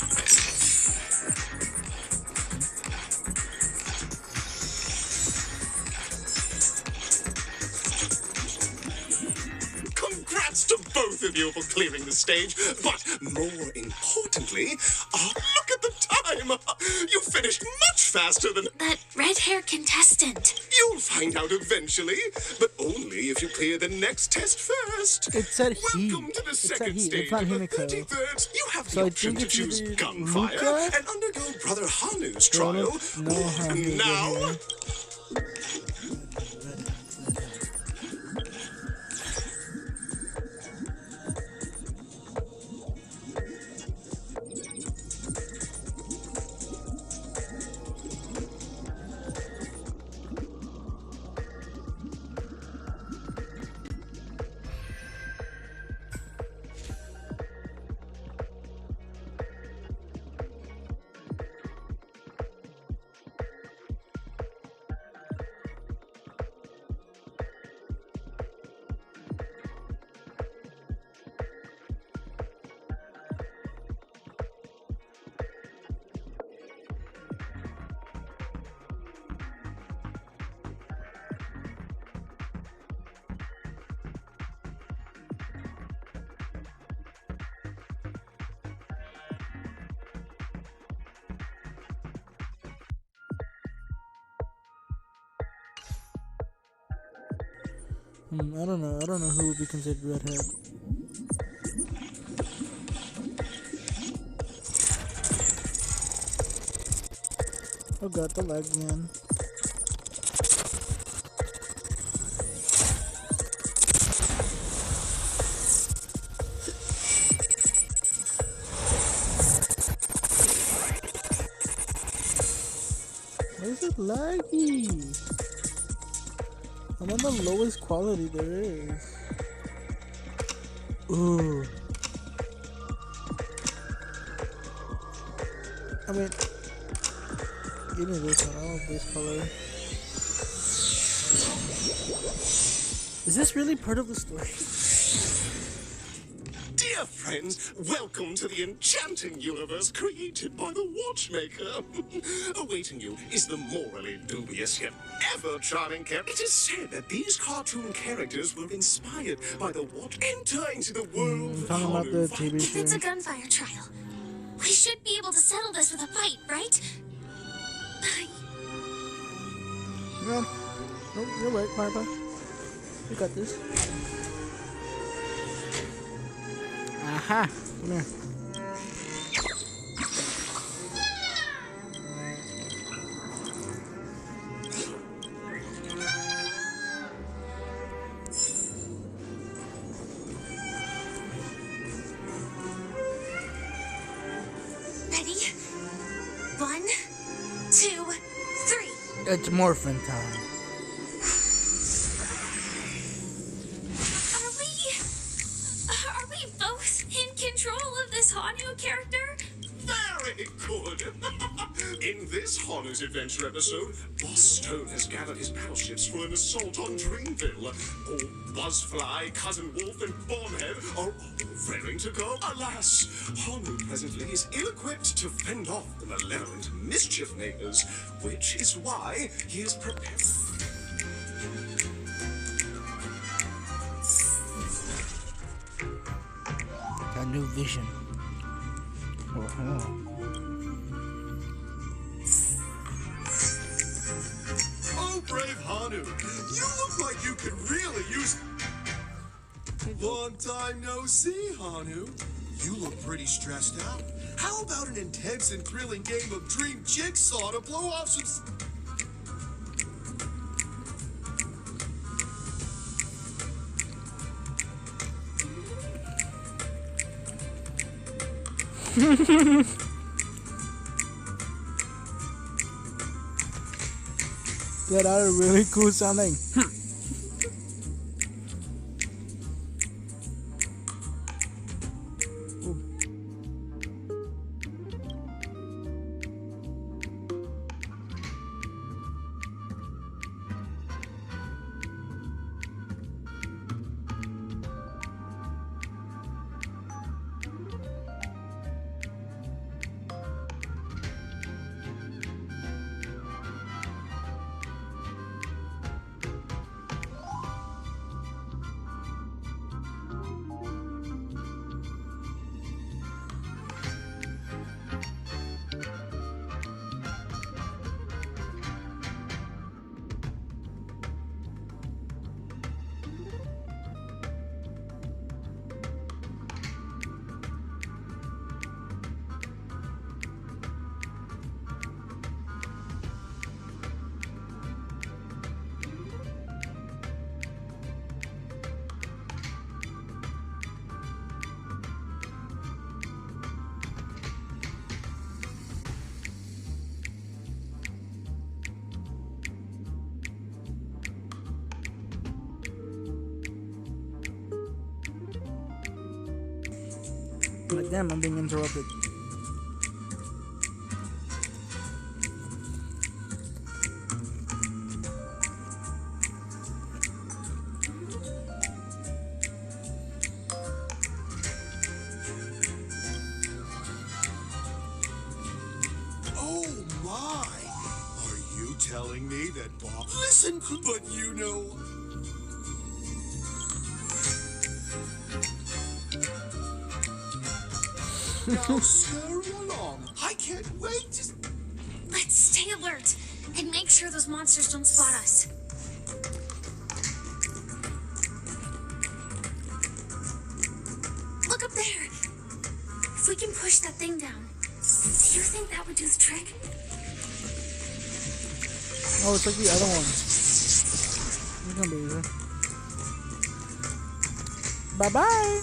Congrats to both of you for clearing the stage, but more importantly, look at the time! You finished much faster than... That red-haired contestant. You'll find out eventually, but only if you clear the next test first. It said he. Welcome to the second It's stage not of the Himiko. 33rd. You have So the I option think to it's choose either gunfire Luca and undergo Brother Hanu's or trial. no Hamu Now... here. I don't know. I don't know who would be considered redhead. Oh god, the lag again. Why is it laggy? I'm on the lowest quality there is. Ooh. I mean, give me this one. I want this color. Is this really part of the story? Dear friends, welcome to the enchanting universe created by the Watchmaker. Awaiting you is the morally dubious yet ever-charming character. It is said that these cartoon characters were inspired by the Watch. Enter into the world of Talking about the TV If it's show. a gunfire trial, we should be able to settle this with a fight, right? No, you're right, Martha. You got this. Aha! Come here. Ready? 1, 2, 3. It's morphin' time. Are we both in control of this Hanu character? Very good. In this Hanu's adventure episode, Boss Stone has gathered his battleships for an assault on Dreamville. Old Buzzfly, Cousin Wolf, and Bombhead are all raring to go. Alas, Hanu presently is ill-equipped to fend off the malevolent mischief makers, which is why he is prepared. Got new vision. Oh, Oh, brave Hanu, you look like you could really use... Long time no see, Hanu. You look pretty stressed out. How about an intense and thrilling game of Dream Jigsaw to blow off some... That are really cool sounding. Like, damn, I'm being interrupted. Oh my! Are you telling me that Bob... Listen, but you know... Now scurry along. I can't wait to... Let's stay alert and make sure those monsters don't spot us. You think that would do the trick? Oh, it's like the other one. It's gonna be easy. Bye bye.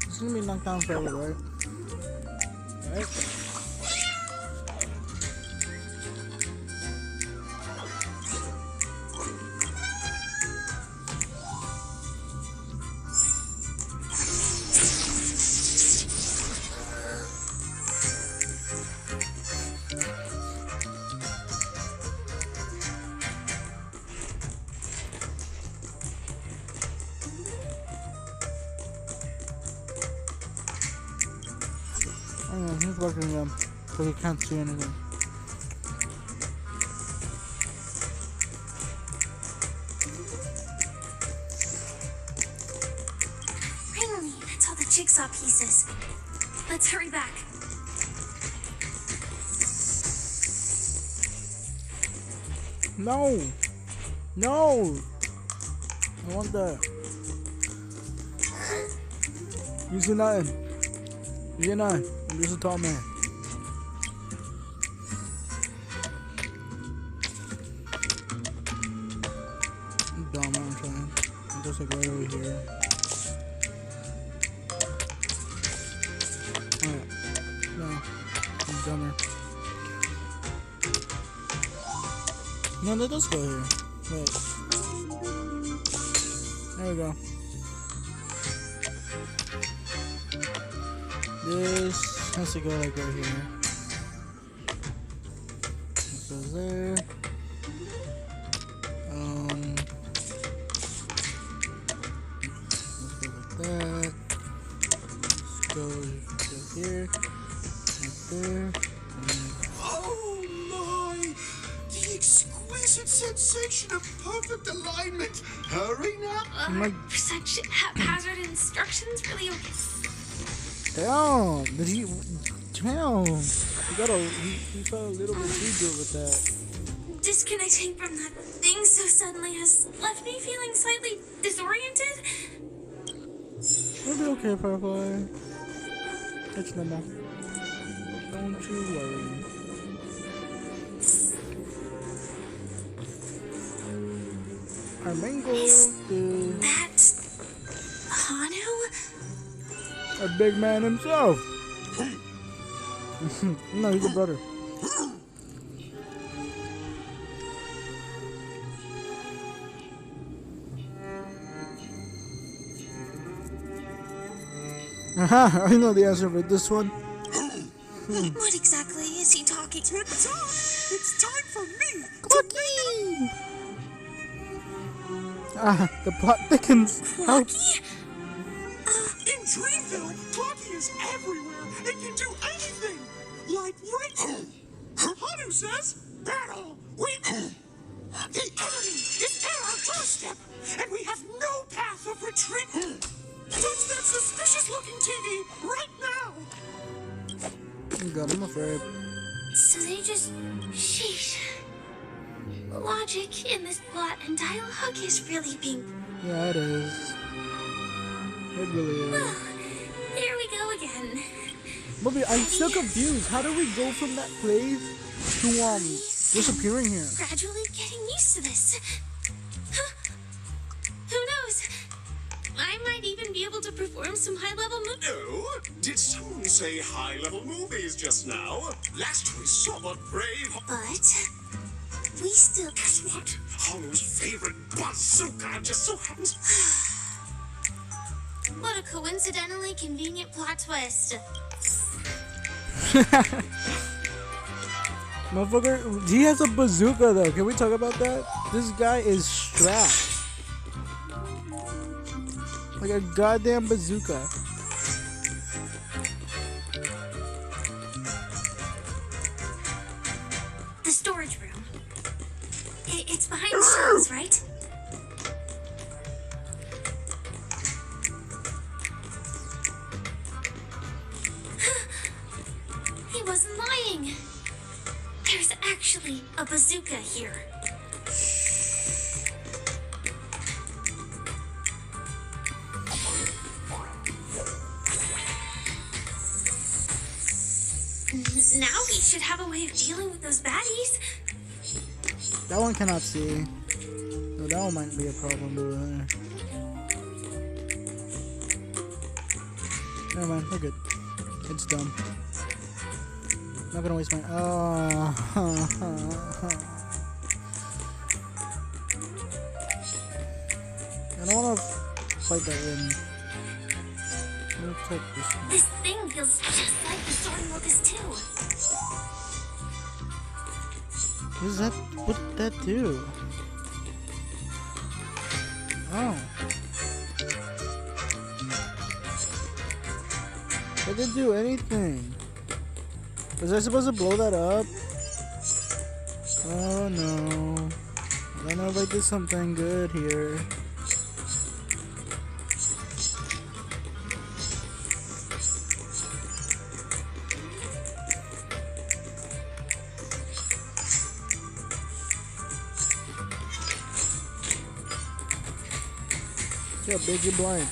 It's gonna be knocked down forever, right? Right? Oh, he's working them because he can't see anything. Finally, that's all the jigsaw pieces. Let's hurry back. No! No! I want that. You see nothing. You see nothing. I'm just a tall man. I'm dumb, I'm trying. I'm just like right over here. Alright. No. I'm dumber. No, that does go here. Wait. There we go. This has to go like right here. It goes there. Let's go like that. Let's go here. Right there. Oh my! The exquisite sensation of perfect alignment. Hurry now. Such haphazard instructions really okay. Damn! Did he? Damn! You got he felt a little bit too good with that. Disconnecting from that thing so suddenly has left me feeling slightly disoriented. It'll be okay, Firefly. It's normal. Don't you worry. Our mango is that Hanu? A big man himself. No, he's a brother. Aha, I know the answer for this one. What exactly is he talking? It's time for me. Clocky! Ah, the plot thickens. Help. In Dreamville, Clocky is everywhere and can do anything. Like right. Hanu says, battle. The enemy is at our doorstep, and we have no path of retreat. Touch that suspicious-looking TV right now. Oh God, I'm afraid. So they just... Sheesh. Logic in this plot and dialogue is really being... Yeah, it is. It really is. Well, here we go again. Bobby, I'm still confused. How do we go from that place to disappearing here? Gradually getting used to this. Huh? Who knows? I might even be able to perform some high-level moves. No? Did someone say high-level movies just now? Last we saw a brave... But... we still... Guess what? Hanu's favorite bazooka just so happens... What a coincidentally convenient plot twist. Motherfucker, he has a bazooka though. Can we talk about that? This guy is strapped. Like a goddamn bazooka. The storage room. It's behind the shelves, right? wasn't lying. There's actually a bazooka here. Now we should have a way of dealing with those baddies. That one cannot see. No, that one might be a problem over there. Never mind, we're good. It's dumb. Not gonna waste my. Oh. I don't wanna fight that in. Let's take this one. This thing feels just like the Sword Locust too. What does that? What did that do? Oh. It didn't do anything. Was I supposed to blow that up? Oh no. I don't know if I did something good here. Yeah, bitch, you're blind.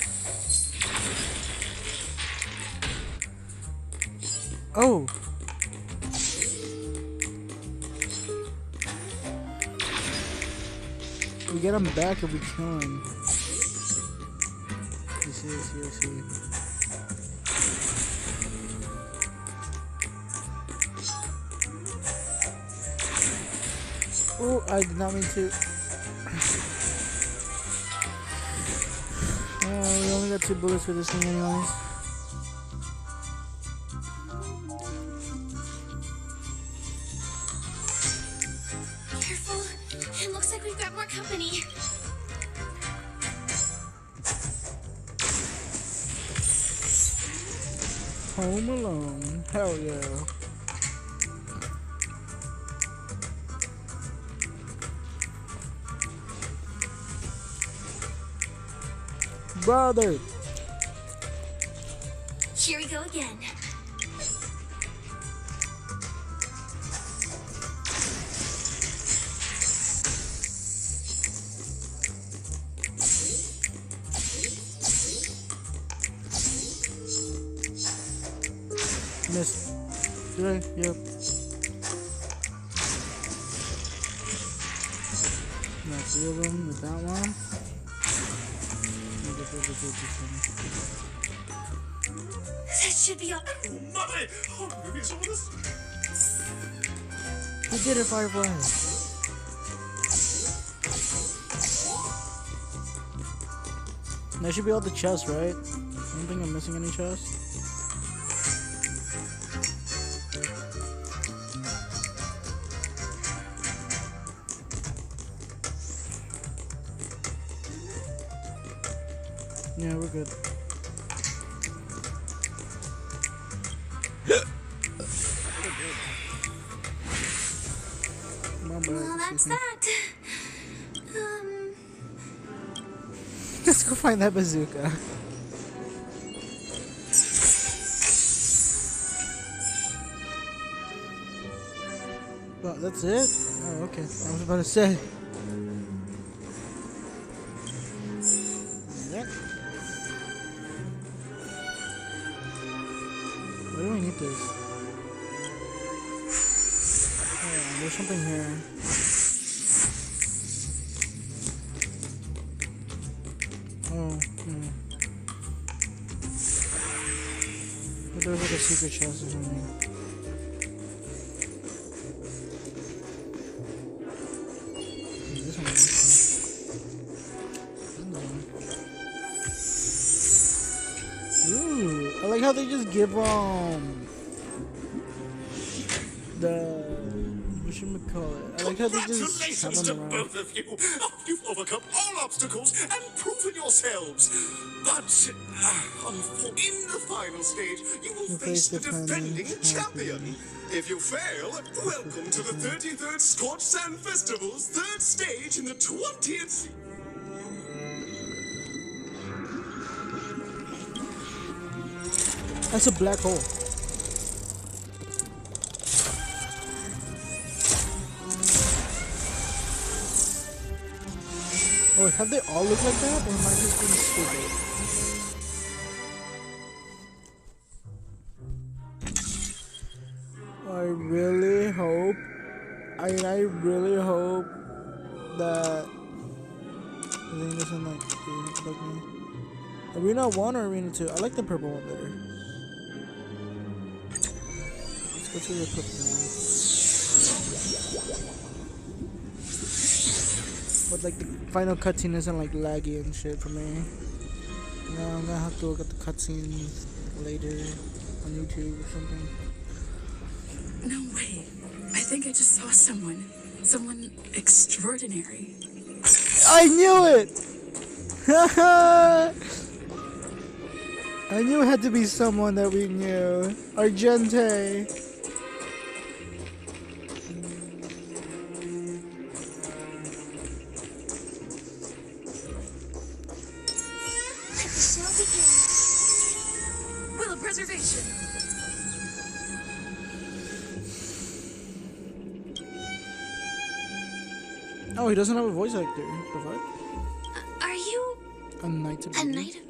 Oh! We get him back if we kill him. I see. Oh, I did not mean to. We only got 2 bullets for this thing anyways. Careful. It looks like we've got more company. Home Alone. Hell yeah. Brother. Here we go again. Missed. Did I? Yep. Got 3 of them with that one. That should be all. Oh my! Oh, he's on this. We did it, Firefly. That should be all the chests, right? I don't think I'm missing any chests. Yeah, we're good. Well, that's that. Let's go find that bazooka. Well, that's it? Oh, okay. I was about to say. Yep. Why do we need this? Oh, there's something here. Oh, but there's like a secret chest or something. This one. Ooh, I like how they just give the whatchamacallit. I like how they just have Congratulations to them around. both of you. Oh, you've overcome all obstacles and proven yourselves. But in the final stage, you will face the defending champion. If you fail, welcome to the 33rd Scorched Sand Festival's 3rd stage in the 20th. That's a black hole. Or have they all looked like that? Or am I just being stupid? I really hope that the thing doesn't like bug me. Arena 1 or Arena 2? I like the purple one better. Let's go to the purple one. But like the final cutscene isn't like laggy and shit for me. No, I'm gonna have to look at the cutscenes later on YouTube or something. No way. I think I just saw someone extraordinary. I knew it! I knew it had to be someone that we knew. Argente. Will of preservation. Oh, he doesn't have a voice actor. The fuck? Are you A knight of a knight of...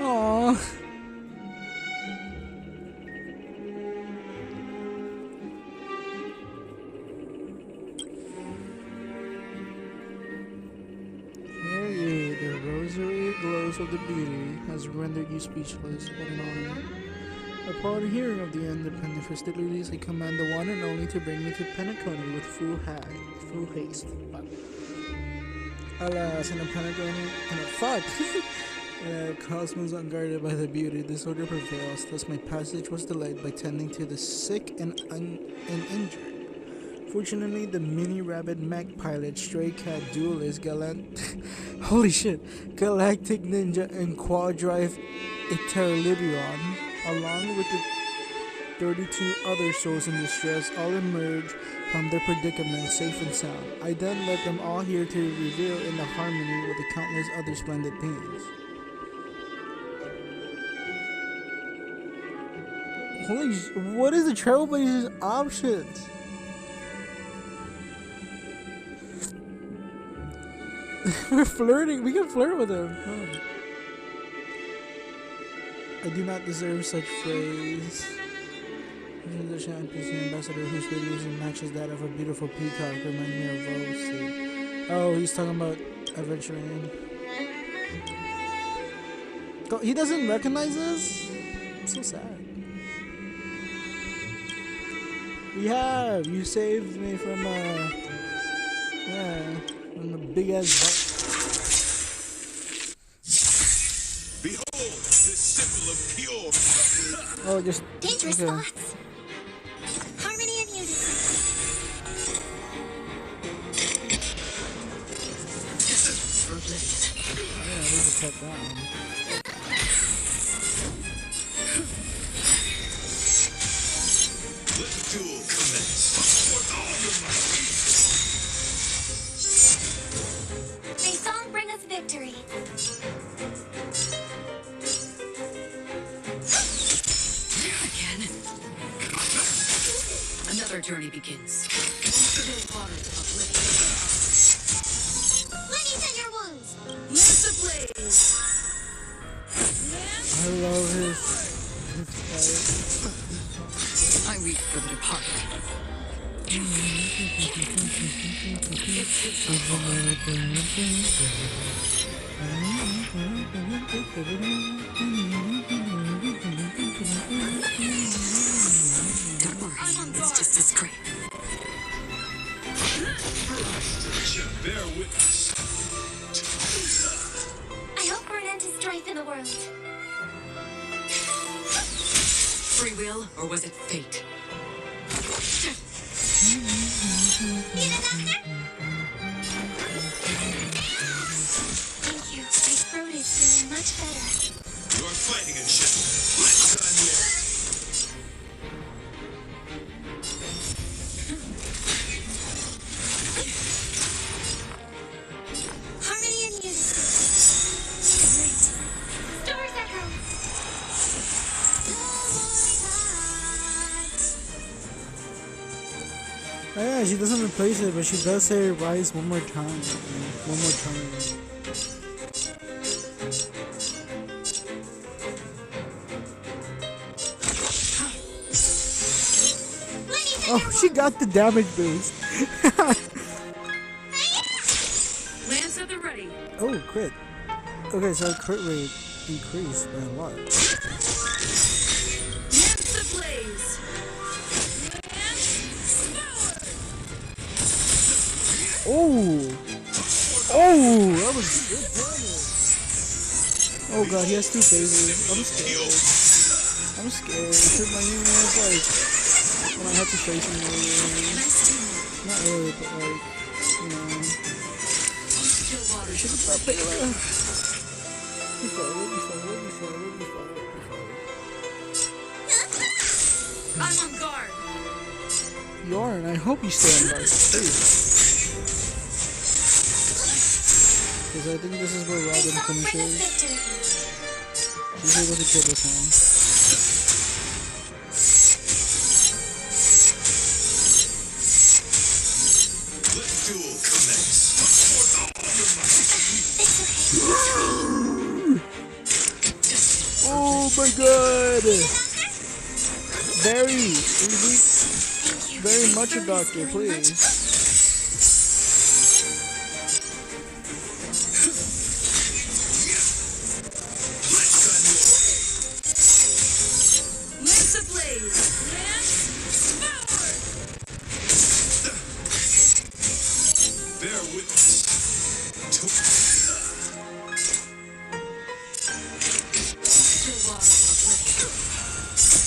Aww. Mary, the rosary glows of the beauty has rendered you speechless. What an honor. Upon hearing of the independent festivities, I command the one and only to bring me to Penacony with full haste. Alas, in a Penacony, fuck! Cosmos unguarded by the beauty, disorder prevails. Thus my passage was delayed by tending to the sick and injured. Fortunately, the mini rabbit mech pilot, stray cat duelist, holy shit, galactic ninja, and quadrive Iterlibion, along with the 32 other souls in distress, all emerge from their predicament safe and sound. I then led them all here to reveal in the harmony with the countless other splendid beings. Holy what is the Trailblazers' options? We're flirting. We can flirt with him. Oh. I do not deserve such praise. The NPC ambassador whose radiation matches that of a beautiful peacock reminds me of Rose. Oh, he's talking about adventuring. He doesn't recognize us? I'm so sad. You saved me from from the big ass Behold, this symbol of pure. Oh, just dangerous thoughts. Harmony and unity. Yeah, we just cut that one. Let the duel commence. With all your might. May song bring us victory. Again. Another journey begins. Lenny's in your wounds. Lance ablaze. I love his I weep for the departed. Don't worry, it's just a scrape. Bear witness. I hope for an end to strife in the world. Free will, or was it fate? Need a doctor? Thank you. My throat is feeling much better. You are fighting in shadow. Let's time yet. Harmony and unity. Great. Stars echo. Oh, yeah, she doesn't replace it, but she does say rise one more time. One more time. Oh, she got the damage boost. Lance at the ready. Oh, crit. Okay, so crit rate increased by a lot. Lance ablaze. Oh! Oh! That was good damage. Oh god, he has two phases. I'm scared. I'm scared. Cause my name was like when I had to face him earlier. Not really, but like, you know. Shit about Bela. Be fine, we'll be fine, we'll be fine, we'll be fine, we'll be fine. I'm on guard. You are, and I hope you stay on guard. Please. Because I think this is where Robin finishes. She's able to kill this one. Oh my god! Very, very much a doctor, please.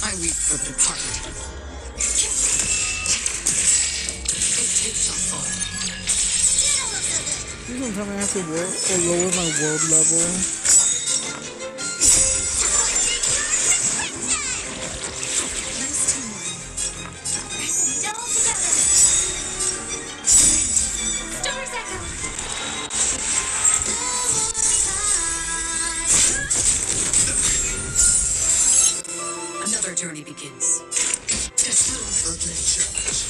I weep for the departed. It takes a fall. Please don't tell me I have to work or lower my world level. Another journey begins. Test for challenge.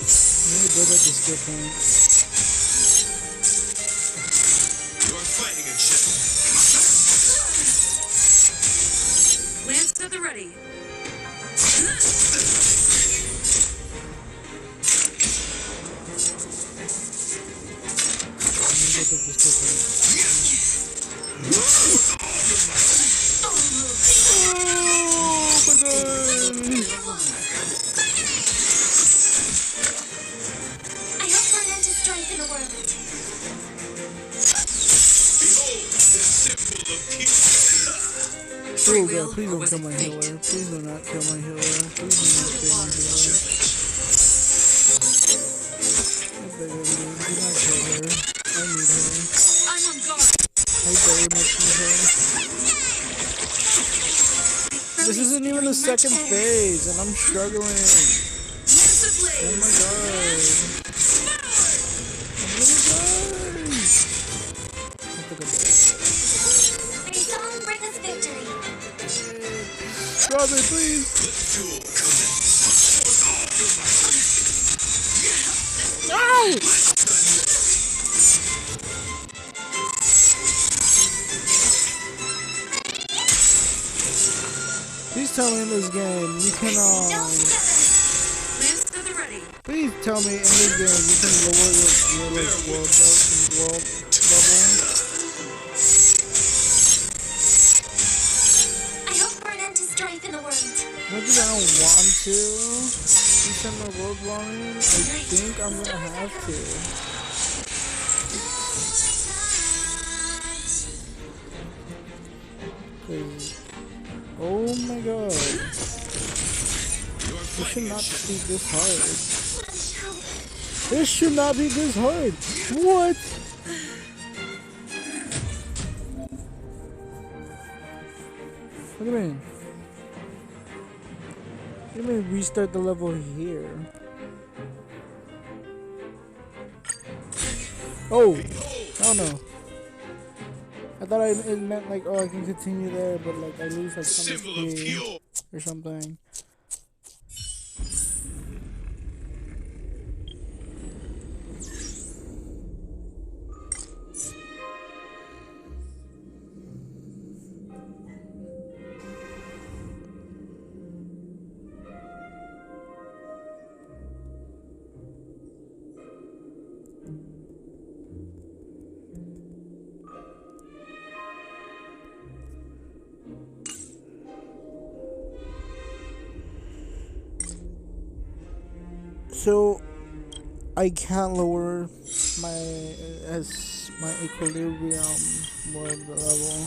I'm really good at the skill point. You're fighting a ship. Lance at the ready. Oh god, please don't kill my healer. Please do not kill my healer. Please do not kill my healer. I beg of you, do not kill her. I need her. I'm on guard. I very much need her. This isn't even the second phase, and I'm struggling. Oh my god. I'm gonna die. I think I'm dead. Robin, please! No! Please tell me in this game you can, please tell me in this game you can lower your world level. Not that I don't want to send my world warming, I think I'm gonna have to. Cause, oh my god. This should not be this hard. This should not be this hard. What? What do you mean? Let me restart the level here. Oh! Oh no. I thought it meant like, oh, I can continue there, but like I lose like some XP. or something. So I can't lower my my equilibrium more level.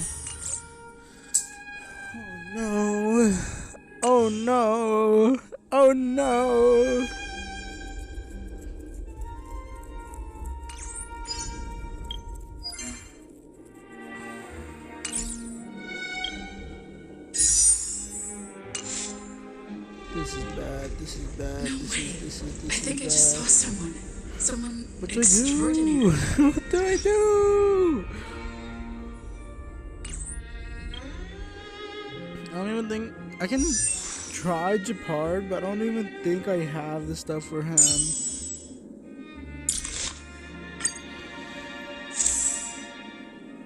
Oh no! Oh no! Oh no! This is bad. This is bad. No this way. is this is I this think I is just bad. saw someone. Someone What do I extraordinary. do? What do I do? I don't even think I can try Japard, but I don't even think I have the stuff for him.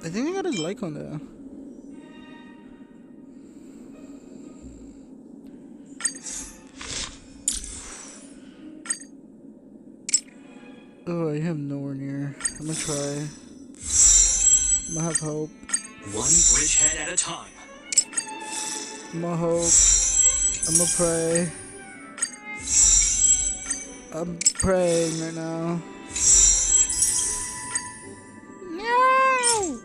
I think I got his Lycon though. Oh, I have nowhere near. I'm gonna try. I'm gonna have hope. One bridgehead at a time. I'm gonna hope. I'm gonna pray. I'm praying right now. No!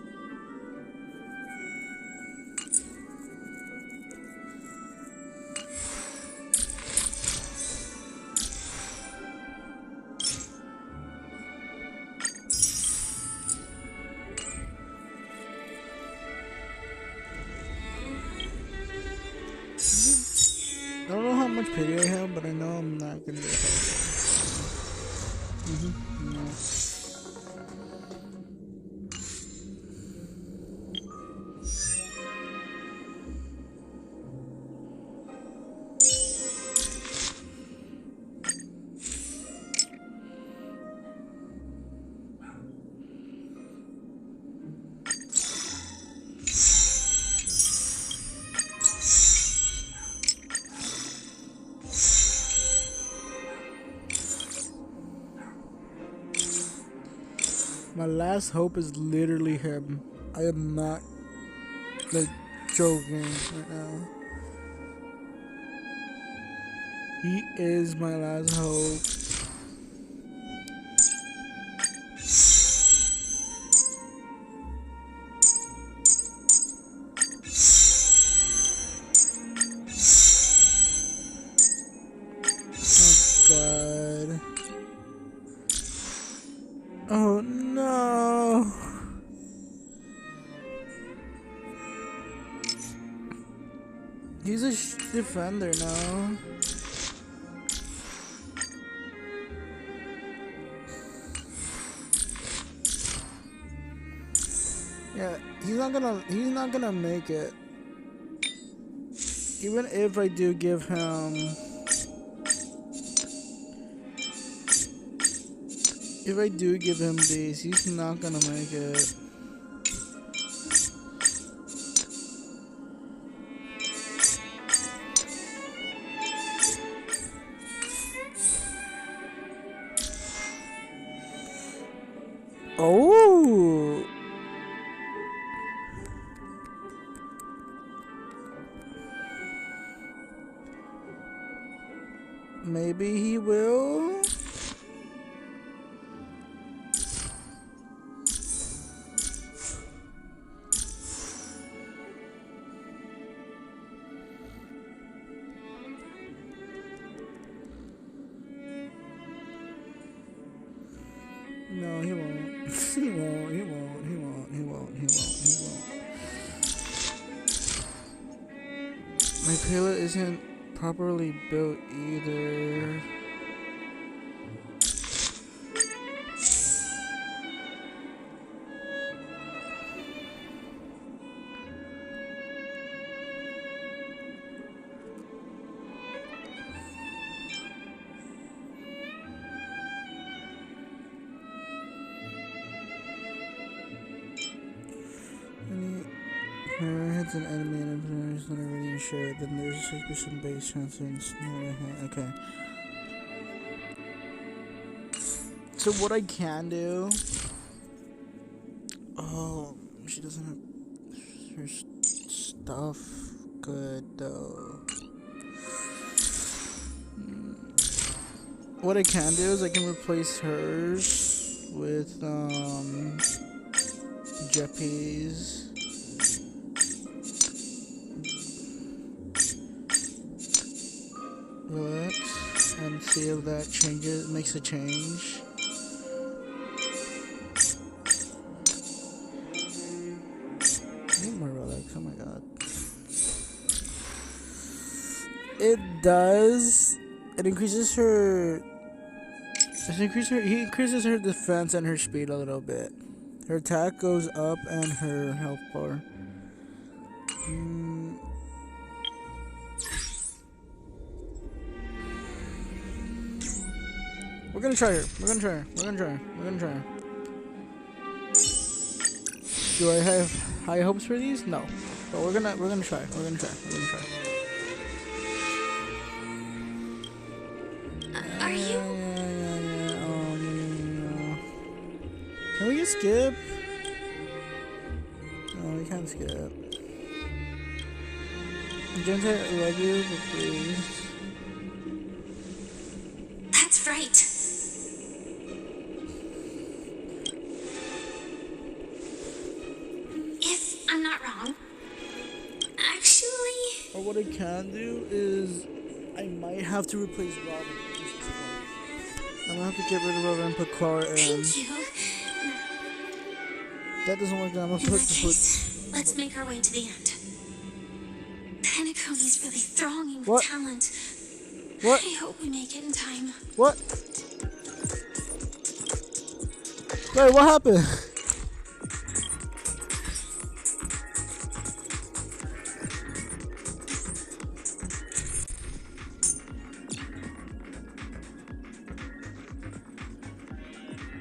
I don't know how much pity I have, but I know I'm not gonna get help. No. My last hope is literally him. I am not, like, joking right now. He is my last hope. Oh God. Oh no. He's a defender now. Yeah, he's not gonna make it. Even if I do give him, these, he's not gonna make it. Oh. Maybe he will. No, he won't. He won't. He won't. He won't. He won't. He won't. He won't. My payload isn't properly built either. Whoever hits an enemy and if it's not already insured, then there's a 6% base chance of okay. So what I can do... Oh, she doesn't have her stuff good though. What I can do is I can replace hers with Jeppy's. Relax and see if that makes a change. I need more relax, oh my god. It does. It increases her. He increases her defense and her speed a little bit. Her attack goes up and her health bar. We're gonna try her. We're gonna try her. We're gonna try her. We're gonna try her. Do I have high hopes for these? No. But we're gonna try. We're gonna try. We're gonna try. Are you? Can we just skip? No, we can't skip. Gentle, I love you, but please. That's right. If I'm not wrong, actually... Or what I can do is I might have to replace Robin. I'm gonna have to get rid of Robin and put Clara in. Thank you. That doesn't work, then I'm gonna In that case, let's make our way to the end. Penacony's really thronging with talent. What? I hope we make it in time. What? Wait, what happened?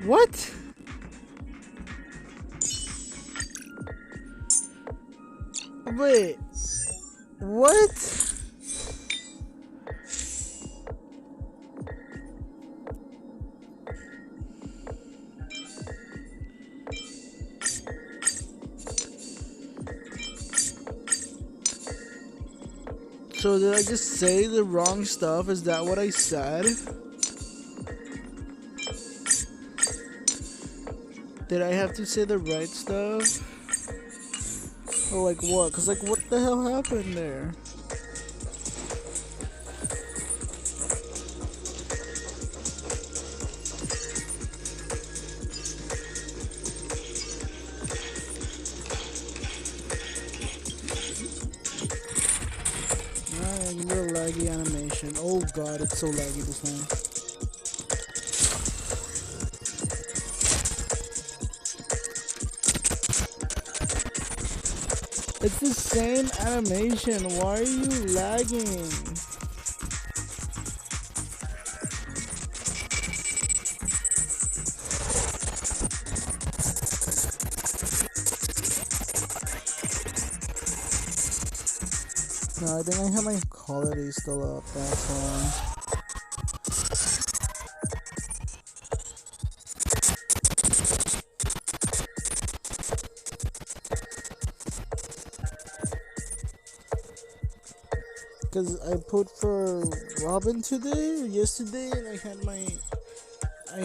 What? Wait. What? So did I just say the wrong stuff? Is that what I said? Did I have to say the right stuff? Or like what? Cause like what the hell happened there? Alright, real laggy animation. Oh god, it's so laggy this time. It's the same animation. Why are you lagging? No, I think I have my quality still up, that's why. Because I put for Robin today or yesterday and I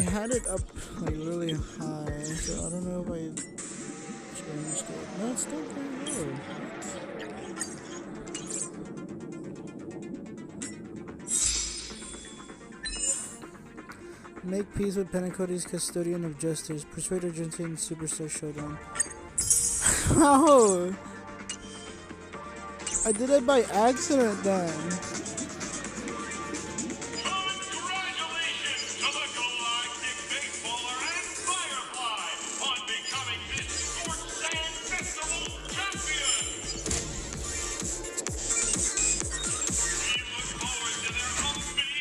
had it up like really high, so I don't know if I changed it. No, it's still pretty low. Make peace with Penacote's custodian of justice. Persuade urgency in Superstar Showdown. Oh! I did it by accident then.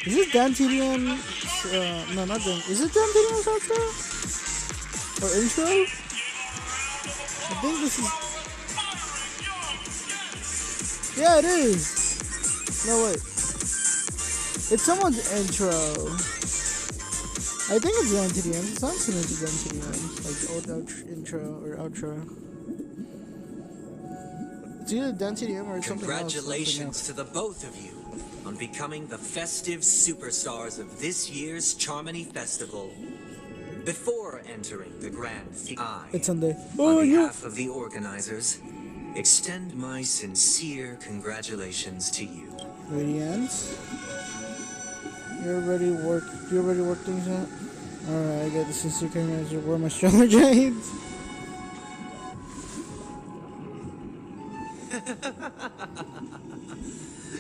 Is it Dan TDM? No, not Dan. Is it Dan TDM's outro? Or intro? I think this is... Yeah, it is. No, wait. It's someone's intro. I think it's the NTDM. It sounds similar to the NTDM. Like old intro or outro. It's either the NTDM or something else. Congratulations to the both of you on becoming the festive superstars of this year's Charmony Festival. Before entering the grand finale, It's Sunday. On behalf of the organizers, extend my sincere congratulations to you. Radiance. You already work things out? Alright, I got the sincere congratulations. Where are my stronger giants?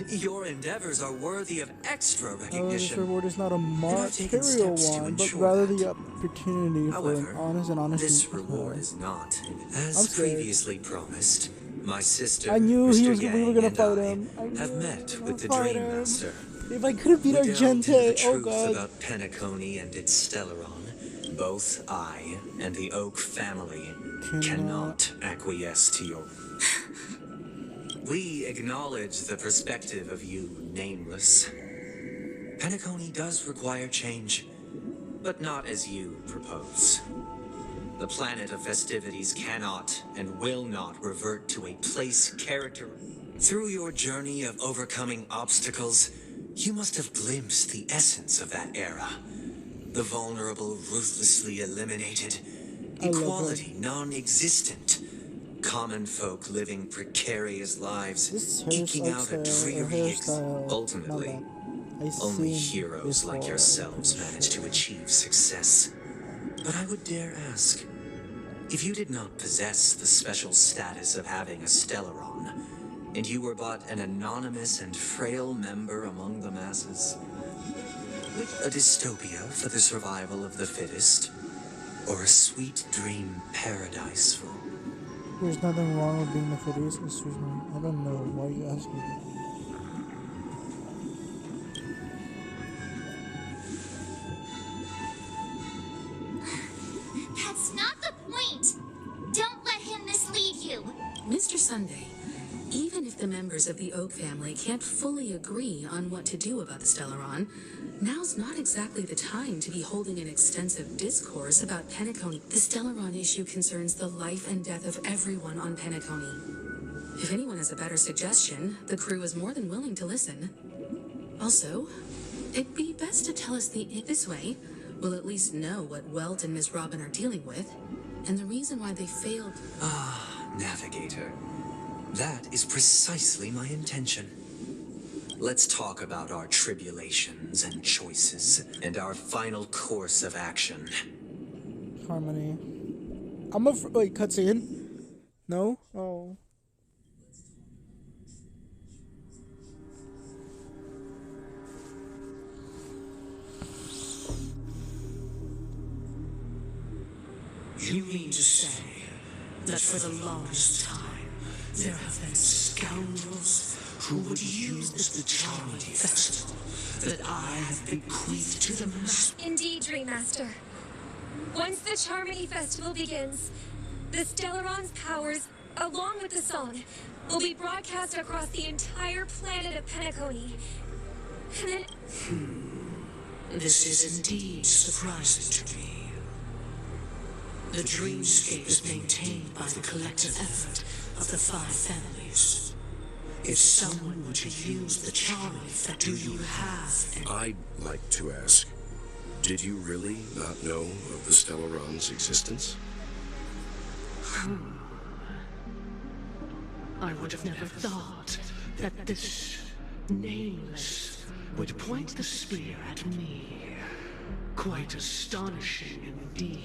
Your endeavors are worthy of extra However, this recognition. reward is not a material steps to one, but ensure rather the opportunity for an honest and honest. This reward is not. As previously promised, my sister, I knew Mr. we were Yang, gonna and fight I him. have met with the Dream Master. If I could have beat We delved into Argente, the oh truth god. about Penacony and its Stellaron. Both I and the Oak family cannot acquiesce to your... We acknowledge the perspective of you, Nameless. Penacony does require change, but not as you propose. The planet of festivities cannot and will not revert to a place character. Through your journey of overcoming obstacles, you must have glimpsed the essence of that era. The vulnerable ruthlessly eliminated, equality non-existent, common folk living precarious lives, eking out a dreary ultimately. Only heroes like yourselves manage to achieve success. But I would dare ask, if you did not possess the special status of having a Stellaron, and you were but an anonymous and frail member among the masses, a dystopia for the survival of the fittest, or a sweet dream paradise for... There's nothing wrong with being the fittest. Excuse me. I don't know why you ask me that. That's not the point! Don't let him mislead you! Mr. Sunday, even if the members of the Oak family can't fully agree on what to do about the Stellaron, now's not exactly the time to be holding an extensive discourse about Penacony. The Stellaron issue concerns the life and death of everyone on Penacony. If anyone has a better suggestion, the crew is more than willing to listen. Also, it'd be best to tell us this way. We'll at least know what Welt and Miss Robin are dealing with, and the reason why they failed. Ah, Navigator. That is precisely my intention. Let's talk about our tribulations and choices, and our final course of action. Harmony. Wait, cutscene? No? Oh. You mean to say that for the longest time, there have been scoundrels who would use this Charmony Festival that I have bequeathed to the master? Indeed, Dream Master. Once the Charmony Festival begins, the Stellaron's powers, along with the song, will be broadcast across the entire planet of Penacony. And then... This is indeed surprising to me. The dreamscape is maintained by the collective effort of the 5 families. If someone were to use the Charmony Festival, do you have... I'd like to ask, did you really not know of the Stellaron's existence? I would have never thought that this Nameless would point the spear at me. Quite astonishing indeed.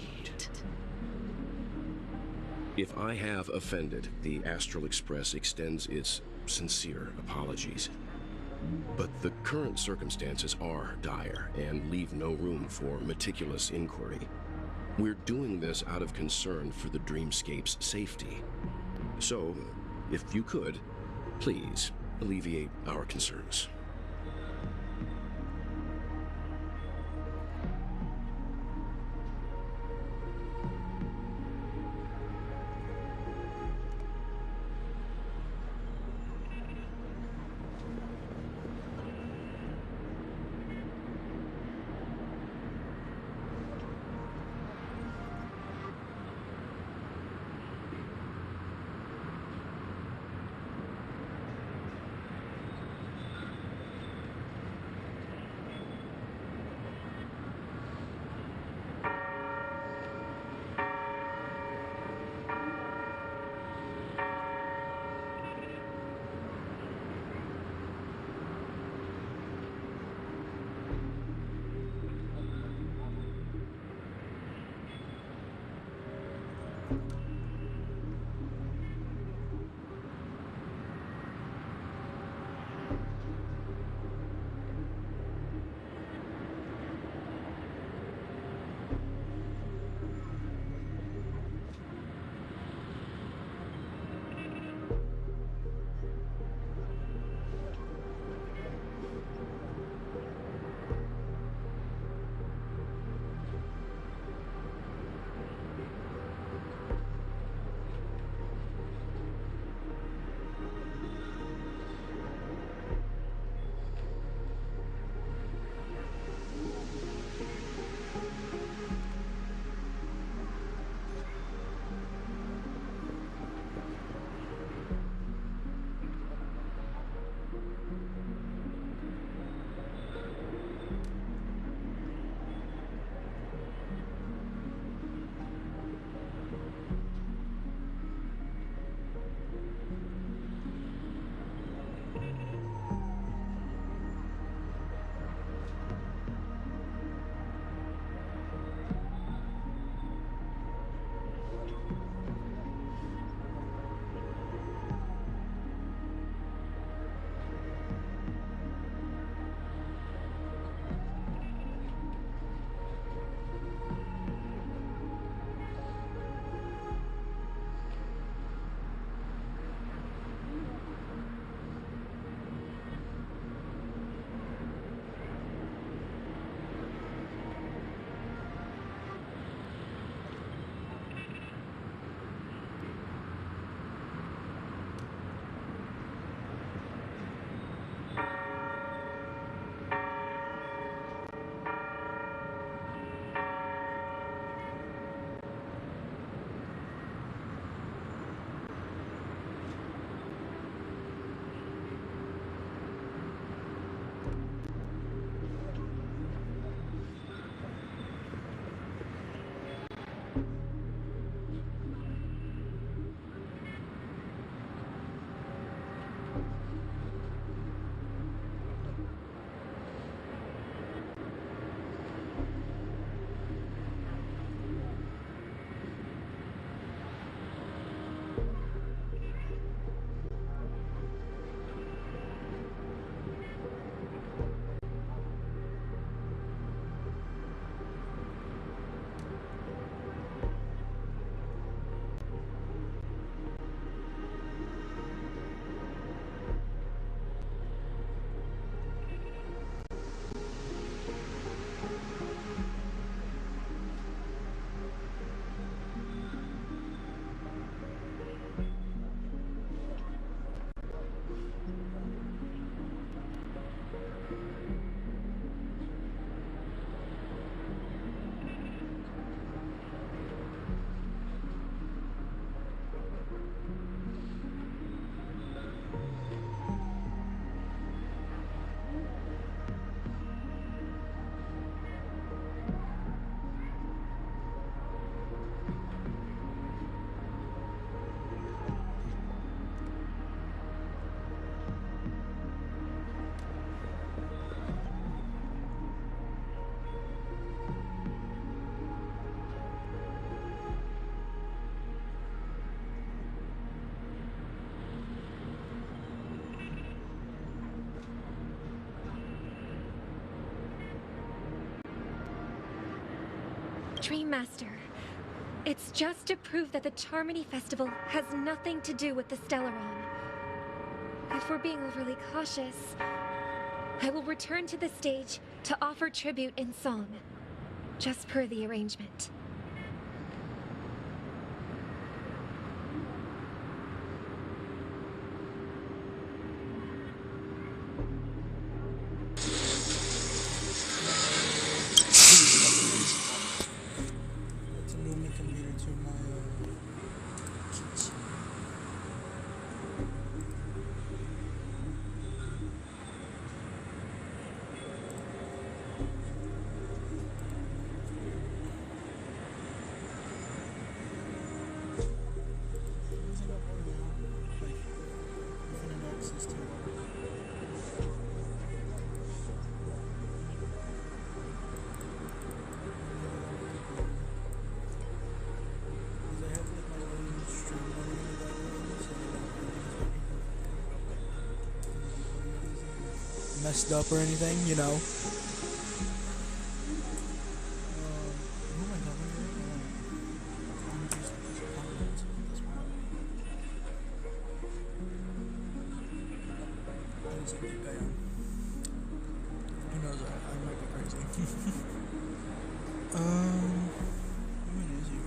If I have offended, the Astral Express extends its sincere apologies. But the current circumstances are dire and leave no room for meticulous inquiry. We're doing this out of concern for the dreamscape's safety. So, if you could, please alleviate our concerns. Dream Master. It's just to prove that the Charmony Festival has nothing to do with the Stellaron. If we're being overly cautious, I will return to the stage to offer tribute in song, just per the arrangement. Let's move my computer to my kitchen. Messed up or anything, you know. Who am I talking to? Who knows? I might be crazy. Who is here?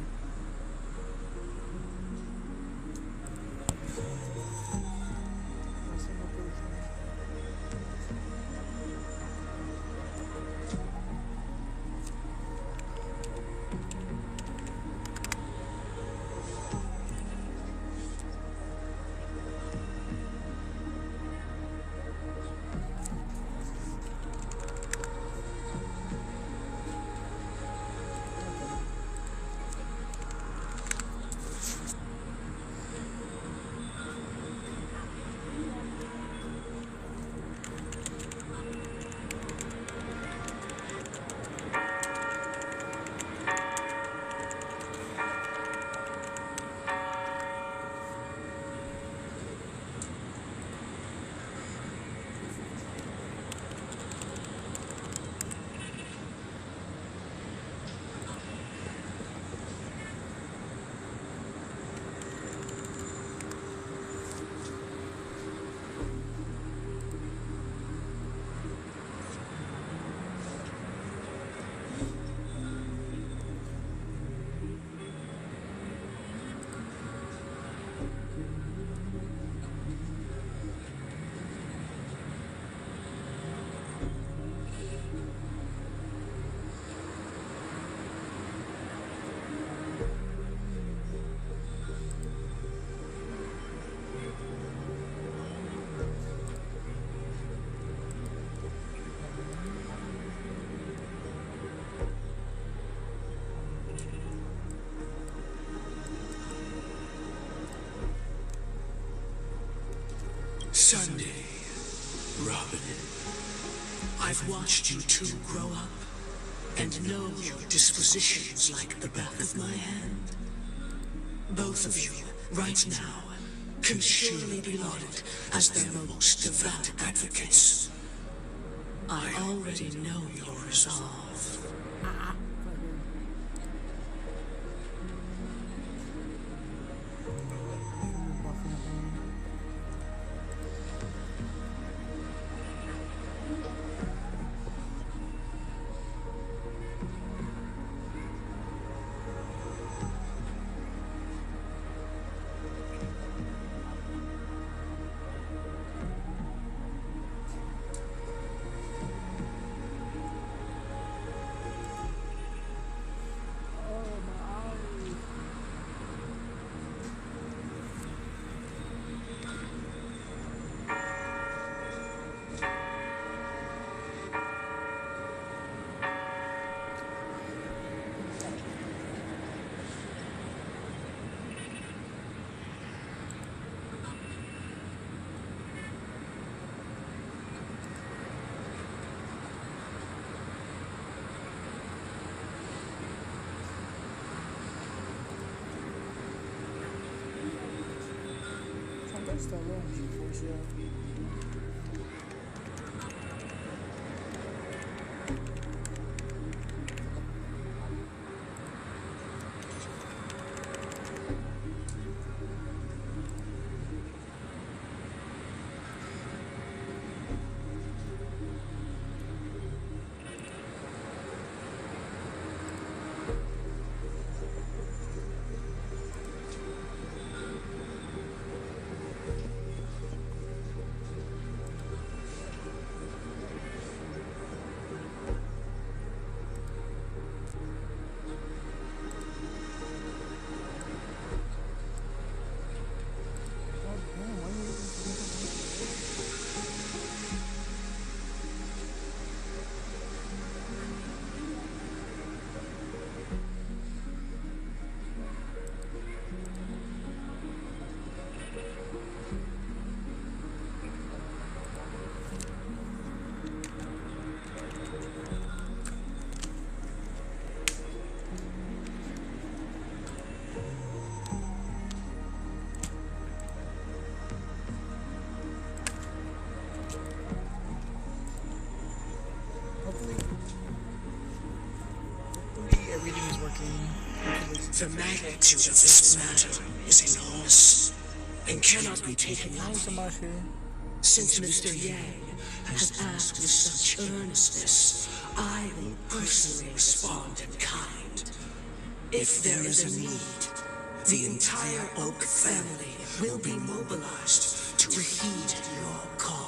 Sunday, Robin. I've watched you two grow up and know your dispositions like the back of my hand. Both of you, right now, can surely be lauded as their most devout advocates. I already know your resolve. Está longe, força. The magnitude of this matter is enormous and cannot be taken lightly. Since Mr. Yang has asked with such earnestness, I will personally respond in kind. If there is a need, the entire Oak family will be mobilized to heed your call.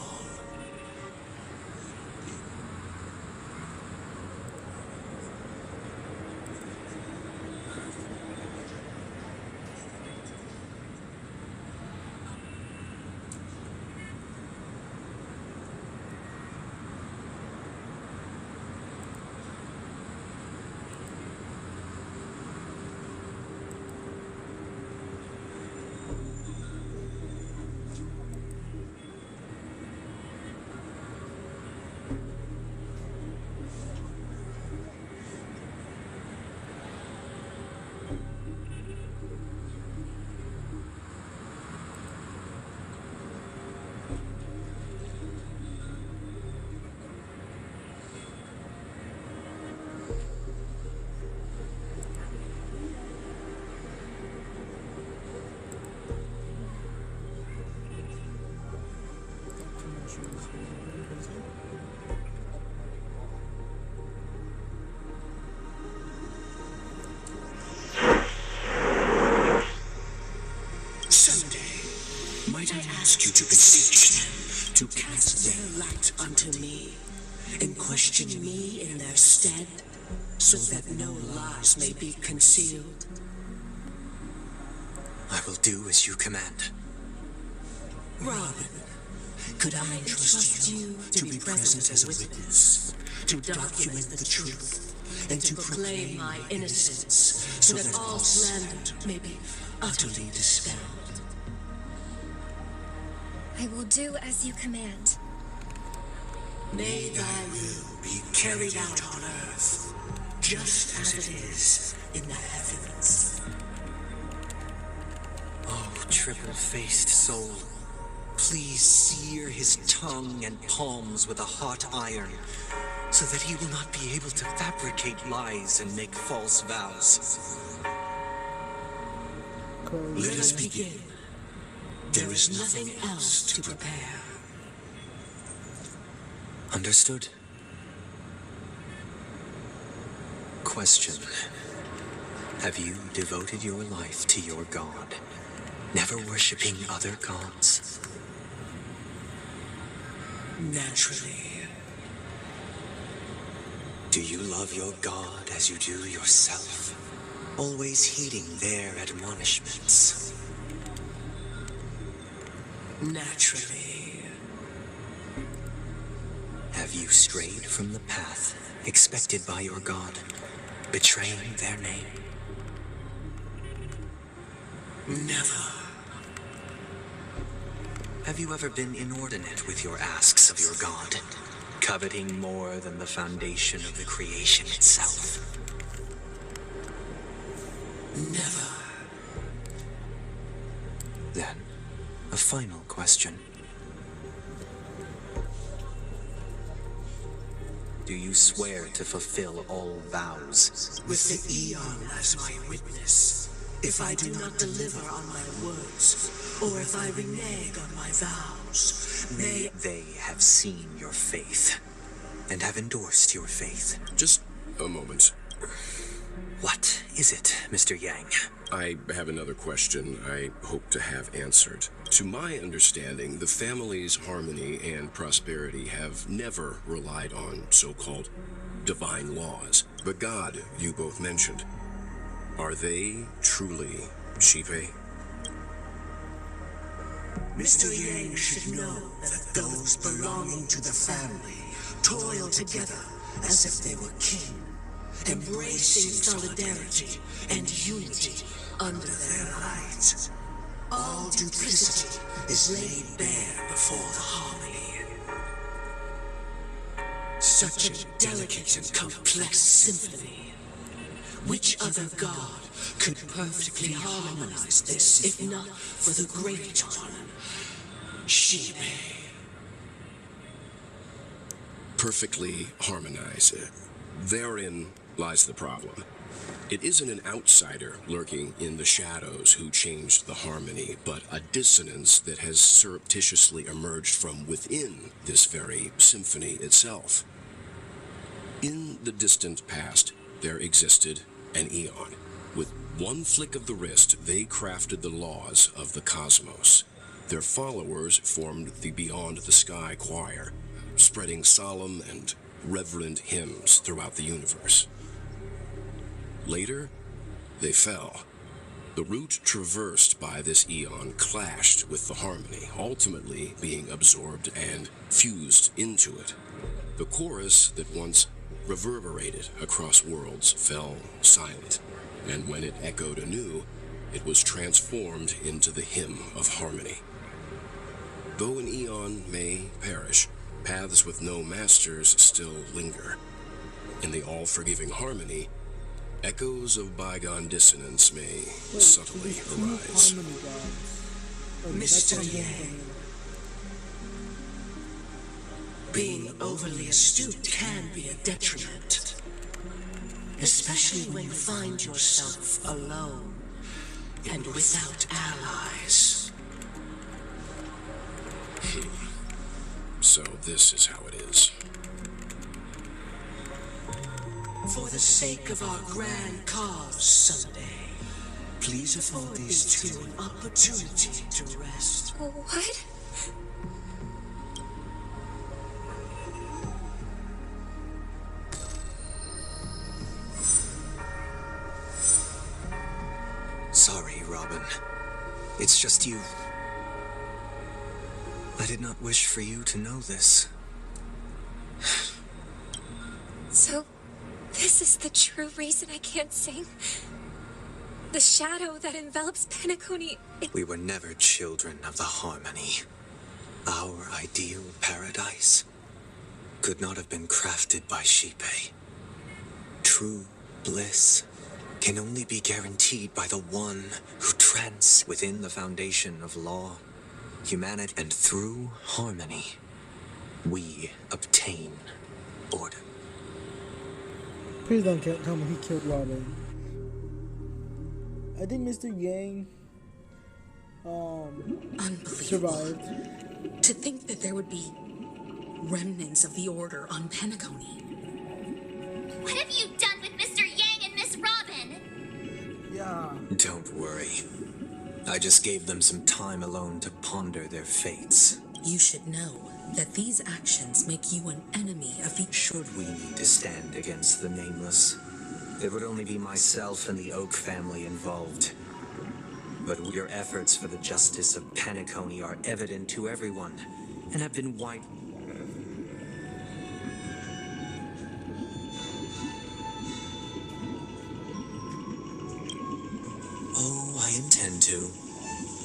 Someday, might I ask you to beseech them to cast their light unto me, and question me in their stead, so that no lies may be concealed? I will do as you command. Robin, could I entrust you to be present as a witness, to document the truth, and to proclaim my innocence, so that all slander may be utterly dispelled? I will do as you command. May thy will be carried out on earth, just as it is in the heavens. Oh, triple-faced soul, please sear his tongue and palms with a hot iron, so that he will not be able to fabricate lies and make false vows. Let us begin. There is nothing else to prepare. Understood. Question. Have you devoted your life to your god, never worshipping other gods? Naturally. Do you love your god as you do yourself, always heeding their admonishments? Naturally. Have you strayed from the path expected by your god, betraying their name? Never. Have you ever been inordinate with your asks of your god, coveting more than the foundation of the creation itself? Never. Then, a final question. Do you swear to fulfill all vows? With the Eon as my witness, if I do not deliver on my words, or if I renege on my vows, may they have seen your faith, and have endorsed your faith. Just a moment. What is it, Mr. Yang? I have another question I hope to have answered. To my understanding, the family's harmony and prosperity have never relied on so-called divine laws. The god you both mentioned, are they truly Shipe? Mr. Yang should know that those belonging to the family toil together as if they were kin, embracing solidarity and unity under their light. All duplicity is laid bare before the harmony. Such a delicate and complex symphony. Which other god could perfectly harmonize this, if not for the great one, Shipe? Perfectly harmonize. Therein lies the problem. It isn't an outsider lurking in the shadows who changed the harmony, but a dissonance that has surreptitiously emerged from within this very symphony itself. In the distant past, there existed an Eon. With one flick of the wrist, they crafted the laws of the cosmos. Their followers formed the Beyond the Sky Choir, spreading solemn and reverent hymns throughout the universe. Later, they fell. The route traversed by this Eon clashed with the harmony, ultimately being absorbed and fused into it. The chorus that once reverberated across worlds fell silent, and when it echoed anew, it was transformed into the hymn of harmony. Though an Eon may perish, paths with no masters still linger. In the all-forgiving harmony, echoes of bygone dissonance may subtly arise. Mr. Yang, being overly astute can be a detriment, especially when you find yourself alone and without allies. So this is how it is. For the sake of our grand cause someday, please afford these two an opportunity to rest. What? Sorry, Robin. It's just you. I did not wish for you to know this. So, this is the true reason I can't sing? The shadow that envelops Penacony. We were never children of the harmony. Our ideal paradise could not have been crafted by Shipe. True bliss can only be guaranteed by the one who trends within the foundation of law, humanity, and through harmony, we obtain order. Please don't tell me he killed Robin. I think Mr. Yang survived. To think that there would be remnants of the Order on Penacony. What have you done with Mr. Yang and Miss Robin? Yeah. Don't worry. I just gave them some time alone to ponder their fates. You should know that these actions make you an enemy of the... Should we need to stand against the Nameless, it would only be myself and the Oak family involved. But your efforts for the justice of Penacony are evident to everyone, and have been wiped. Oh, I intend to.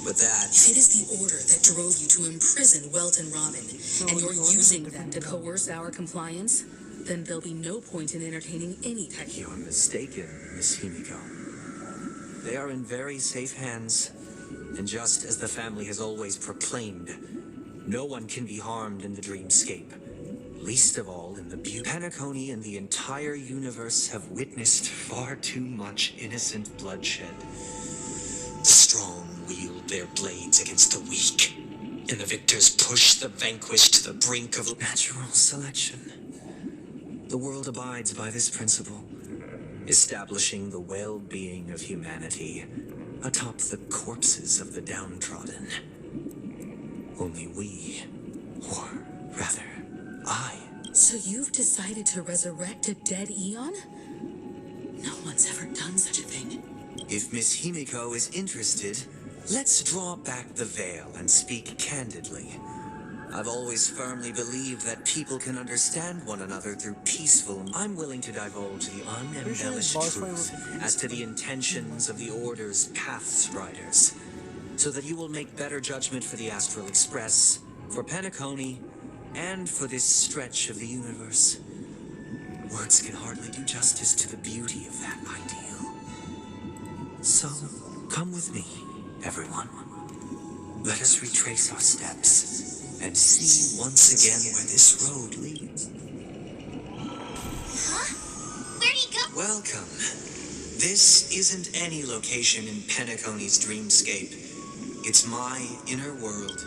But that... If it is the Order that drove you to imprison Welt and Robin, and you're using them to coerce our compliance, then there'll be no point in entertaining any type... You're mistaken, Miss Himiko. They are in very safe hands, and just as the family has always proclaimed, no one can be harmed in the dreamscape, least of all in the beauty. Penacony and the entire universe have witnessed far too much innocent bloodshed. The strong wield their blades against the weak, and the victors push the vanquished to the brink of natural selection. The world abides by this principle, establishing the well-being of humanity atop the corpses of the downtrodden. Only we, or rather, I... So you've decided to resurrect a dead Eon? No one's ever done such a thing. If Miss Himiko is interested, let's draw back the veil and speak candidly. I've always firmly believed that people can understand one another through peaceful... I'm willing to divulge the unembellished truth as to the intentions of the Order's Pathstriders, so that you will make better judgment for the Astral Express, for Penacony, and for this stretch of the universe. Words can hardly do justice to the beauty of that ideal. So, come with me, everyone. Let us retrace our steps and see once again where this road leads. Huh? Where'd he go? Welcome. This isn't any location in Penacony's dreamscape. It's my inner world.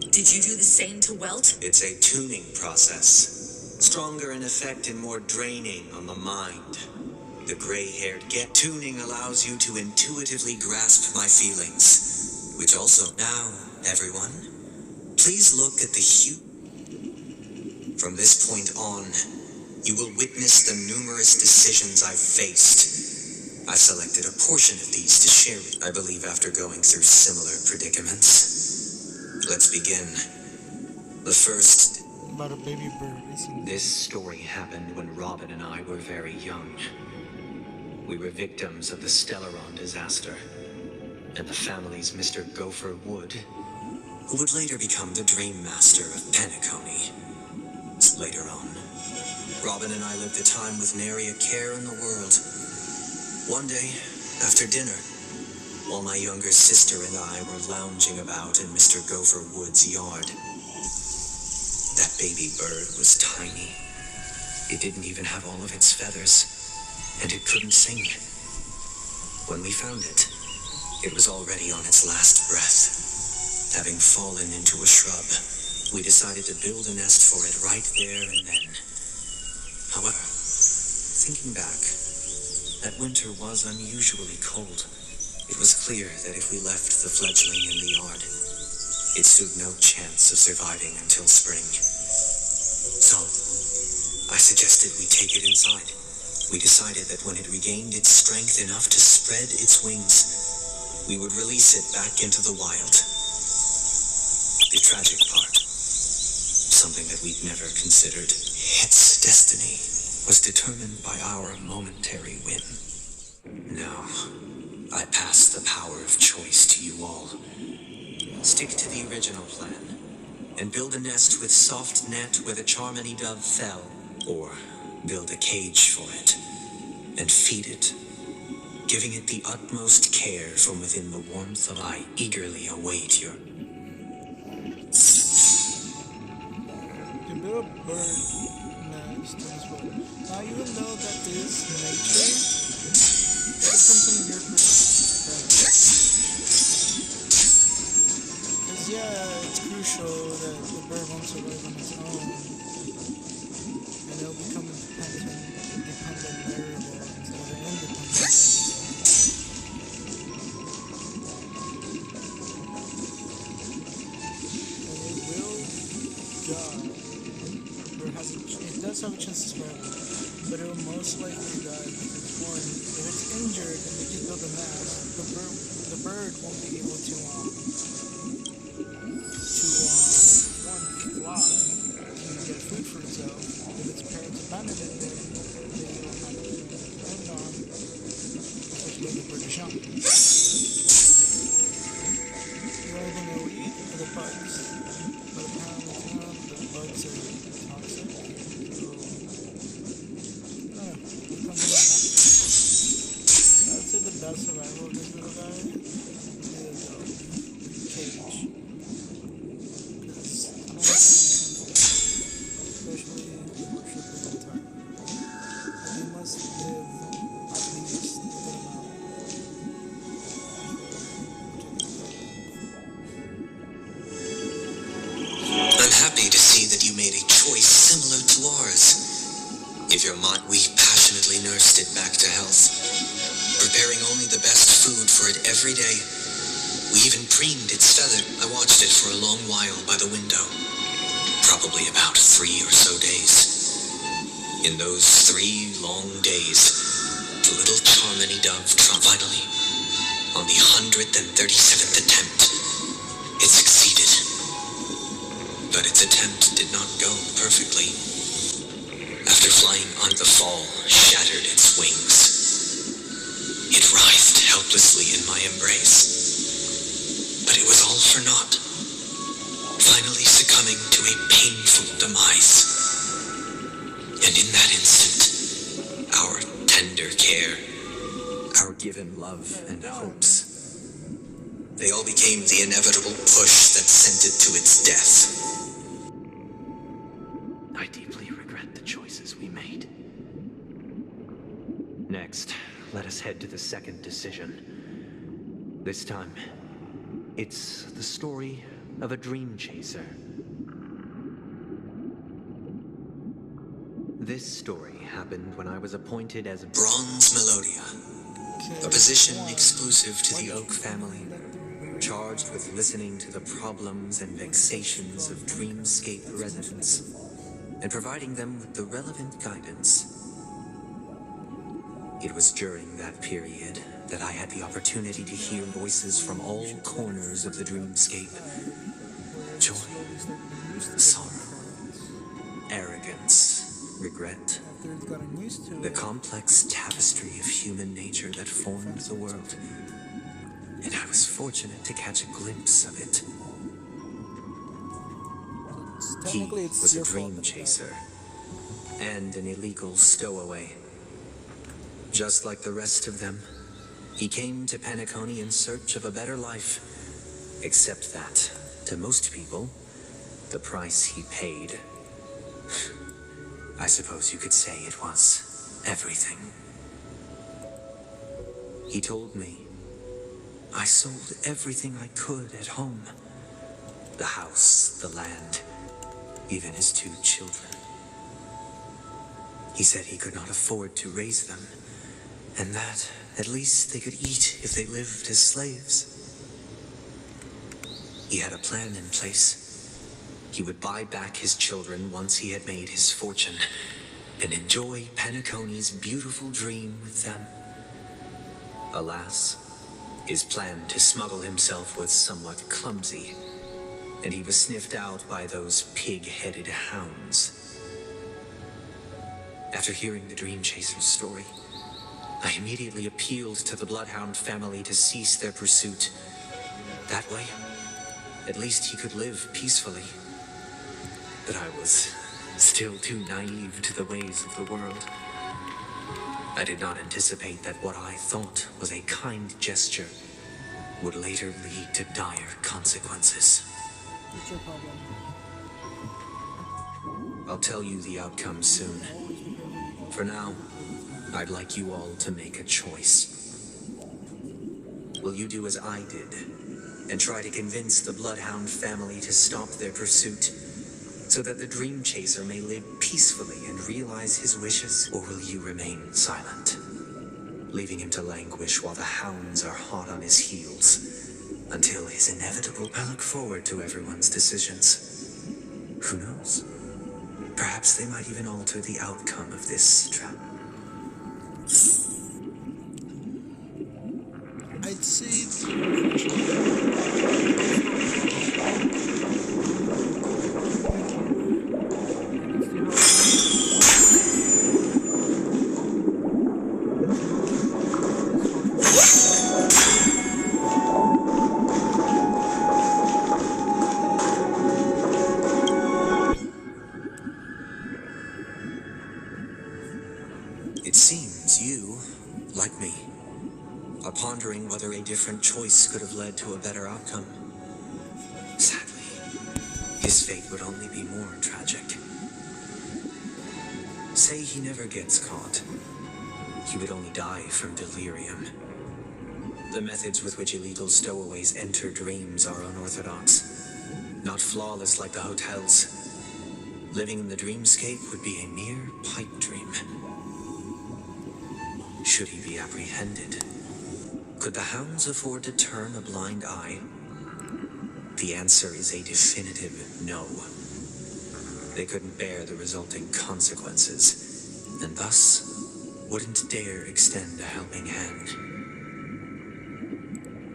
Did you do the same to Welt? It's a tuning process. Stronger in effect and more draining on the mind. The gray-haired tuning allows you to intuitively grasp my feelings. Which also... Now, everyone, please look at the hue. From this point on, you will witness the numerous decisions I've faced. I've selected a portion of these to share with you. I believe after going through similar predicaments. Let's begin. The first... About a baby bird. This story happened when Robin and I were very young. We were victims of the Stellaron disaster, and the family's Mr. Gopher Wood, who would later become the Dream Master of Penacony. Later on, Robin and I lived a time with nary a care in the world. One day, after dinner, while my younger sister and I were lounging about in Mr. Gopher Wood's yard, that baby bird was tiny. It didn't even have all of its feathers, and it couldn't sing. When we found it, it was already on its last breath. Having fallen into a shrub, we decided to build a nest for it right there and then. However, thinking back, that winter was unusually cold. It was clear that if we left the fledgling in the yard, it stood no chance of surviving until spring. So, I suggested we take it inside. We decided that when it regained its strength enough to spread its wings, we would release it back into the wild. The tragic part, something that we'd never considered, its destiny was determined by our momentary whim. Now, I pass the power of choice to you all. Stick to the original plan, and build a nest with soft net where the Charmony dove fell, or build a cage for it, and feed it, giving it the utmost care from within the warmth of I eagerly await your... You build a bird nest as well. Now, even though that is nature, it depends on your perspective. Because, yeah, it's crucial that the bird won't survive on its own. And it'll become independent variable instead of an independent variable. And it will die. It does have a chance to survive, but it will most likely die because one, if it's injured and they just build a nest, the bird won't be able to fly and get food for itself. If its parents abandon it, then they don't have anything to depend on, especially the British Army. The only thing they will eat are the bugs, but apparently the bugs are toxic, so I would say the best survival of this little guy is cage. Especially worship of the time. And you must live at least a good amount. I'm happy to see that you made a choice similar to ours. If your mind, we passionately nursed it back to health, preparing only the best food for it every day. We even preened its feather. I watched it for a long while by the window. Probably about 3 or so days. In those 3 long days, the little Charmony dove finally, on the 137th attempt, it succeeded. But its attempt did not go perfectly. After flying on, the fall shattered its wings. It writhed helplessly in my embrace. But it was all for naught, finally succumbing to a painful demise. And in that instant, our tender care, our given love and hopes, they all became the inevitable push that sent it to its death. I deeply regret the choices we made. head to the second decision. This time, it's the story of a dream chaser. This story happened when I was appointed as Bronze Melodia, a position exclusive to the Oak family, charged with listening to the problems and vexations of Dreamscape residents and providing them with the relevant guidance. It was during that period that I had the opportunity to hear voices from all corners of the Dreamscape. Joy, sorrow, arrogance, regret. The complex tapestry of human nature that formed the world. And I was fortunate to catch a glimpse of it. He was a dream chaser and an illegal stowaway. Just like the rest of them, he came to Penacony in search of a better life. Except that, to most people, the price he paid, I suppose you could say it was everything. He told me I sold everything I could at home. The house, the land, even his 2 children. He said he could not afford to raise them, and that at least they could eat if they lived as slaves. He had a plan in place. He would buy back his children once he had made his fortune, and enjoy Penacony's beautiful dream with them. Alas, his plan to smuggle himself was somewhat clumsy, and he was sniffed out by those pig-headed hounds. After hearing the Dream Chaser's story, I immediately appealed to the Bloodhound family to cease their pursuit. That way, at least he could live peacefully. But I was still too naive to the ways of the world. I did not anticipate that what I thought was a kind gesture would later lead to dire consequences. What's your problem? I'll tell you the outcome soon. For now, I'd like you all to make a choice. Will you do as I did and try to convince the Bloodhound family to stop their pursuit so that the Dream Chaser may live peacefully and realize his wishes? Or will you remain silent, leaving him to languish while the hounds are hot on his heels until his inevitable? I look forward to everyone's decisions. Who knows? Perhaps they might even alter the outcome of this trap. I'd say It seems you, like me, are pondering whether a different choice could have led to a better outcome. Sadly, his fate would only be more tragic. Say he never gets caught. He would only die from delirium. The methods with which illegal stowaways enter dreams are unorthodox, not flawless like the hotels. Living in the dreamscape would be a mere pipe dream. Should he be apprehended, could the hounds afford to turn a blind eye? The answer is a definitive no. They couldn't bear the resulting consequences, and thus wouldn't dare extend a helping hand.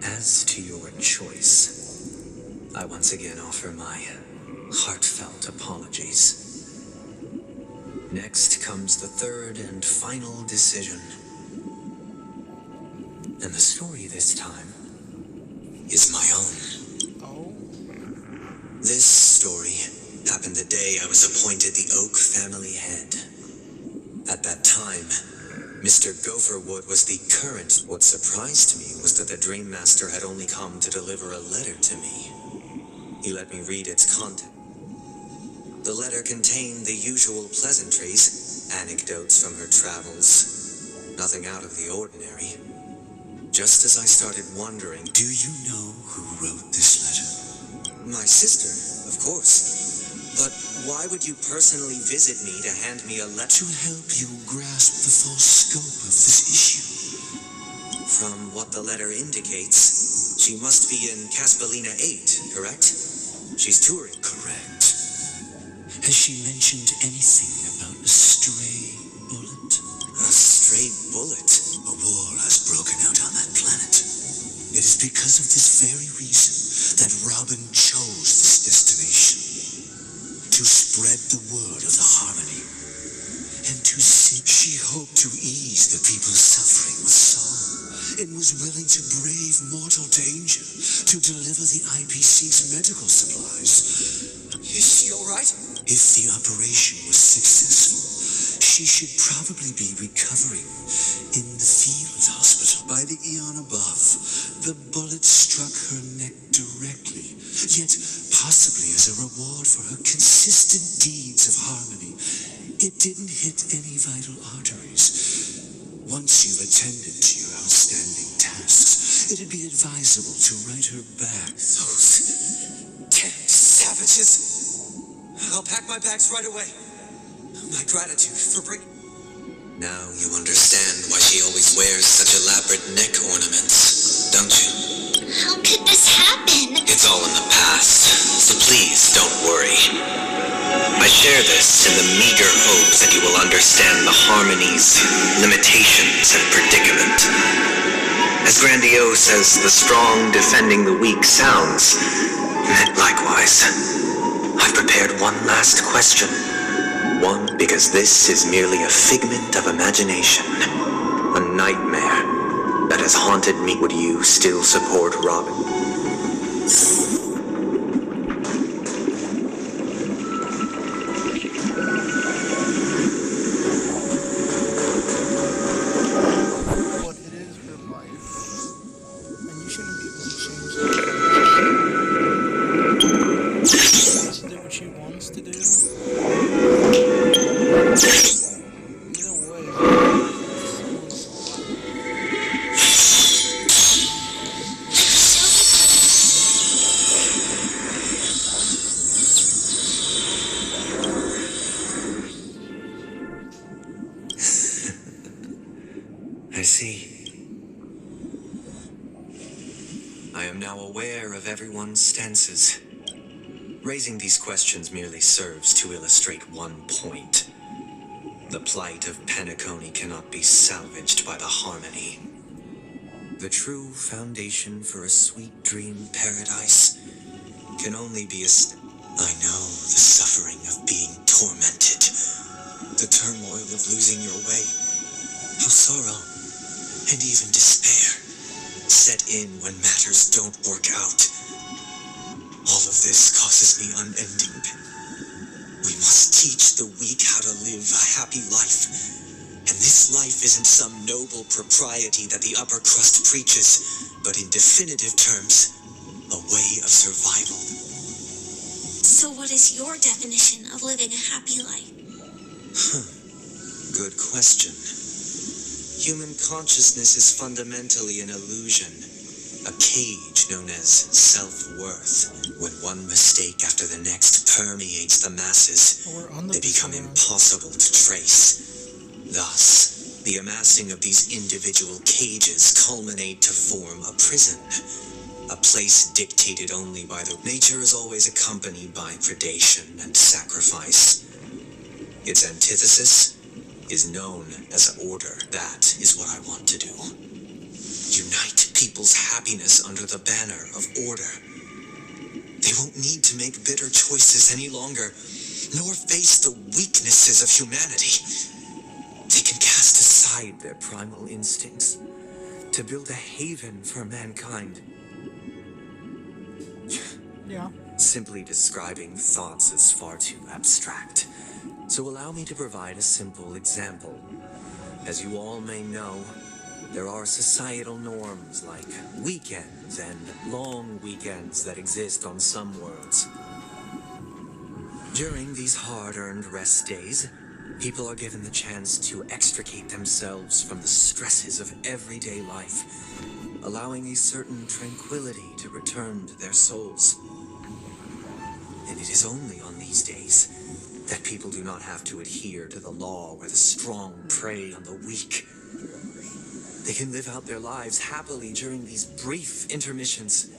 As to your choice, I once again offer my heartfelt apologies. Next comes the third and final decision. And the story this time is my own. This story happened the day I was appointed the Oak family head. At that time, Mr. Gopherwood was the current. What surprised me was that the Dream Master had only come to deliver a letter to me. He let me read its content. The letter contained the usual pleasantries, anecdotes from her travels, Nothing out of the ordinary. Just as I started wondering, Do you know who wrote this letter? my sister, of course. But why would you personally visit me to hand me a letter? To help you grasp the full scope of this issue. From what the letter indicates, she must be in Caspelina 8, correct? She's touring. Correct. Has she mentioned anything about a stray bullet? A stray bullet? A war has broken out on that planet. It is because of this very reason that Robin chose this destination. To spread the word of the harmony. And to see, she hoped to ease the people's suffering with song. And was willing to brave mortal danger to deliver the IPC's medical supplies. Is she alright? If the operation was successful, she should probably be recovering in the field hospital. By the eon above, the bullet struck her neck directly, yet possibly as a reward for her consistent deeds of harmony. It didn't hit any vital arteries. Once you've attended to your outstanding tasks, it'd be advisable to write her back. Those damned savages! I'll pack my bags right away. My gratitude for bringing... Now you understand why she always wears such elaborate neck ornaments, don't you? How could this happen? It's all in the past, so please don't worry. I share this in the meager hope that you will understand the harmony's limitations and predicament. As grandiose as the strong defending the weak sounds, likewise, I've prepared one last question. One, because this is merely a figment of imagination, a nightmare that has haunted me. Would you still support Robin? What it is her life, and you shouldn't be able to change that. She did what she wants to do. Either way. I see. I am now aware of everyone's stances. Raising these questions merely serves to illustrate one point. The plight of Penacony cannot be salvaged by the harmony. The true foundation for a sweet dream paradise can only be I know the suffering of being tormented, the turmoil of losing your way, how sorrow and even despair set in when matters don't work out. All of this causes me unending pain. We must teach the weak how to live a happy life. And this life isn't some noble propriety that the upper crust preaches, but in definitive terms, a way of survival. So what is your definition of living a happy life? Good question. Human consciousness is fundamentally an illusion, a cage known as self-worth. When one mistake after the next permeates the masses, they become impossible to trace. Thus, the amassing of these individual cages culminate to form a prison, a place dictated only by the... Nature is always accompanied by predation and sacrifice. Its antithesis is known as order. That is what I want to do. Unite people's happiness under the banner of order. They won't need to make bitter choices any longer, nor face the weaknesses of humanity. They can cast aside their primal instincts to build a haven for mankind. Yeah. Simply describing thoughts is far too abstract. So allow me to provide a simple example. As you all may know, there are societal norms like weekends and long weekends that exist on some worlds. During these hard-earned rest days, People are given the chance to extricate themselves from the stresses of everyday life, allowing a certain tranquility to return to their souls. And it is only on these days that people do not have to adhere to the law where the strong prey on the weak. They can live out their lives happily during these brief intermissions.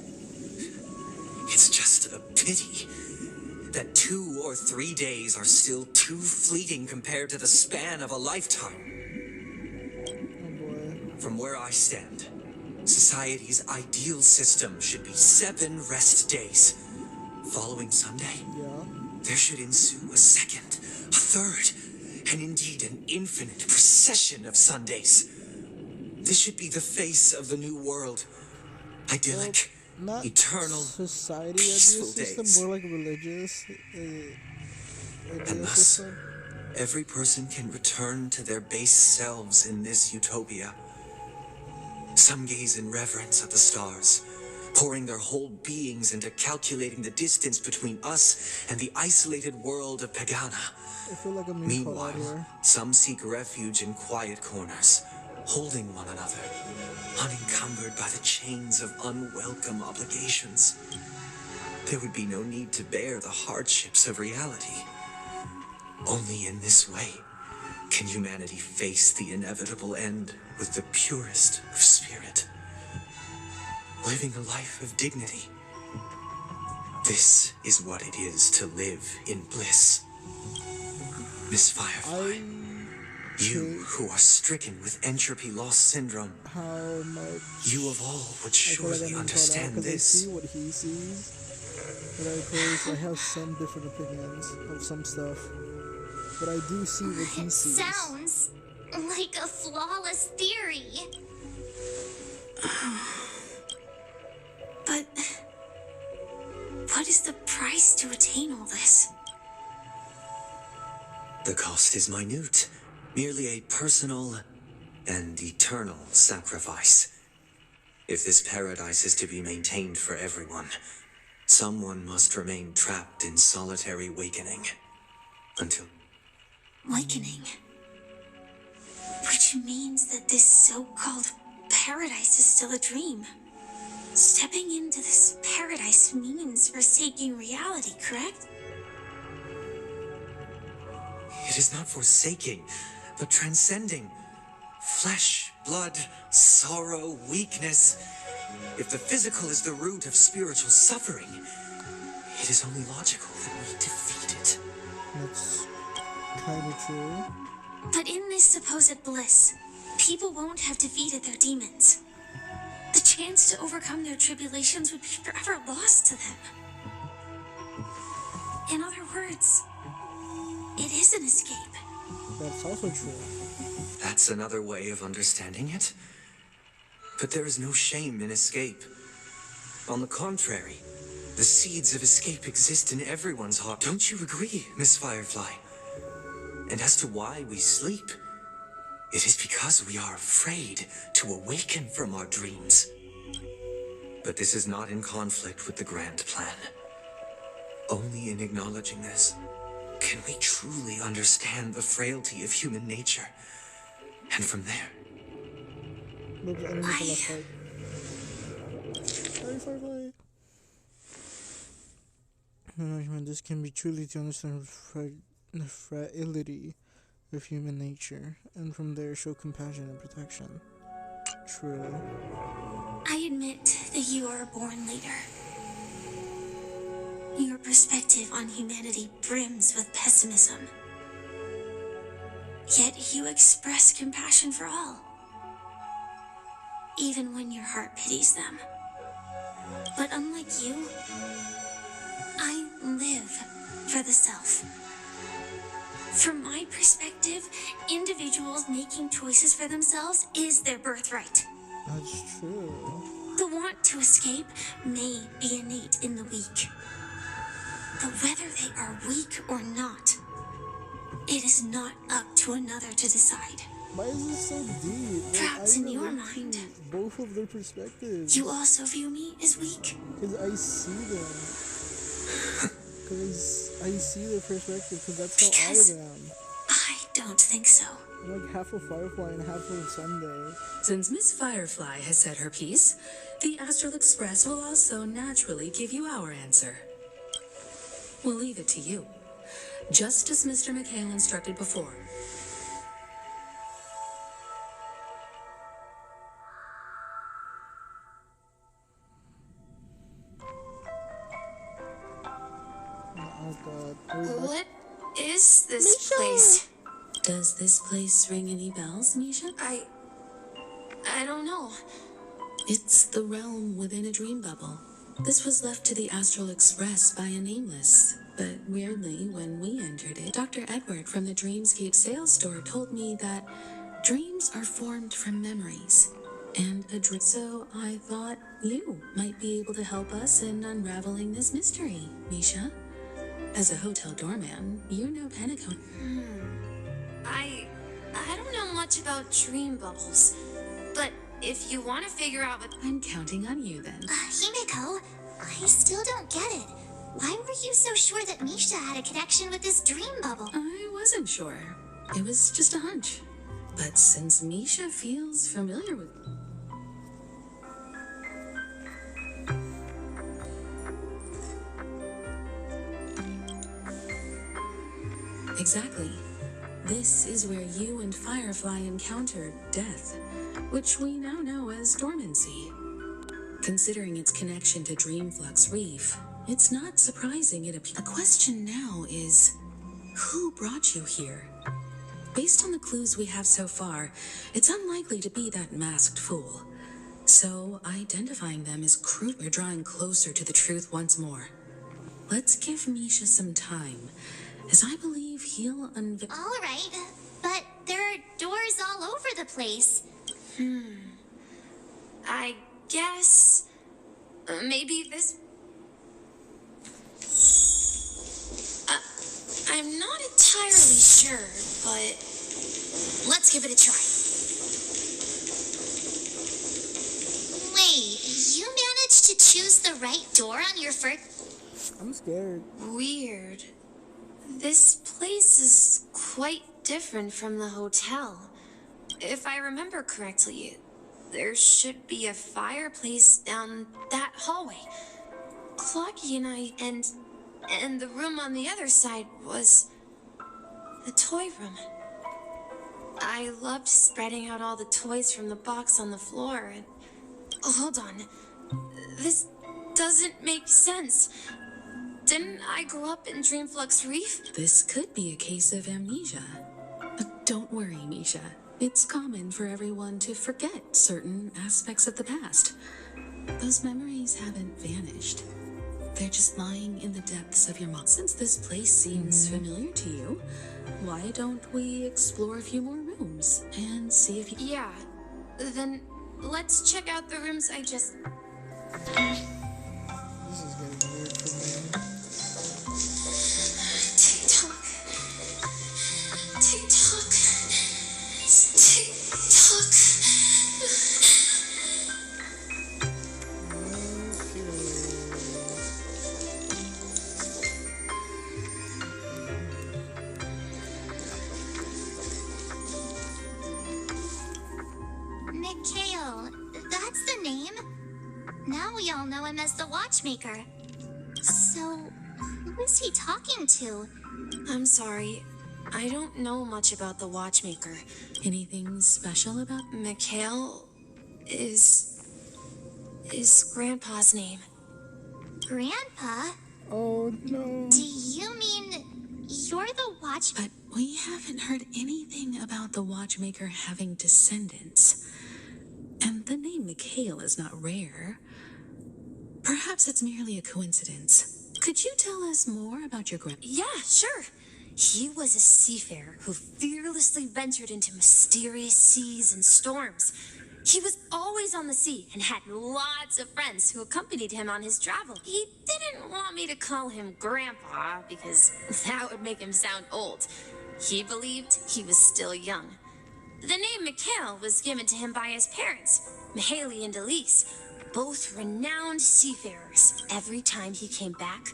It's just a pity that 2 or 3 days are still too fleeting compared to the span of a lifetime. From where I stand, society's ideal system should be 7 rest days. Following Sunday, there should ensue a second, a third, and indeed an infinite procession of Sundays. This should be the face of the new world. Idyllic, not eternal, society peaceful system, days. more like religious. And thus, every person can return to their base selves in this utopia. Some gaze in reverence at the stars, pouring their whole beings into calculating the distance between us and the isolated world of Pagana. I feel like I'm Meanwhile, some seek refuge in quiet corners, holding one another, unencumbered by the chains of unwelcome obligations. There would be no need to bear the hardships of reality. Only in this way can humanity face the inevitable end with the purest of spirit, living a life of dignity. This is what it is to live in bliss. Miss Firefly, you who are stricken with entropy loss syndrome, how much you of all would surely understand I this. see what he sees, but I have some different opinions of some stuff. But I do see what he sees. Sounds like a flawless theory. But what is the price to attain all this? The cost is minute, merely a personal and eternal sacrifice. If this paradise is to be maintained for everyone, someone must remain trapped in solitary wakening until... Wakening. Which means that this so-called paradise is still a dream. Stepping into this paradise means forsaking reality, correct? It is not forsaking, but transcending. Flesh, blood, sorrow, weakness. If the physical is the root of spiritual suffering, it is only logical that we defeat it. That's kind of true. But in this supposed bliss, people won't have defeated their demons. The chance to overcome their tribulations would be forever lost to them. In other words, it is an escape. That's also true. That's another way of understanding it. But there is no shame in escape. On the contrary, the seeds of escape exist in everyone's heart. Don't you agree, Miss Firefly? And as to why we sleep, it is because we are afraid to awaken from our dreams. But this is not in conflict with the grand plan. Only in acknowledging this can we truly understand the frailty of human nature. And from there... This can be truly to understand the frailty of human nature, and from there show compassion and protection. True. I admit that you are a born leader. Your perspective on humanity brims with pessimism. Yet you express compassion for all, even when your heart pities them. But unlike you, I live for the self. From my perspective, individuals making choices for themselves is their birthright. That's true. The want to escape may be innate in the weak. But whether they are weak or not, it is not up to another to decide. Why is this so deep? Perhaps in your mind, both of their perspectives. You also view me as weak? Because I see them. Because I see their perspective, because that's how I am. I don't think so. I'm like half a Firefly and half a Sunday. Since Miss Firefly has said her piece, the Astral Express will also naturally give you our answer. We'll leave it to you, just as Mr. McHale instructed before. Oh God. What is this place? Does this place ring any bells, Misha? I don't know. It's the realm within a dream bubble. This was left to the Astral Express by a nameless. But weirdly, when we entered it, Dr. Edward from the Dreamscape sales store told me that dreams are formed from memories. And so I thought you might be able to help us in unraveling this mystery, Misha. As a hotel doorman, you know Penacone. I don't know much about dream bubbles, but if you want to figure out what... I'm counting on you then. Himeko, I still don't get it. Why were you so sure that Misha had a connection with this dream bubble? I wasn't sure. It was just a hunch. But since Misha feels familiar with... Exactly. This is where you and Firefly encountered death, which we now know as dormancy. Considering its connection to Dreamflux Reef, it's not surprising it appears. The question now is, who brought you here? Based on the clues we have so far, it's unlikely to be that masked fool. So identifying them is crucial. We're drawing closer to the truth once more. Let's give Misha some time, as I believe he'll unveil... All right, but there are doors all over the place. I guess... maybe this... I'm not entirely sure, but... let's give it a try. Wait, you managed to choose the right door on your first... I'm scared. Weird. This place is quite different from the hotel. If I remember correctly, there should be a fireplace down that hallway. Clocky and I, and the room on the other side was the toy room. I loved spreading out all the toys from the box on the floor and... hold on. This doesn't make sense. Didn't I grow up in Dreamflux Reef? This could be a case of amnesia. But don't worry, Misha. It's common for everyone to forget certain aspects of the past. Those memories haven't vanished. They're just lying in the depths of your mind. Since this place seems familiar to you, why don't we explore a few more rooms and see if you... Yeah, then let's check out the rooms I just... This is getting weird for me. Tick-tock. Tick-tock. Tick-tock. Mikhail, that's the name. Now we all know him as the Watchmaker. So, who is he talking to? I'm sorry. I don't know much about the Watchmaker. Anything special about... Mikhail is Grandpa's name. Grandpa? Oh no. Do you mean you're the Watch... But we haven't heard anything about the Watchmaker having descendants. And the name Mikhail is not rare. Perhaps it's merely a coincidence. Could you tell us more about your grandpa? Yeah, sure. He was a seafarer who fearlessly ventured into mysterious seas and storms. He was always on the sea and had lots of friends who accompanied him on his travel. He didn't want me to call him Grandpa because that would make him sound old. He believed he was still young. The name Mikhail was given to him by his parents, Mihaly and Elise, both renowned seafarers. Every time he came back,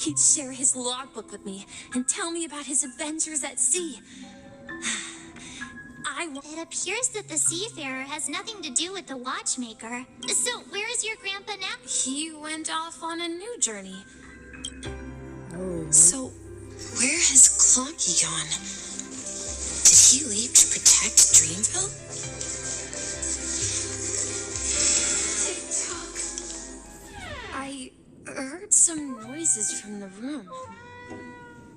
he'd share his logbook with me and tell me about his adventures at sea. It appears that the seafarer has nothing to do with the watchmaker. So, where is your grandpa now? He went off on a new journey. Oh. So, where has Clocky gone? Did he leave to protect Dreamville? I heard some noises from the room.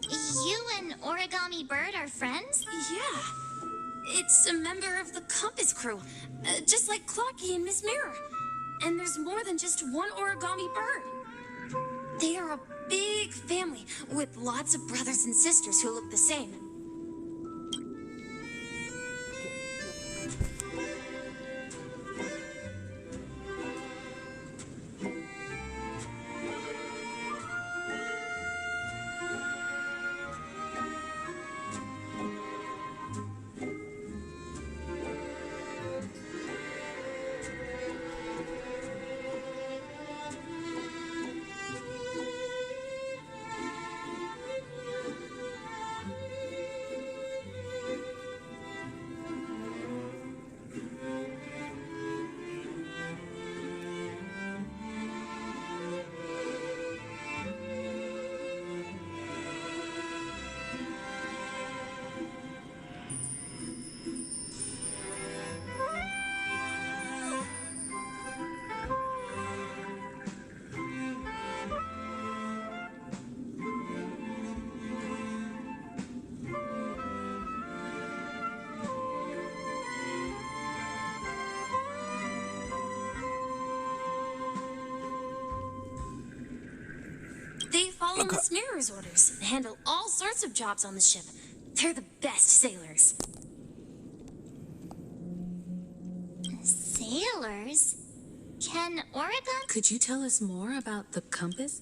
You and Origami Bird are friends? Yeah. It's a member of the Compass crew, just like Clocky and Miss Mirror. And there's more than just one Origami Bird. They are a big family with lots of brothers and sisters who look the same. They follow Miss Mirror's orders and handle all sorts of jobs on the ship. They're the best sailors. Sailors? Can Oregon? Could you tell us more about the Compass?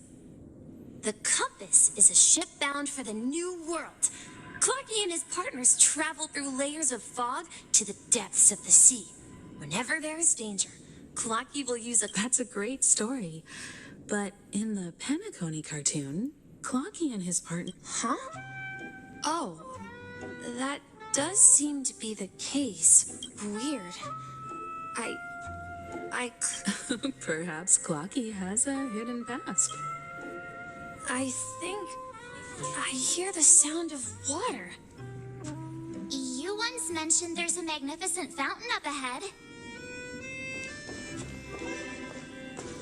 The Compass is a ship bound for the New World. Clarky and his partners travel through layers of fog to the depths of the sea. Whenever there is danger, Clarky will use a... That's a great story. But in the Penacony cartoon, Clocky and his partner... Huh? Oh, that does seem to be the case. Weird. Perhaps Clocky has a hidden past. I think I hear the sound of water. You once mentioned there's a magnificent fountain up ahead.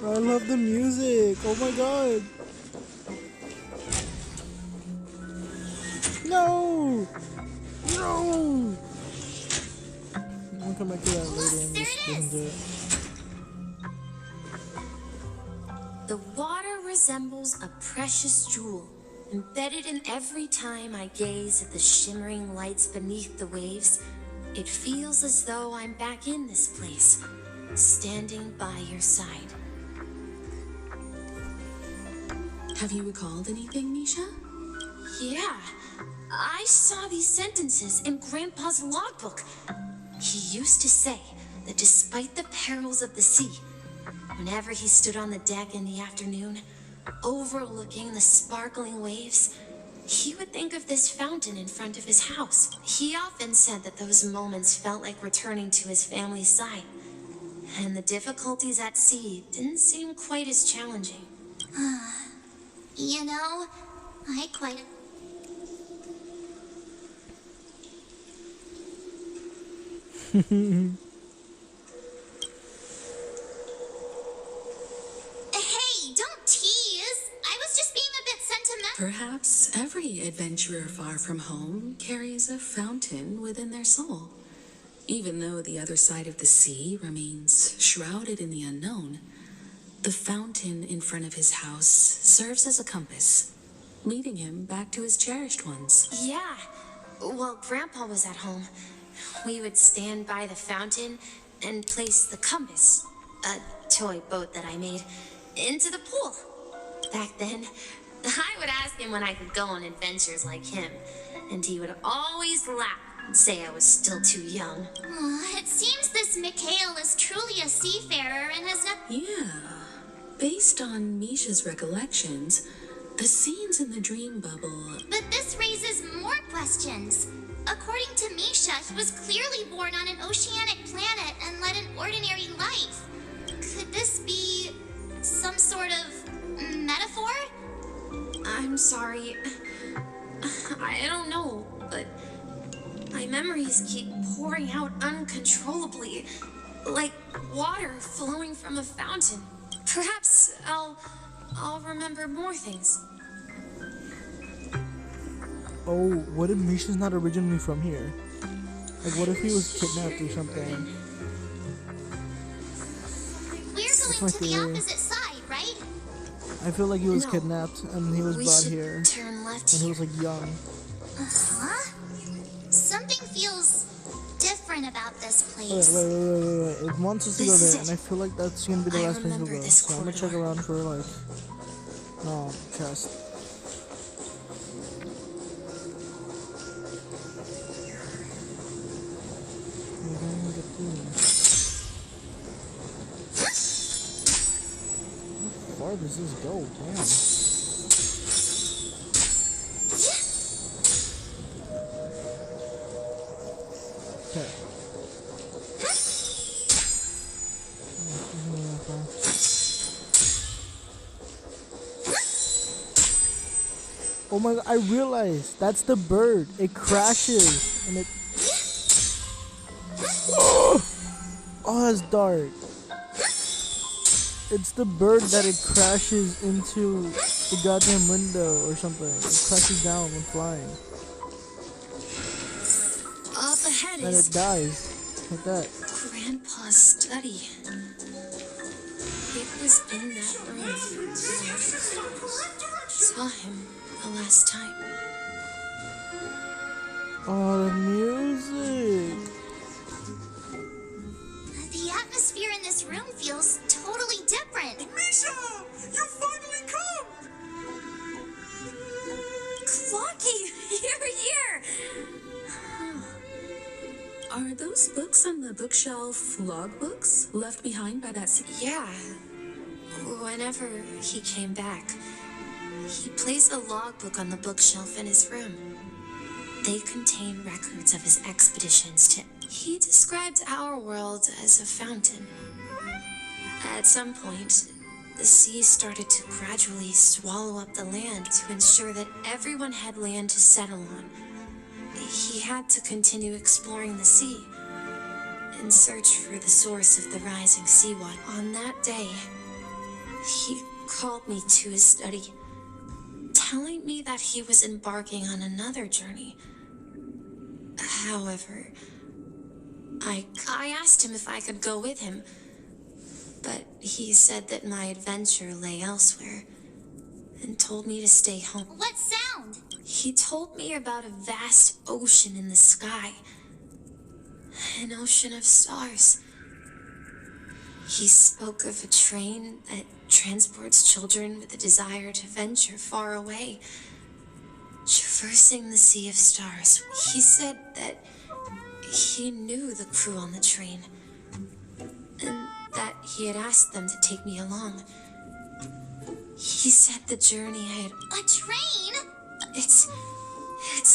I love the music. Oh my god. No! No! I'll come back to that later and just listen to it. The water resembles a precious jewel, embedded in every time I gaze at the shimmering lights beneath the waves. It feels as though I'm back in this place, standing by your side. Have you recalled anything, Misha? Yeah, I saw these sentences in Grandpa's logbook. He used to say that despite the perils of the sea, whenever he stood on the deck in the afternoon, overlooking the sparkling waves, he would think of this fountain in front of his house. He often said that those moments felt like returning to his family's side, and the difficulties at sea didn't seem quite as challenging. You know, I quite... Hey, don't tease! I was just being a bit sentimental. Perhaps every adventurer far from home carries a fountain within their soul. Even though the other side of the sea remains shrouded in the unknown, the fountain in front of his house serves as a compass, leading him back to his cherished ones. Yeah, while Grandpa was at home, we would stand by the fountain and place the compass, a toy boat that I made, into the pool. Back then, I would ask him when I could go on adventures like him, and he would always laugh and say I was still too young. It seems this Mikhail is truly a seafarer and has not... Yeah. Based on Misha's recollections, The scenes in the dream bubble. But this raises more questions. According to Misha, he was clearly born on an oceanic planet and led an ordinary life. Could this be some sort of metaphor? I'm sorry. I don't know, but my memories keep pouring out uncontrollably, like water flowing from a fountain. Perhaps I'll remember more things. Oh, what if Misha's not originally from here? Like, what if he was kidnapped or something? We're going to the opposite side, right? I feel like he was kidnapped and he was brought here turn left when he was like young. Uh-huh. Something feels different about this place. Wait. It wants us to go there, and I feel like that's gonna be the last place we'll go. So I'm gonna check around for like, chest. How far does this go? Damn. Okay. Oh my god, I realized that's the bird. It crashes and it. Oh, that's dark. It's the bird that it crashes into the goddamn window or something. It crashes down when flying. Up ahead And is it dies. Like that. Grandpa's study. It was in that room. Saw him the last time. Oh, the music. The atmosphere in this room feels totally different. Misha! You finally come! Clocky, you're here! Are those books on the bookshelf logbooks left behind by that? Yeah. Whenever he came back, he placed a logbook on the bookshelf in his room. They contain records of his expeditions to... He described our world as a fountain. At some point, the sea started to gradually swallow up the land to ensure that everyone had land to settle on. He had to continue exploring the sea in search for the source of the rising seawater. On that day, he called me to his study, telling me that he was embarking on another journey. However, I asked him if I could go with him, but he said that my adventure lay elsewhere and told me to stay home. What sound? He told me about a vast ocean in the sky, an ocean of stars. He spoke of a train that transports children with a desire to venture far away, traversing the sea of stars. He said that he knew the crew on the train, and that he had asked them to take me along. He said the journey had... A train? It's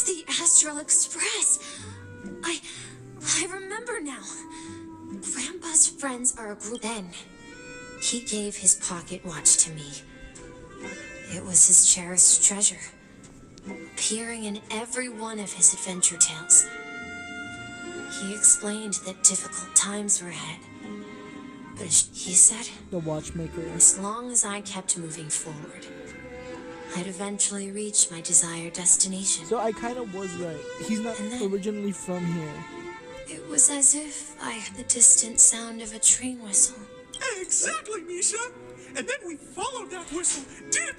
the Astral Express. I remember now. Grandpa's friends are a group. Then, he gave his pocket watch to me. It was his cherished treasure, appearing in every one of his adventure tales. He explained that difficult times were ahead. But he said, the watchmaker. As long as I kept moving forward, I'd eventually reach my desired destination. So I kind of was right. He's not originally from here. It was as if I heard the distant sound of a train whistle. Exactly, Misha! And then we followed that whistle,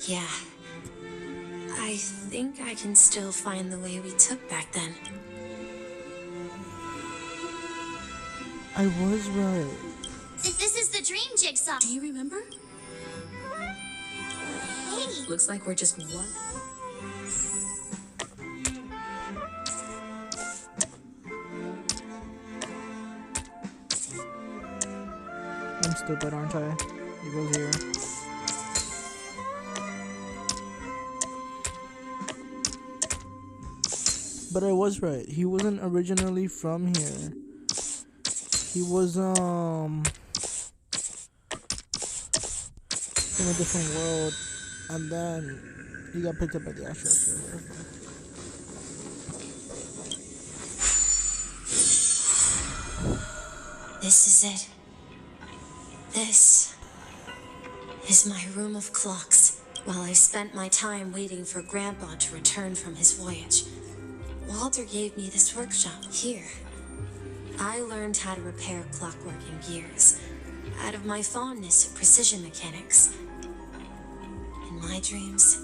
Yeah. I think I can still find the way we took back then. I was right. This is the dream jigsaw. Do you remember? Hey. Looks like we're just one. I'm stupid, aren't I? He goes here. but I was right. He wasn't originally from here. He was from a different world, and then he got picked up by the astral sphere. This is it. This is my room of clocks. While I spent my time waiting for Grandpa to return from his voyage, Walter gave me this workshop here. I learned how to repair clockwork and gears out of my fondness of precision mechanics. In my dreams,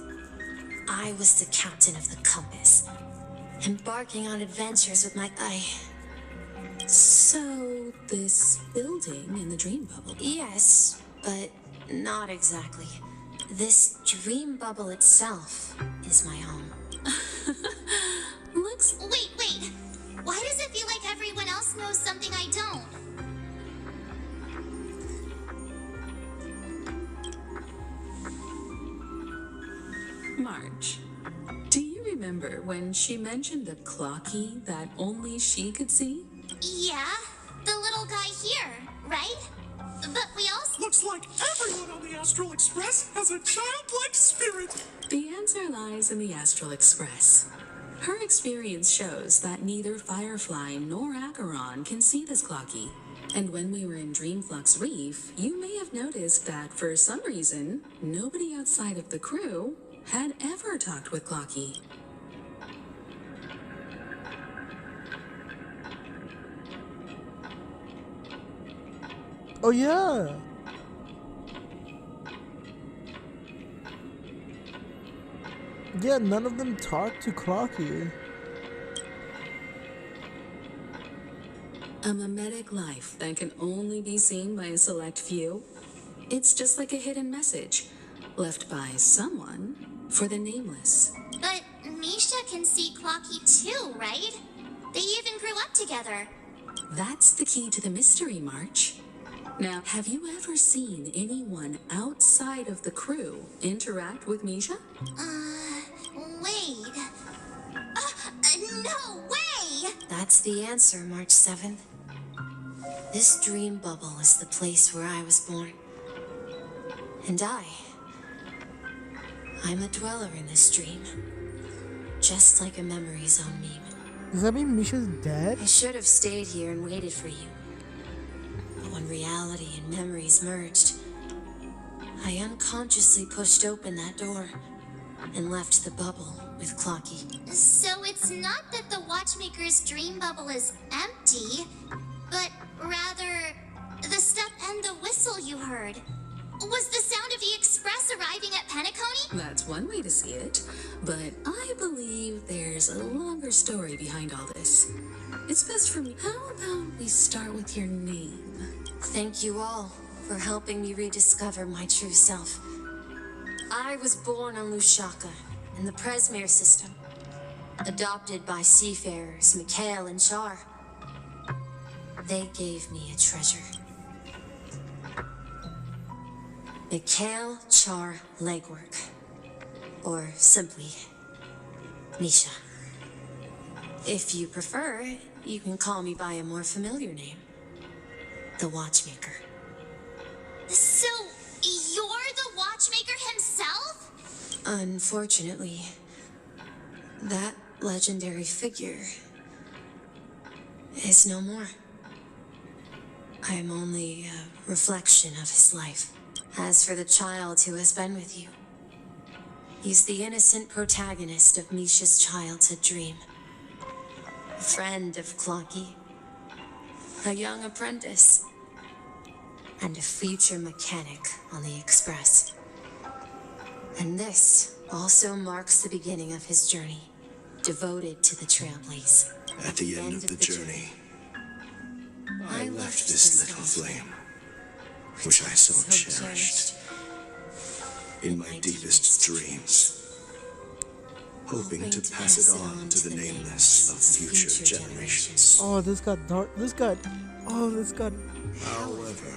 I was the captain of the compass, embarking on adventures with my So, this building in the dream bubble? Yes, but not exactly. This dream bubble itself is my home. Looks... Wait. Why does it feel like everyone else knows something I don't? Marge, do you remember when she mentioned the clocky that only she could see? Yeah, the little guy here, right? But we also... Looks like everyone on the Astral Express has a childlike spirit. The answer lies in the Astral Express. Her experience shows that neither Firefly nor Acheron can see this clocky. And when we were in Dreamflux Reef, you may have noticed that for some reason, nobody outside of the crew had ever talked with Clocky. Oh yeah. Yeah, none of them talked to Clocky. A mimetic life that can only be seen by a select few. It's just like a hidden message left by someone for the nameless. But Misha can see Clocky too, right? They even grew up together. That's the key to the mystery, March. Now, have you ever seen anyone outside of the crew interact with Misha? Wait. No way! That's the answer, March 7th. This dream bubble is the place where I was born. And I'm a dweller in this dream. Just like a memory zone meme. Does that mean Misha's dead? I should have stayed here and waited for you. But when reality and memories merged, I unconsciously pushed open that door and left the bubble with Clocky. So it's not that the Watchmaker's dream bubble is empty, but rather the step and the whistle you heard was the sound of the Express arriving at Penacony? That's one way to see it, but I believe there's a longer story behind all this. It's best for me. How about we start with your name? Thank you all for helping me rediscover my true self. I was born on Lushaka in the Presmere system, adopted by seafarers Mikhail and Char. They gave me a treasure. Mikhail Char Legwork, or simply Misha. If you prefer, you can call me by a more familiar name, the Watchmaker. So, you're the Watchmaker himself? Unfortunately, that legendary figure is no more. I am only a reflection of his life. As for the child who has been with you, he's the innocent protagonist of Misha's childhood dream. A friend of Clocky, a young apprentice, and a future mechanic on the Express. And this also marks the beginning of his journey, devoted to the Trailblaze. At the end of the journey, I left this little flame, which I so cherished, in my deepest dreams, hoping to pass it on to the nameless of future generations. Oh, this got dark. This got. However,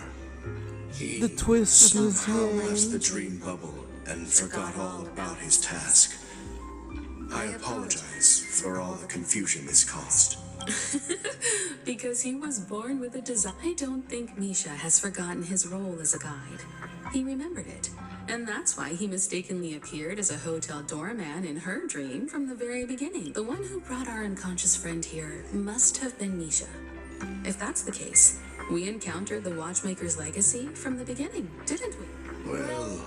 he the twist is somehow left the insane. dream bubble and forgot all about his task. I apologize for all the confusion this caused. Because he was born with a desire. I don't think Misha has forgotten his role as a guide. He remembered it. And that's why he mistakenly appeared as a hotel doorman in her dream from the very beginning. The one who brought our unconscious friend here must have been Misha. If that's the case, we encountered the Watchmaker's legacy from the beginning, didn't we? Well,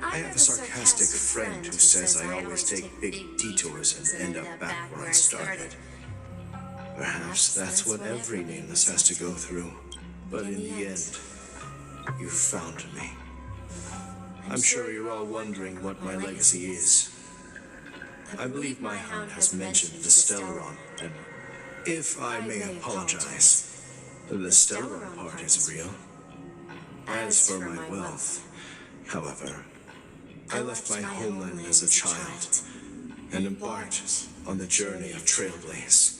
I have a sarcastic friend who says I always take big detours and end up back where I started. Perhaps that's what every nameless has to go through. But in the end, you found me. I'm sure you're all wondering what my legacy is. I believe my hound has mentioned the Stellaron, and if I may apologize, the Stellaron part is real. As for my wealth, however, I left my homeland as a child and embarked on the journey of Trailblaze.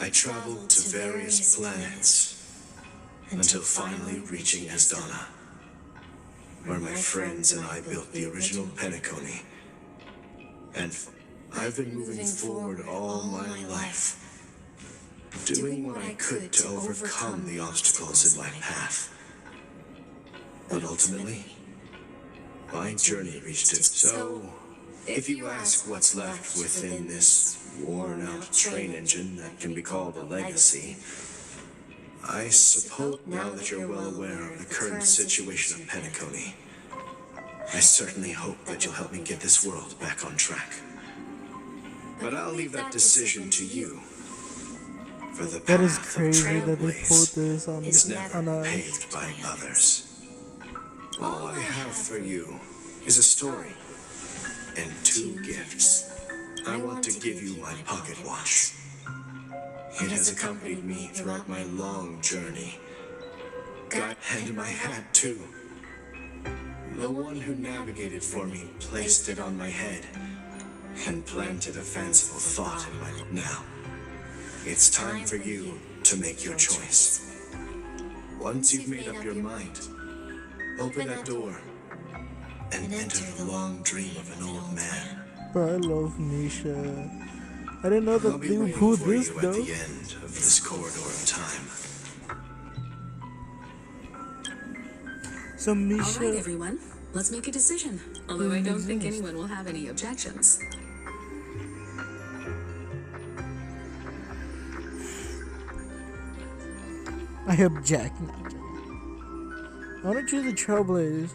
I traveled to various planets until finally reaching Asdana, where my friends and I built the original Penacony. And I've been moving forward all my life, doing what I could to overcome the obstacles in my path. But ultimately, my journey reached its... So, if you ask what's left within this worn-out train engine that can be called a legacy, I suppose now that you're well aware of the current situation of Penacony, I certainly hope that you'll help me get this world back on track. But I'll leave that decision to you. For the That is path crazy of that they pulled this on is never a paved by others. All I have for you is a story and 2 gifts. I want to give you my pocket watch. It has accompanied me throughout my long journey. And my hat, too. The one who navigated for me placed it on my head and planted a fanciful thought in my... Now, it's time for you to make your choice. Once you've made up your mind, open that door and enter the long dream of an old man. Bro, I love Misha. I didn't know that they would pull this though. At the end of this corridor of time. So Misha... All right, everyone. Let's make a decision. Although I don't think anyone will have any objections. I object. I want to choose the Trailblaze.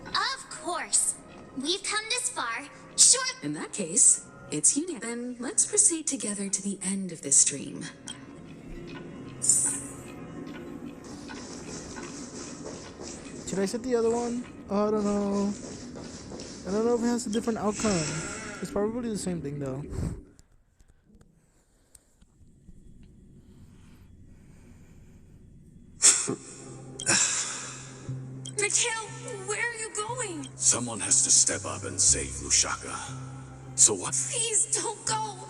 Of course. We've come this far. Sure. In that case, it's unanimous. Then let's proceed together to the end of this stream. Should I set the other one? Oh, I don't know. I don't know if it has a different outcome. It's probably the same thing though. Mikhail, where are you going? Someone has to step up and save Lushaka. So what? Please don't go.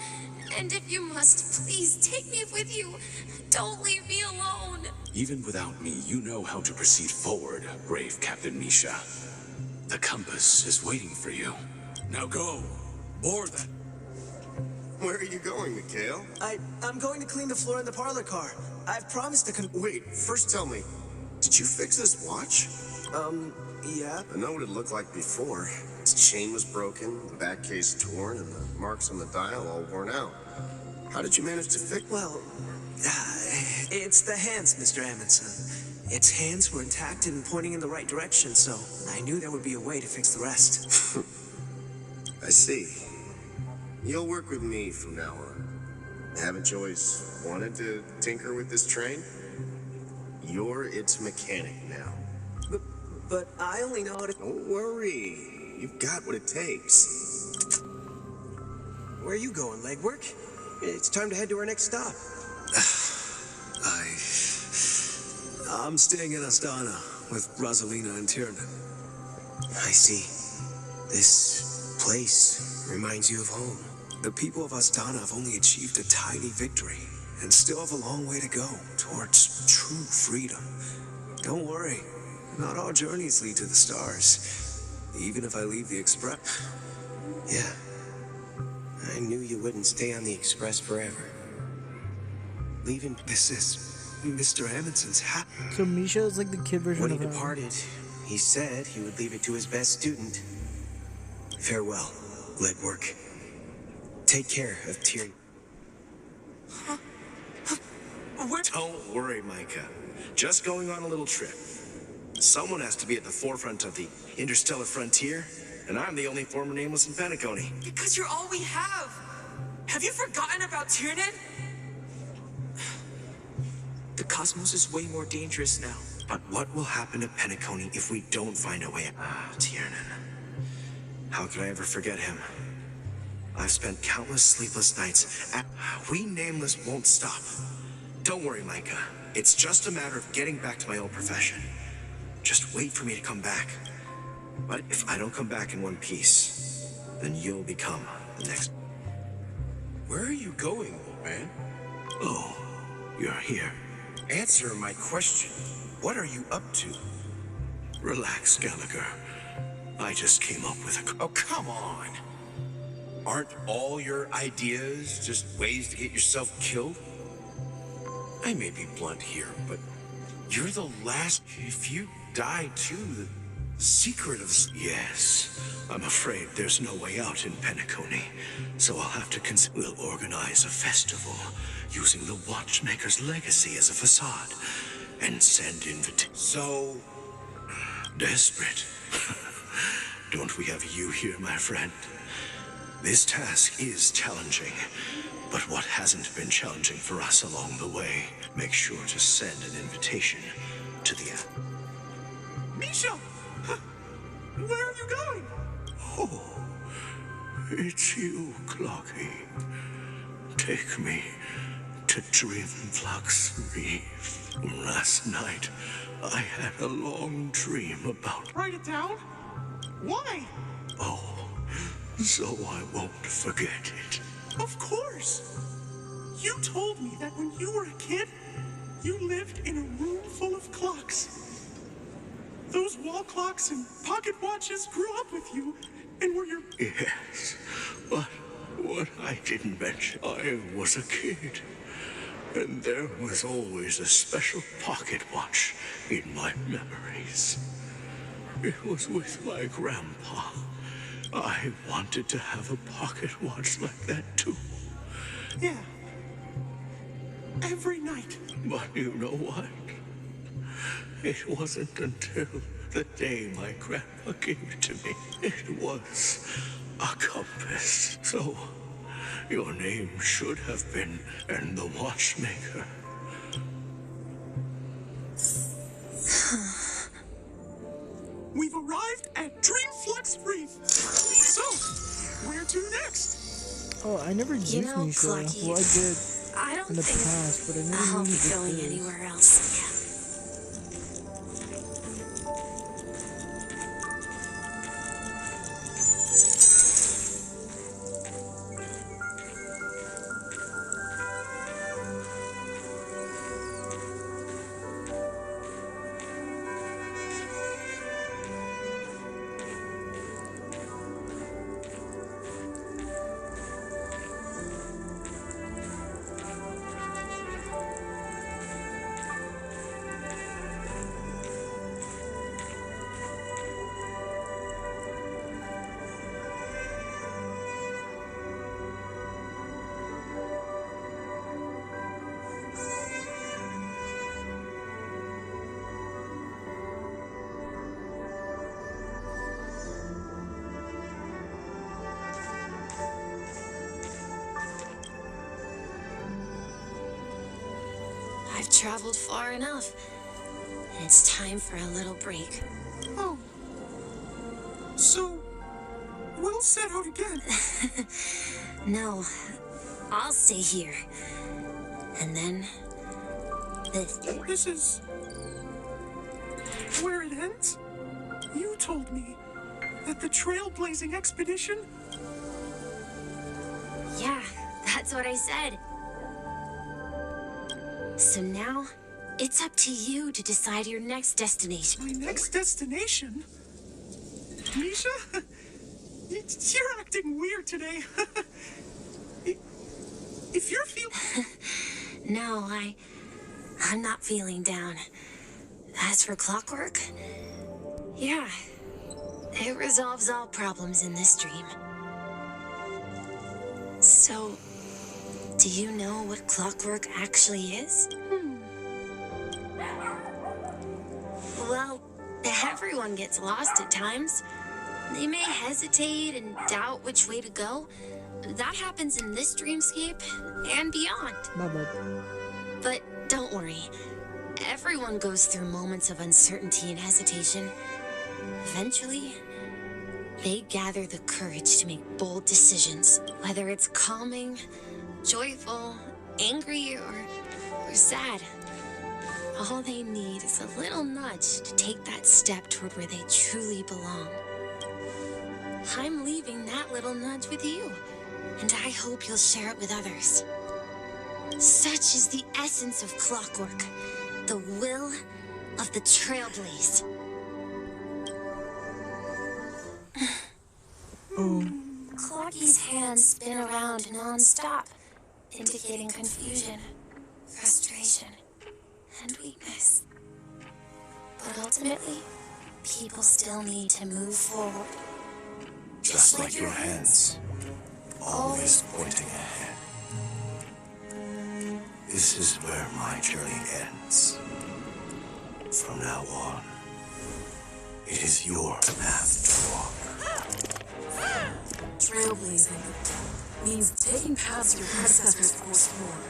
And if you must, please take me with you. Don't leave me alone. Even without me, you know how to proceed forward, brave Captain Misha. The compass is waiting for you. Now go. Board that. Where are you going, Mikhail? I'm going to clean the floor in the parlor car. I've promised to Wait, first tell me, did you fix this watch? Yeah. I know what it looked like before. Its chain was broken, the back case torn, and the marks on the dial all worn out. How did you manage to fix... Well, it's the hands, Mr. Amundsen. Its hands were intact and pointing in the right direction, so I knew there would be a way to fix the rest. I see. You'll work with me from now on. Haven't you always wanted to tinker with this train? You're its mechanic now. But I only know how to... Don't worry. You've got what it takes. Where are you going, legwork? It's time to head to our next stop. I'm staying in Astana with Rosalina and Tiernan. I see. This place reminds you of home. The people of Astana have only achieved a tiny victory and still have a long way to go towards true freedom. Don't worry, not all journeys lead to the stars. Even if I leave the Express. Yeah. I knew you wouldn't stay on the Express forever. Leaving. This is Mr. Amundsen's hat. So Misha is like the kid version When of he him. departed, he said he would leave it to his best student. Farewell, Legwork. Take care of Tyr. Don't worry, Micah. Just going on a little trip. Someone has to be at the forefront of the interstellar frontier, and I'm the only former nameless in Penacony. Because you're all we have. Have you forgotten about Tiernan? The cosmos is way more dangerous now. But what will happen to Penacony if we don't find a way? Tiernan. How could I ever forget him? I've spent countless sleepless nights at... We Nameless won't stop. Don't worry, Micah. It's just a matter of getting back to my old profession. Just wait for me to come back. But if I don't come back in one piece, then you'll become the next... Where are you going, old man? Oh, you're here. Answer my question. What are you up to? Relax, Gallagher. I just came up with a... Oh, come on. Aren't all your ideas just ways to get yourself killed? I may be blunt here, but you're the last... If you die too, the secret of... Yes. I'm afraid there's no way out in Penacony. So I'll have to We'll organize a festival using the Watchmaker's legacy as a facade and send invitations. So... Desperate. Don't we have you here, my friend? This task is challenging, but what hasn't been challenging for us along the way, make sure to send an invitation to the... Misha! Where are you going? Oh, it's you, Clocky. Take me to Dreamflux Reef. Last night, I had a long dream about... Write it down? Why? Oh, so I won't forget it. Of course. You told me that when you were a kid, you lived in a room full of clocks. Those wall clocks and pocket watches grew up with you and were your... Yes, but what I didn't mention, I was a kid. And there was always a special pocket watch in my memories. It was with my grandpa. I wanted to have a pocket watch like that too. Yeah. Every night. But you know what? It wasn't until the day my grandpa gave it to me. It was a compass. So, your name should have been and the Watchmaker. We've arrived at Dreamflux Reef. So, where to next? Oh, I never used Misha. Well, I did in the past, but I never I'll be used it. going anywhere else. I've traveled far enough, and it's time for a little break. Oh. So, we'll set out again. No, I'll stay here. And then... This is... where it ends? You told me that the trailblazing expedition... That's what I said. So now, it's up to you to decide your next destination. My next destination? Misha? You're acting weird today. If you're feeling... No, I'm not feeling down. As for clockwork, yeah, it resolves all problems in this dream. So, do you know what clockwork actually is? Well, everyone gets lost at times. They may hesitate and doubt which way to go. That happens in this dreamscape and beyond. My bad. But don't worry. Everyone goes through moments of uncertainty and hesitation. Eventually, they gather the courage to make bold decisions, whether it's calming, joyful, angry, or sad. All they need is a little nudge to take that step toward where they truly belong. I'm leaving that little nudge with you, and I hope you'll share it with others. Such is the essence of clockwork, the will of the Trailblaze. Clocky's hands spin around non-stop, indicating confusion, frustration, and weakness. But ultimately, people still need to move forward. Just like your hands, always pointing ahead. This is where my journey ends. From now on, it is your path to walk. Trailblazing means taking paths your predecessors forced forward.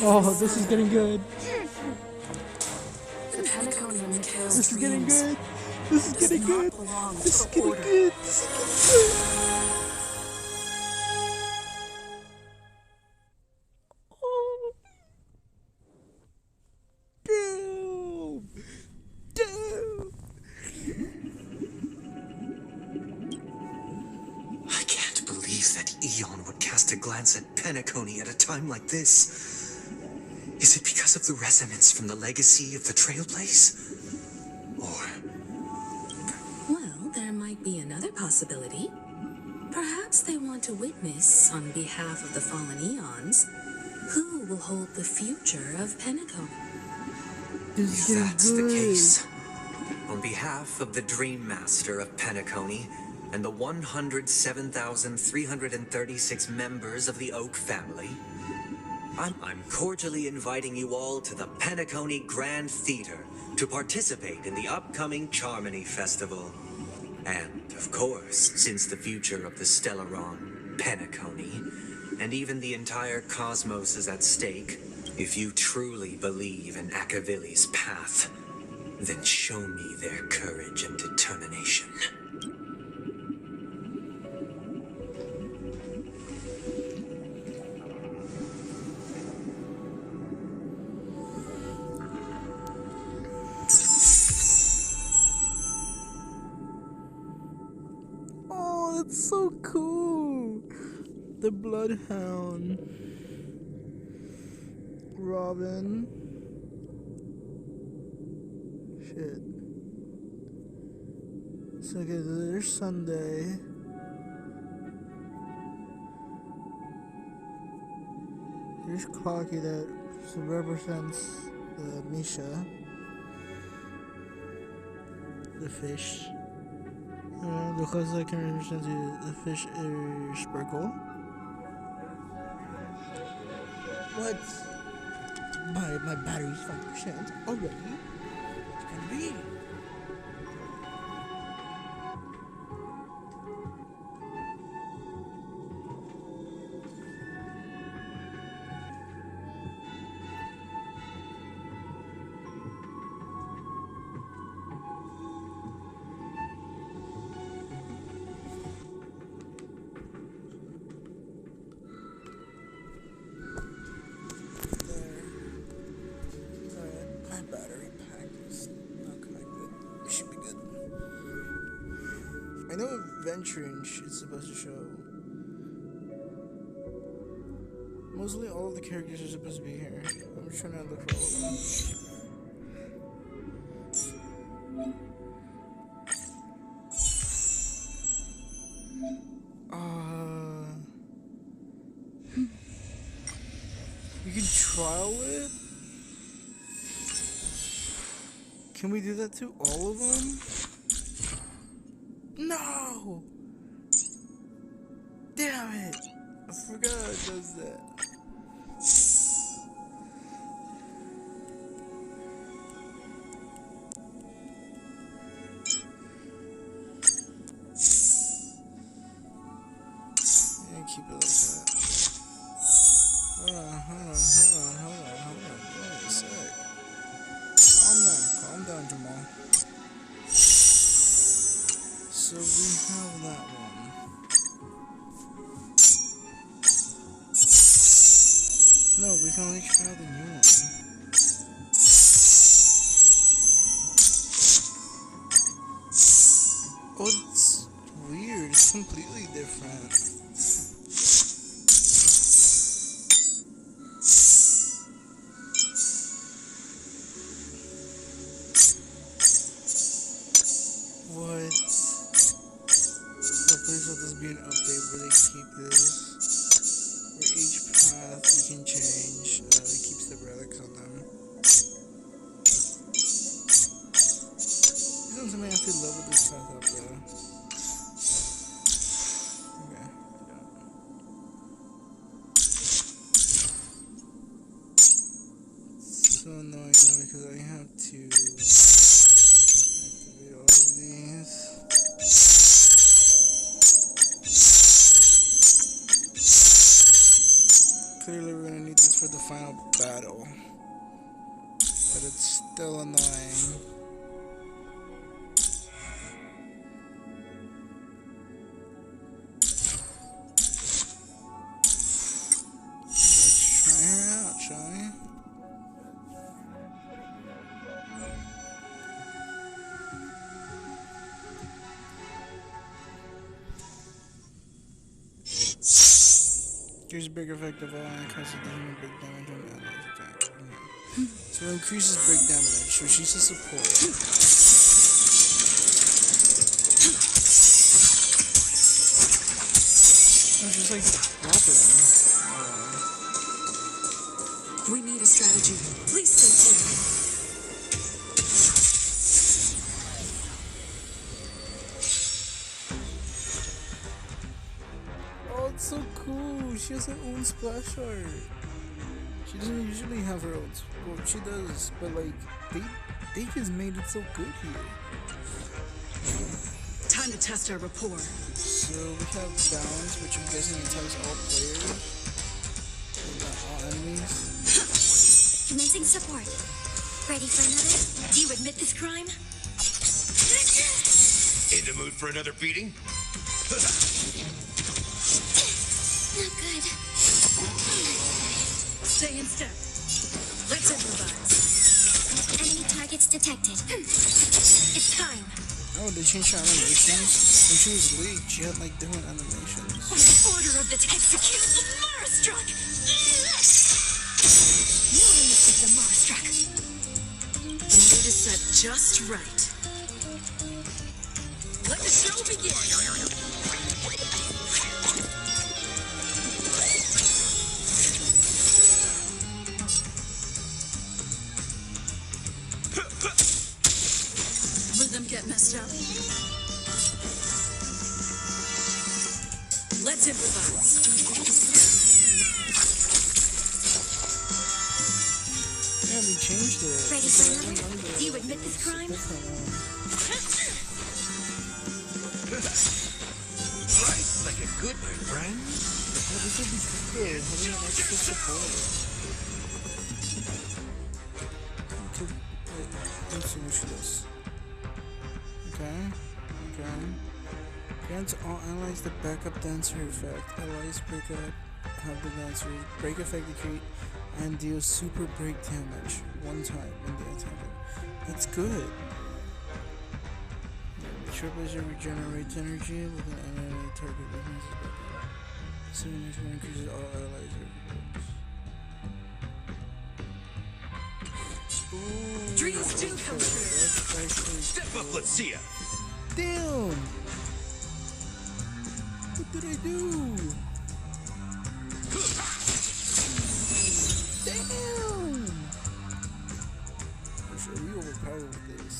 Oh, this is getting good. The Penacony and Mikhail's This is getting dreams good. This is does getting not good. belong This is to the getting order. good. This is getting good. Oh. Damn. Damn. I can't believe that Eon would cast a glance at Penacony at a time like this. Is it because of the resonance from the legacy of the Trailblaze? Or... Well, there might be another possibility. Perhaps they want to witness, on behalf of the fallen eons, who will hold the future of Penacony. If that's the case, on behalf of the Dream Master of Penacony and the 107,336 members of the Oak family, I'm cordially inviting you all to the Penacony Grand Theater to participate in the upcoming Charmony Festival. And, of course, since the future of the Stellaron, Penacony, and even the entire cosmos is at stake, if you truly believe in Akavili's path, then show me their courage and determination. Oh, that's so cool. The Bloodhound. Robin. Shit. So okay, there's Sunday. Here's Clocky that represents Misha. The fish. The closest I can represent the fish is Sparkle. What? My battery's 5% already. It's gonna be. I know Adventuring it's supposed to show Mostly all of the characters are supposed to be here. I'm just trying to look for all of them. You can trial it? Can we do that to all of them? No! Damn it! I forgot it does that. Yeah, keep it like that. Hold on. Wait a sec. Calm down, Jamal. So we have that one. No, we can only try the new one. Oh, it's weird. It's completely different. What? Oh, please let this be an update where they keep this. Where each path you can change keeps the relics on them. This doesn't mean I have to level this path up though. Okay, it's so annoying now because I have to activate all of these. Clearly we're gonna need this for the final battle, but it's still annoying. Let's try her out, shall we? Here's a big effect of all and causes damage, big damage on the allies attack. Okay. So it increases big damage, so she's a support. Oh, she's like opera. We need a strategy. Please stay tuned. Oh, it's so cool. She has her own splash art. She doesn't usually have her own. Well, she does, but like they just made it so good here. Time to test our rapport. So we have balance, which I'm guessing attacks all players, and not all enemies. Commencing support. Ready for another? Do you admit this crime? In the mood for another beating? Not good. Stay in step. Let's improvise. Enemy targets detected. It's time. Oh, they changed her animations? When she was leaked, she had like different animations. Order of the execute the Marastruck. Warning the Marastruck. The mood is set just right. Let the show begin. Rhythm get messed up. Let's improvise. Yeah, they changed it. Ready for another? Do you admit this crime? Right, like a good my friend. Yeah, this would be good. Having an extra support. Let's see what she does. Okay. Grants all allies the backup dancer effect. Allies break up, have the dancer break effect decrease, and deal super break damage one time when they attack it. That's good. Triples your regenerates energy with an enemy target weakness. Assuming this will increase all allies. Dreams do come true. Step up, let's see ya. Damn! What did I do? Damn! For sure, we overpowered with this.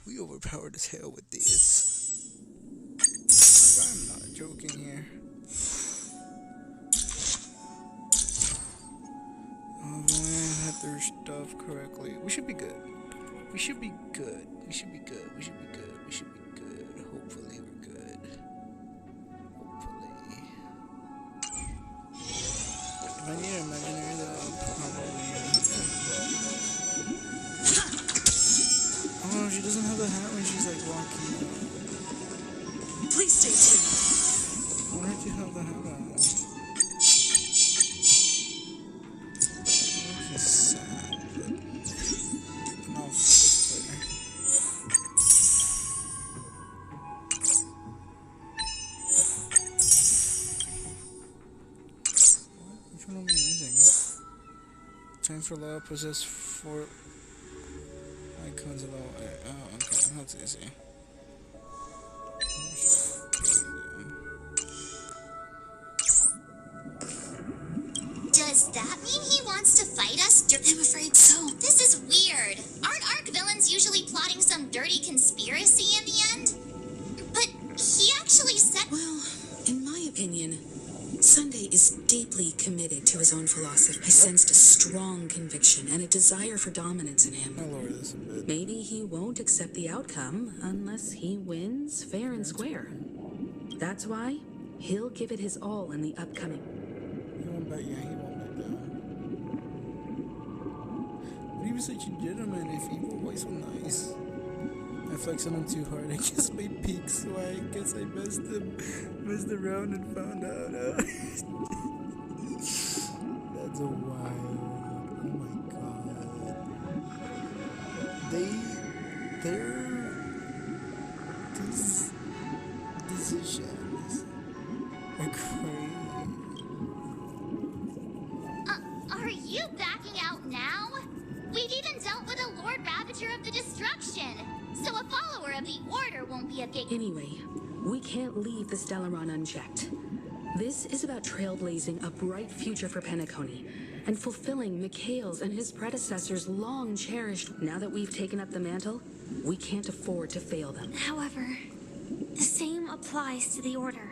We overpowered as hell with this. I'm not joking here. Oh, if only I had their stuff correctly. We should be good. We should be good. We should be good. We should be good. We should be good. Hopefully we're good. Hopefully. If I need an imaginary, then I'll probably... Oh, she doesn't have the hat when she's like walking. Please stay tuned. Why don't you have the hat on? She's sad, but no, it's clear. Which one am I missing? Time for law possess 4 icons of all. Oh, okay, that's easy. Does that mean he wants to fight us? I'm afraid so. This is weird. Aren't Arc villains usually plotting some dirty conspiracy in the end? But he actually said... Well, in my opinion, Sunday is deeply committed to his own philosophy. I sensed a strong conviction and a desire for dominance in him. I'll lower this a bit. Maybe he won't accept the outcome unless he wins fair and square. That's why he'll give it his all in the upcoming. He won't back, yeah, he won't back down. But he was such a gentleman. If evil boy so nice. I flexed on him too hard. I guess my peak, so I guess I messed around and found out. That's a wild. Oh my god. These decisions are crazy. Are you backing out now? We've even dealt with a Lord Ravager of the Destruction, so a follower of the Order won't be a big... Anyway, we can't leave the Stellaron unchecked. This is about trailblazing a bright future for Penacony and fulfilling Mikhail's and his predecessors' long-cherished... Now that we've taken up the mantle, we can't afford to fail them. However, the same applies to the Order.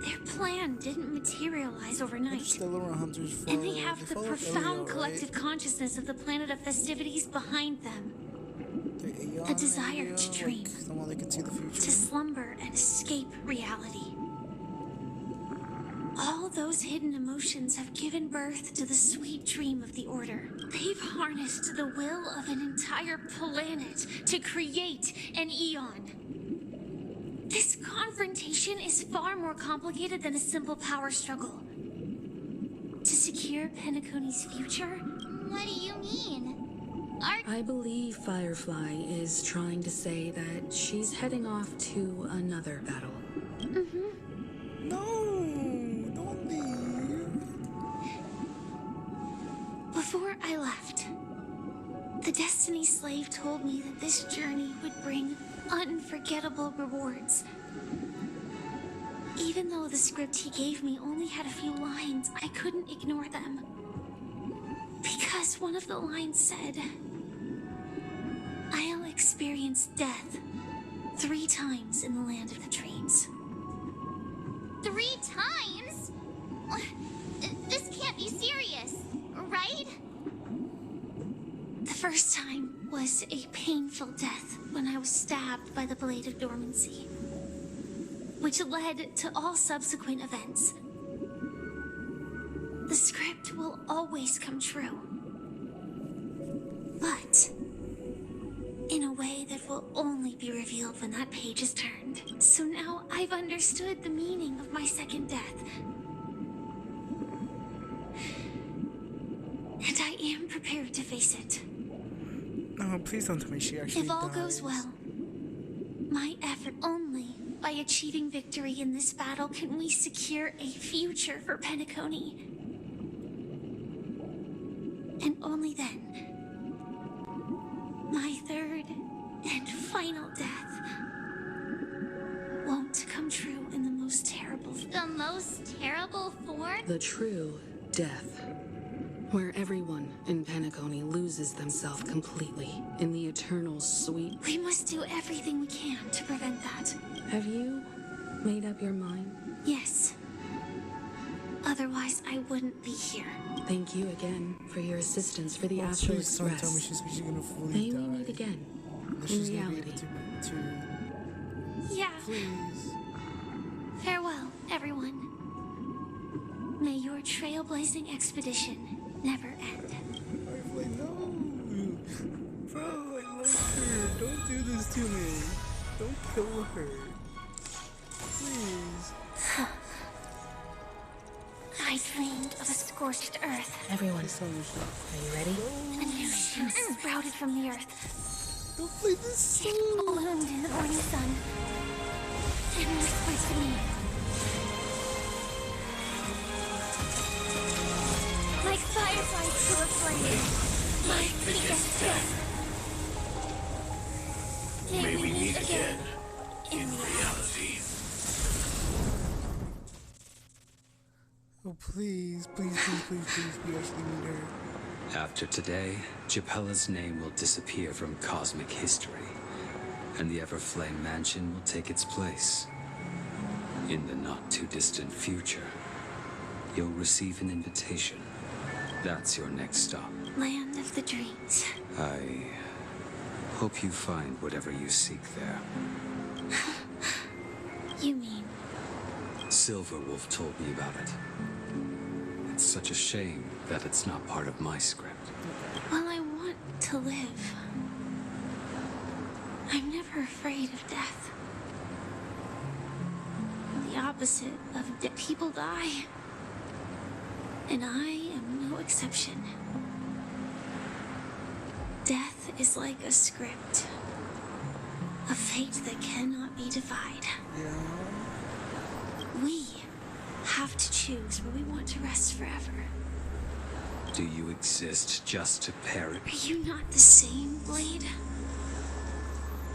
Their plan didn't materialize overnight. And they have the profound collective consciousness of the planet of festivities behind them. A desire to dream, to slumber and escape reality. All those hidden emotions have given birth to the sweet dream of the Order. They've harnessed the will of an entire planet to create an eon. This confrontation is far more complicated than a simple power struggle. To secure Penacony's future? What do you mean? I believe Firefly is trying to say that she's heading off to another battle. Mm-hmm. No, don't leave. Before I left, the Destiny Slave told me that this journey would bring unforgettable rewards. Even though the script he gave me only had a few lines, I couldn't ignore them. Because one of the lines said, I'll experience death 3 times in the land of the dreams. 3 times? This can't be serious, right? The first time was a painful death when I was stabbed by the Blade of Dormancy, which led to all subsequent events. The script will always come true, but in a way that will only be revealed when that page is turned. So now I've understood the meaning of my second death. And I am prepared to face it. No, please don't tell me she actually If all dies. goes well, my effort only by achieving victory in this battle can we secure a future for Penacony. And only then, my third and final death won't come true in the most terrible... The most terrible form? The true death. Where everyone in Penacony loses themselves completely in the eternal sweet... We must do everything we can to prevent that. Have you made up your mind? Yes. Otherwise, I wouldn't be here. Thank you again for your assistance for the Astral Express. May we meet again in reality. Yeah. Please. Farewell, everyone. May your trailblazing expedition never end. Firefly, no! Bro, I love her. Don't do this to me. Don't kill her. Please. I dreamed of a scorched earth. Everyone, are you ready? A new shoot sprouted from the earth. Don't play this song. It bloomed in the morning sun and whispered to me. Like fireflies to a flame, my biggest death. May we meet again in reality. Oh, please, please, please, please, please, we actually need her. After today, Japella's name will disappear from cosmic history, and the Everflame Mansion will take its place. In the not-too-distant future, you'll receive an invitation. That's your next stop. Land of the dreams. I hope you find whatever you seek there. You mean? Silverwolf told me about it. It's such a shame that it's not part of my script. Well, I want to live. I'm never afraid of death. The opposite of death. People die. And I am no exception. Death is like a script. A fate that cannot be defied. Yeah. We have to choose where we want to rest forever. Do you exist just to perish? Are you not the same, Blade?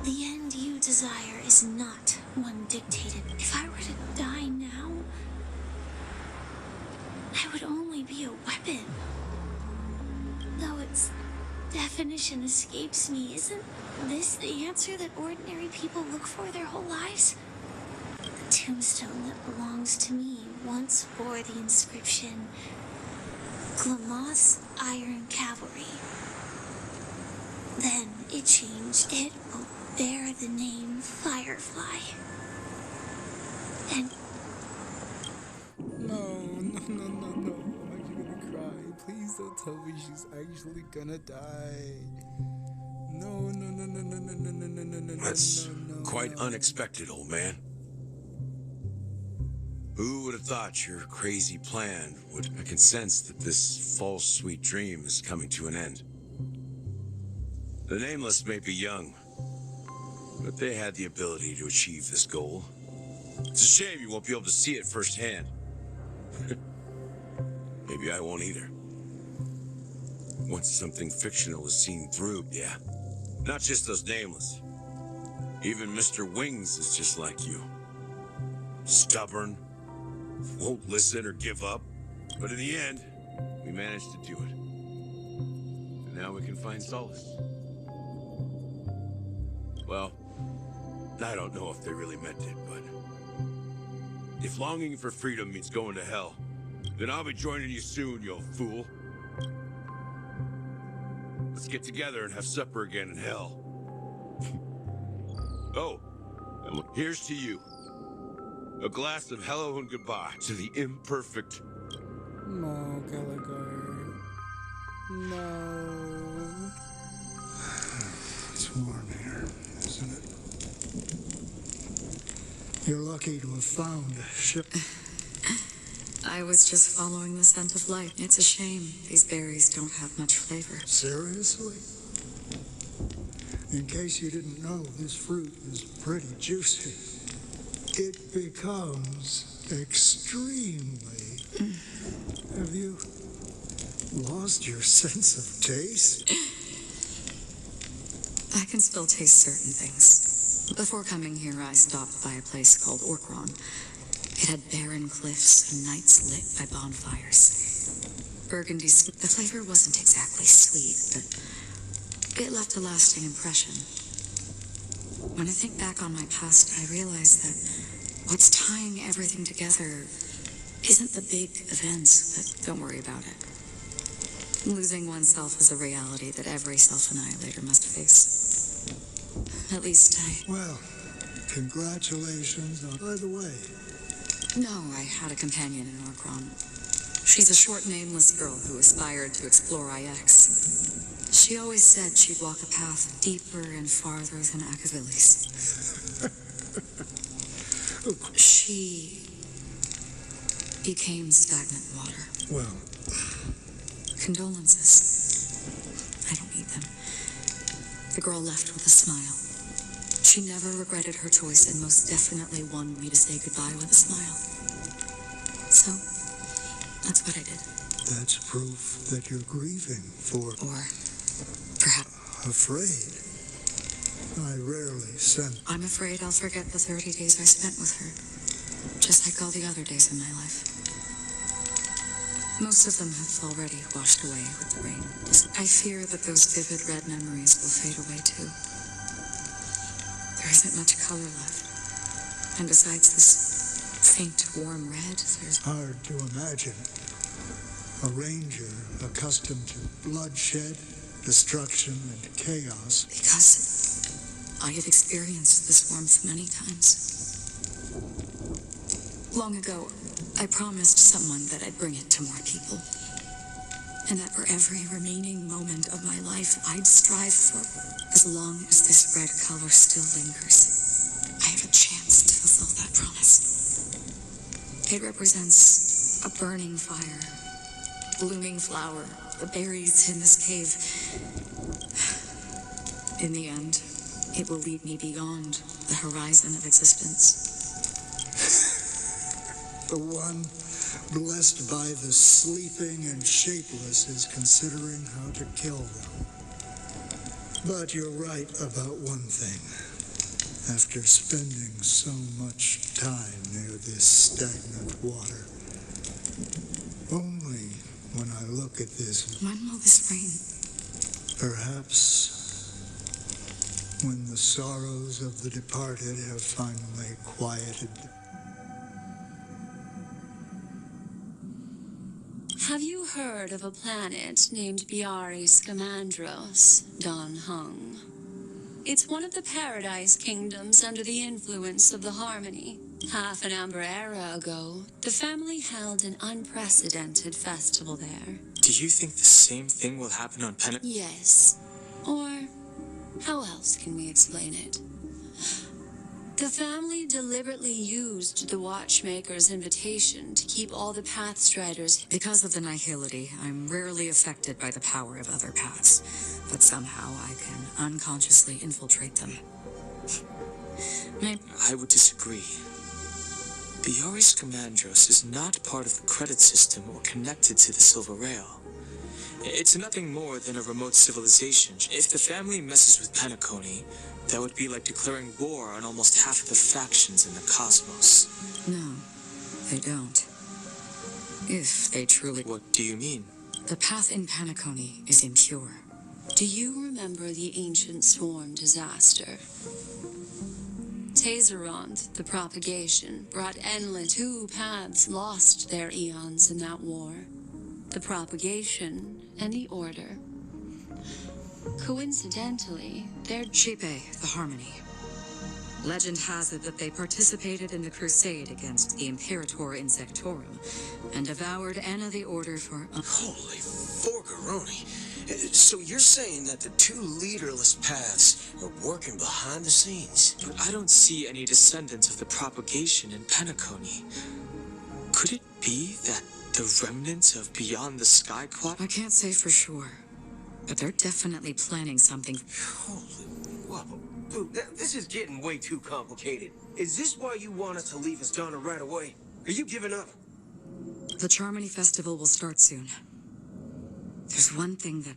The end you desire is not one dictated. If I were to die now, I would only be a weapon. Though its definition escapes me, isn't this the answer that ordinary people look for their whole lives? The tombstone that belongs to me once bore the inscription, Glamoth's Iron Cavalry. Then it changed. It will bear the name Firefly. And No. I'm actually gonna cry. Please don't tell me she's actually gonna die. No. That's quite unexpected, old man. Who would have thought your crazy plan would... I can sense that this false sweet dream is coming to an end. The Nameless may be young, but they had the ability to achieve this goal. It's a shame you won't be able to see it firsthand. Maybe I won't either. Once something fictional is seen through, yeah. Not just those Nameless. Even Mr. Wings is just like you. Stubborn, won't listen or give up. But in the end, we managed to do it. And now we can find solace. Well, I don't know if they really meant it, but... if longing for freedom means going to hell, then I'll be joining you soon, you old fool. Let's get together and have supper again in hell. Oh, and look, here's to you. A glass of hello and goodbye to the imperfect. No, Gallagher. No. It's warm here, isn't it? You're lucky to have found a ship. I was just following the scent of life. It's a shame these berries don't have much flavor. Seriously? In case you didn't know, this fruit is pretty juicy. it becomes extremely... Have you lost your sense of taste? I can still taste certain things. Before coming here, I stopped by a place called Orkron. It had barren cliffs and nights lit by bonfires. Burgundy, the flavor wasn't exactly sweet, but it left a lasting impression. When I think back on my past, I realize that what's tying everything together isn't the big events, but don't worry about it. Losing oneself is a reality that every self-annihilator must face. At least Well, congratulations. By the way... No, I had a companion in Orkron. She's a short, nameless girl who aspired to explore IX. She always said she'd walk a path deeper and farther than Akavili's. She became stagnant water. Well... Condolences. I don't need them. The girl left with a smile. She never regretted her choice and most definitely wanted me to say goodbye with a smile. So, that's what I did. That's proof that you're grieving for... Or perhaps... Afraid. I rarely sent... I'm afraid I'll forget the 30 days I spent with her. Just like all the other days in my life. Most of them have already washed away with the rain. I fear that those vivid red memories will fade away too. There isn't much color left. And besides this faint, warm red, there's... Hard to imagine. A ranger accustomed to bloodshed, destruction, and chaos. Because I have experienced this warmth many times. Long ago, I promised someone that I'd bring it to more people. And that for every remaining moment of my life, I'd strive for, as long as this red color still lingers, I have a chance to fulfill that promise. It represents a burning fire, blooming flower, the berries in this cave. In the end, it will lead me beyond the horizon of existence. The one blessed by the sleeping and shapeless is considering how to kill them. But you're right about one thing. After spending so much time near this stagnant water, only when I look at this... When will this rain? Perhaps when the sorrows of the departed have finally quieted. Have you heard of a planet named Biari Scamandros, Don Hung? It's one of the Paradise Kingdoms under the influence of the Harmony. Half an Amber era ago, the family held an unprecedented festival there. Do you think the same thing will happen on Penn? Yes. Or, how else can we explain it? The family deliberately used the Watchmaker's invitation to keep all the Pathstriders. Because of the nihility, I'm rarely affected by the power of other paths, but somehow I can unconsciously infiltrate them. I would disagree. Bioris Comandros is not part of the credit system or connected to the Silver Rail. It's nothing more than a remote civilization. If the family messes with Penacony, that would be like declaring war on almost half of the factions in the cosmos. No, they don't. If they truly... What do you mean? The path in Penacony is impure. Do you remember the ancient swarm disaster? Tazerond, the propagation, brought endless. 2 paths lost their eons in that war. The propagation and the order. Coincidentally, they're... Shipe, the Harmony. Legend has it that they participated in the crusade against the Imperator Insectorum and devoured Anna the Order for... Holy forgaroni. So you're saying that the 2 leaderless paths are working behind the scenes? But I don't see any descendants of the propagation in Penacony. Could it be that the remnants of Beyond the Sky Quad? I can't say for sure, but they're definitely planning something. Holy wobble. Dude, this is getting way too complicated. Is this why you want us to leave Astana right away? Are you giving up? The Charmony Festival will start soon. There's one thing that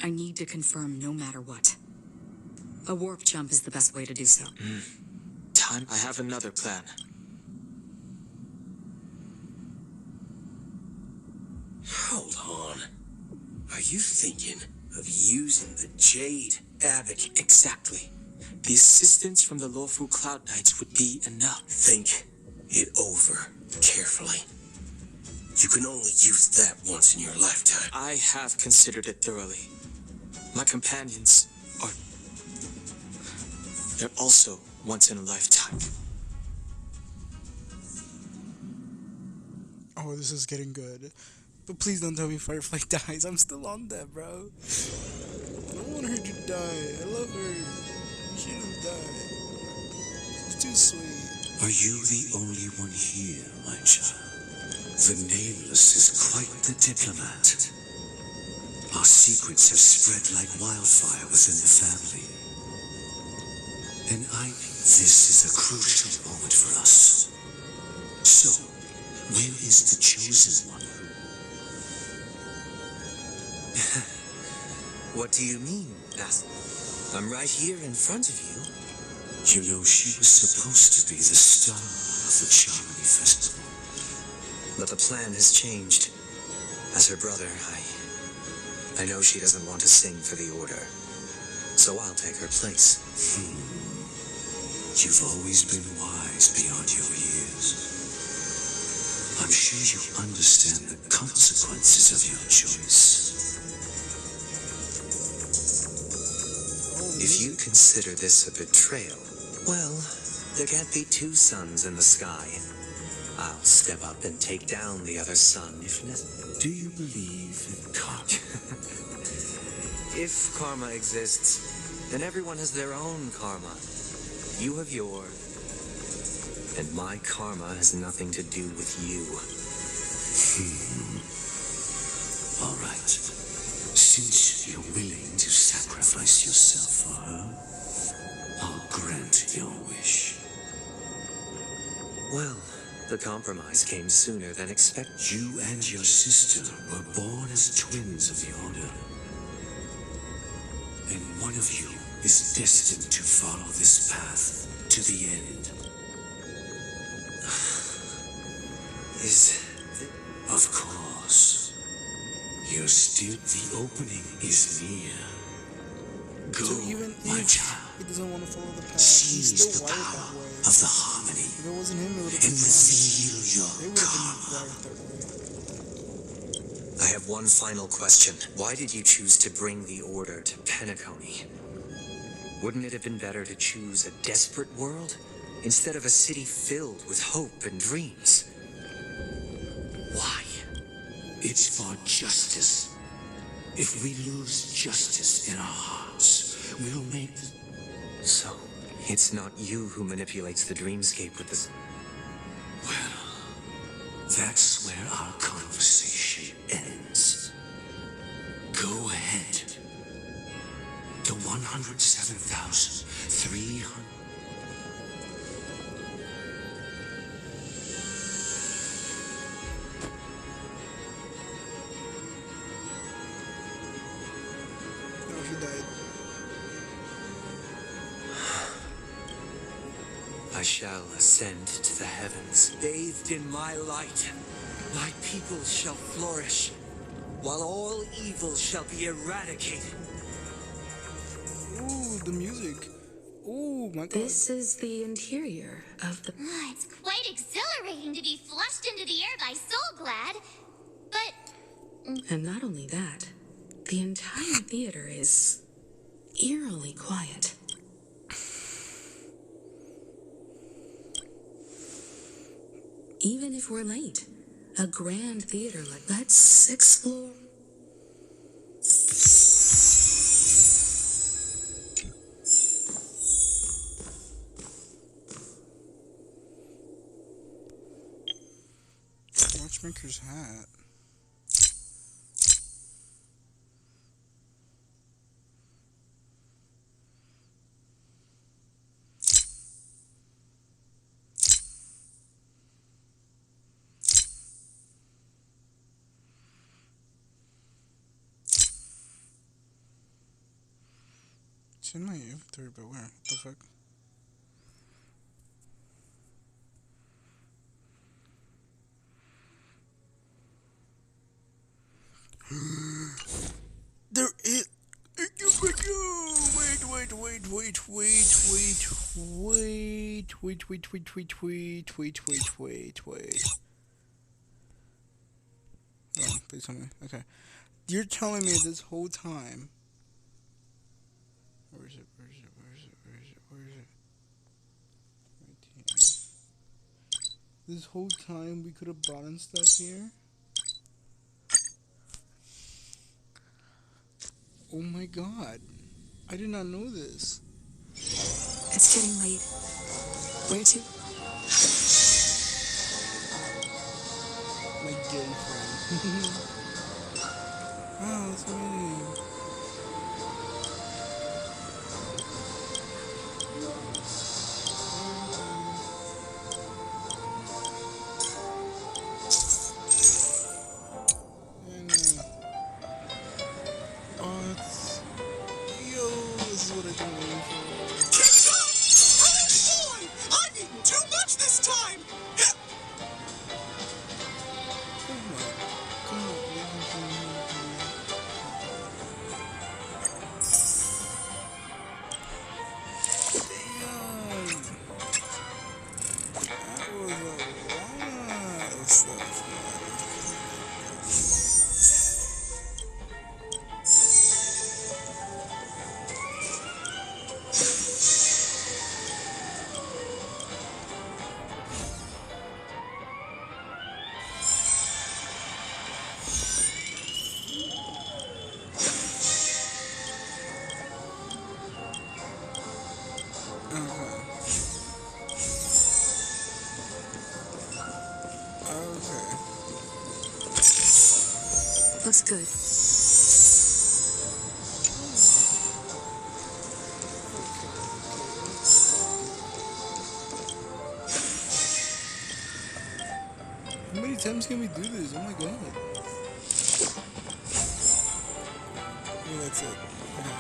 I need to confirm no matter what. A warp jump is the best way to do so. Time? I have another plan. Hold on. Are you thinking of using the Jade Abbot? Exactly. The assistance from the lawful Cloud Knights would be enough. Think it over carefully. You can only use that once in your lifetime. I have considered it thoroughly. My companions are... They're also once in a lifetime. Oh, this is getting good. But please don't tell me Firefly dies. I'm still on that, bro. I don't want her to die. I love her. She shouldn't die. She's too sweet. Are you the only one here, my child? The Nameless is quite the diplomat. Our secrets have spread like wildfire within the family. And I think this is a crucial moment for us. So, where is the chosen one? What do you mean, Nathan? I'm right here in front of you. You know, she was supposed to be the star of the Charmony Festival. But the plan has changed. As her brother, I know she doesn't want to sing for the Order. So I'll take her place. You've always been wise beyond your years. I'm sure you understand the consequences of your choice. If you consider this a betrayal, well, there can't be two suns in the sky. I'll step up and take down the other sun if necessary. Do you believe in karma? If karma exists, then everyone has their own karma. You have yours, and my karma has nothing to do with you. All right. Since you're willing to sacrifice yourself for her, I'll grant your wish. Well, the compromise came sooner than expected. You and your sister were born as twins of the Order. And one of you is destined to follow this path to the end. Of course. You're still... The opening is near. Go, So even my if child. he doesn't want to follow the path, Seize he's still the wired power that way. of the harmony. If it wasn't him, it would have And been reveal your They would have been wired that way. I have one final question. Why did you choose to bring the Order to Penacony? Wouldn't it have been better to choose a desperate world instead of a city filled with hope and dreams? Why? It's for justice. If we lose justice in our hearts, we'll make... So, it's not you who manipulates the dreamscape with this... Well, that's where our conversation ends. Go ahead. The 107,300... No, he died. I shall ascend to the heavens. Bathed in my light, my people shall flourish, while all evil shall be eradicated. Ooh, the music. Ooh, my God. This is the interior of the... It's quite exhilarating to be flushed into the air by Soulglad, but... And not only that, the entire theater is eerily quiet. Even if we're late, a grand theater like... Let's explore... Watchmaker's hat. It's in my inventory, but where? What the fuck? There is. Wait. Oh, please tell me. Okay. You're telling me this whole time. Where is it? Right here. This whole time we could have brought in stuff here? Oh my god. I did not know this. It's getting late. Where to? My gay friend. Wow, that's amazing. Looks good. How many times can we do this? Oh my god. Oh, that's it. Okay.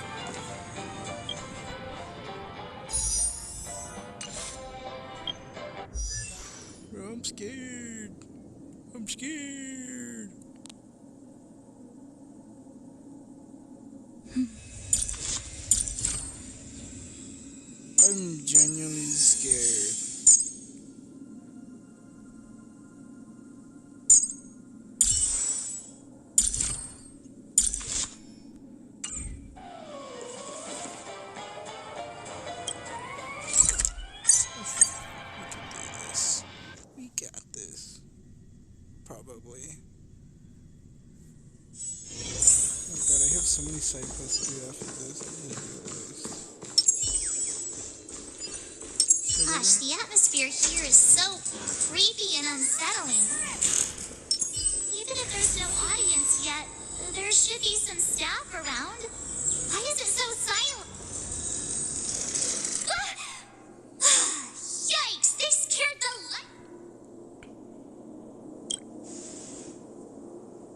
Bro, I'm scared. I'm scared. I'm genuinely scared. We got this. Probably. Oh god, I have so many side quests to do after this. I'm gonna do this. Gosh, the atmosphere here is so creepy and unsettling. Even if there's no audience yet, there should be some staff around. Why is it so silent? Yikes! They scared the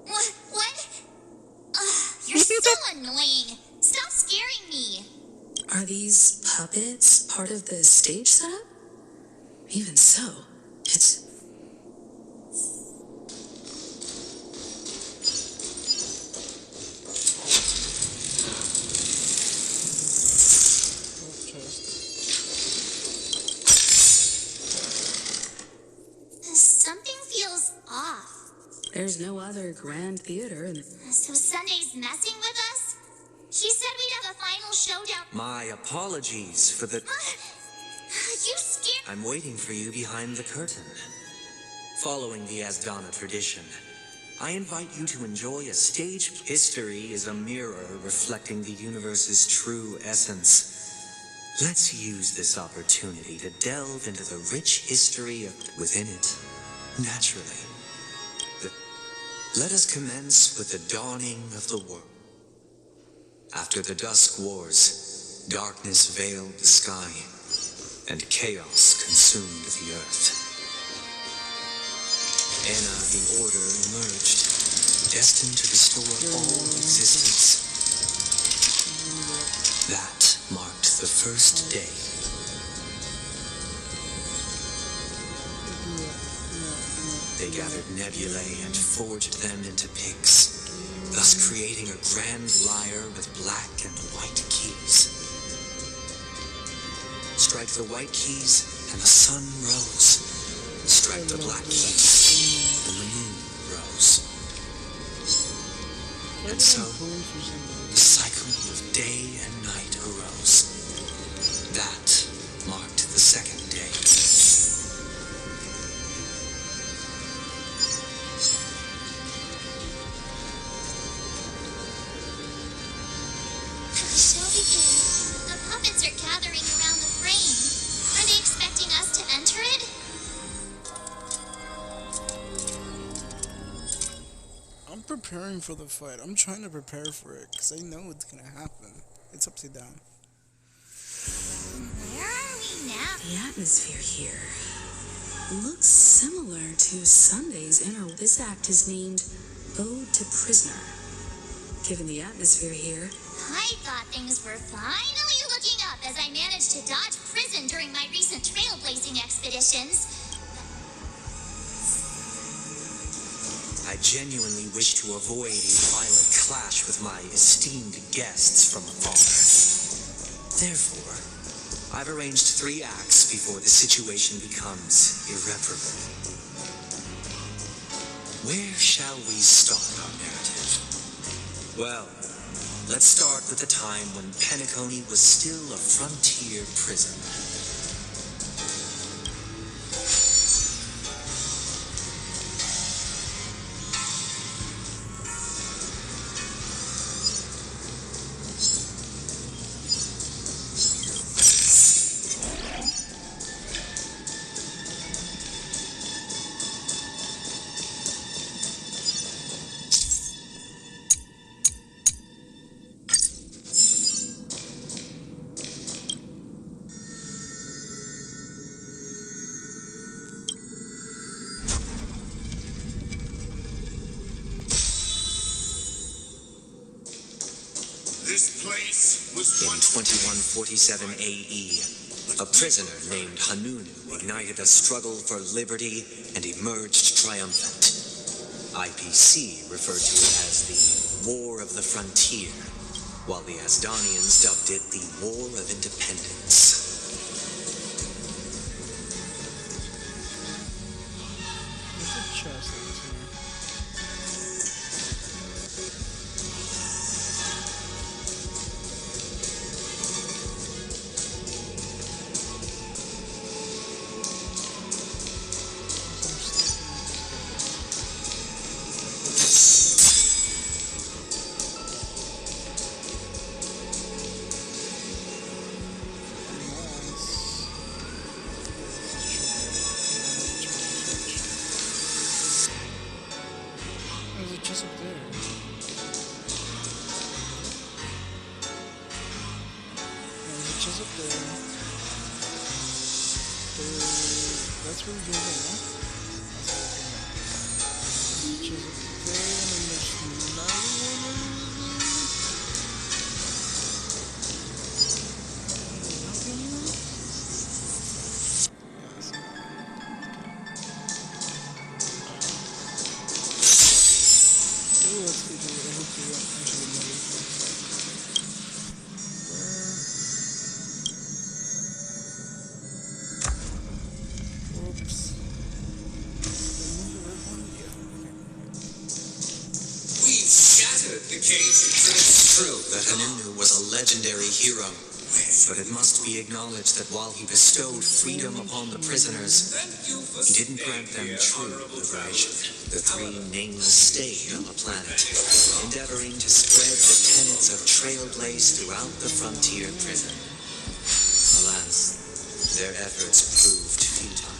What? You're so annoying. Stop scaring me. Are these puppets part of the stage setup? Even so, it's... Something feels off. There's no other grand theater in the... So Sunday's messing with us? He said we'd have a final showdown. My apologies for the... You scared... I'm waiting for you behind the curtain. Following the Asdana tradition, I invite you to enjoy a stage. History is a mirror reflecting the universe's true essence. Let's use this opportunity to delve into the rich history within it. Naturally. Let us commence with the dawning of the world. After the Dusk Wars, darkness veiled the sky, and chaos consumed the earth. Ena the Order emerged, destined to restore all existence. That marked the first day. They gathered nebulae and forged them into pigs, thus creating a grand lyre with black and white keys. Strike the white keys and the sun rose. Strike the black keys and the moon rose. And so, the cycle of day and night arose. That marked the second day. Show begins. The puppets are gathering around the frame. Are they expecting us to enter it? I'm preparing for the fight. I'm trying to prepare for it because I know it's gonna happen. It's upside down. Where are we now? The atmosphere here looks similar to Sunday's inner. This act is named Ode to Prisoner. Given the atmosphere here, I thought things were finally looking up as I managed to dodge prison during my recent trailblazing expeditions. I genuinely wish to avoid a violent clash with my esteemed guests from afar. Therefore, I've arranged 3 acts before the situation becomes irreparable. Where shall we start our narrative? Well, let's start with the time when Penacony was still a frontier prison. This place was In 2147 AE, a prisoner named Hanunu ignited a struggle for liberty and emerged triumphant. IPC referred to it as the War of the Frontier, while the Asdanians dubbed it the War of Independence. There's a chest over here. There's a chest up there. There's a chest up there. That's where we go right now. There's a chest up there, and then there's another one over there. Nothing here? Yeah, I see. Ooh, let's do it. I hope we don't actually know it. Where? Oops. Did I move the red one? Yeah. We've shattered the cage. It's true that Hanunu was a legendary hero, but it must be acknowledged that while he bestowed freedom upon the prisoners, he didn't grant them true liberation. The 3 nameless stayed on the planet, endeavoring to spread the tenets of Trailblaze throughout the frontier prison. Alas, their efforts proved futile.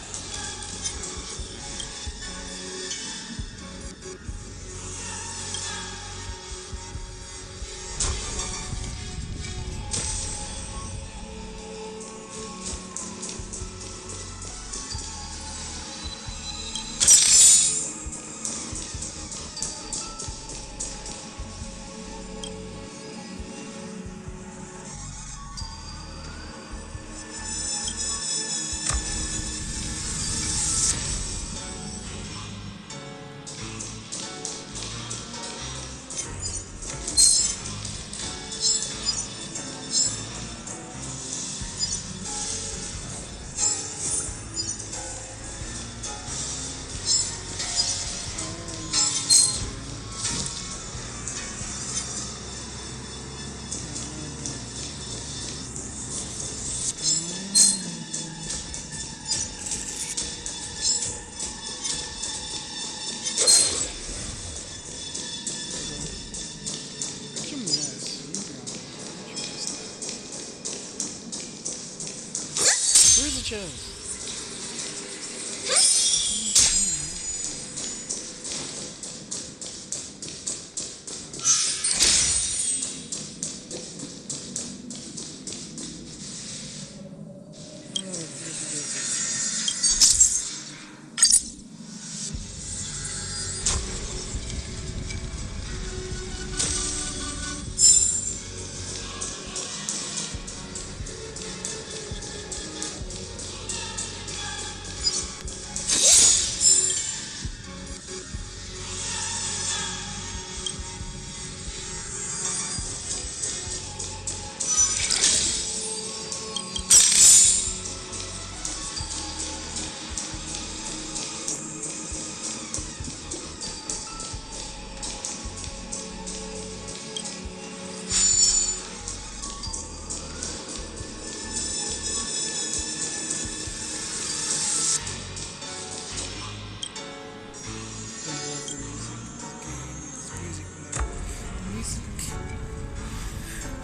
chest.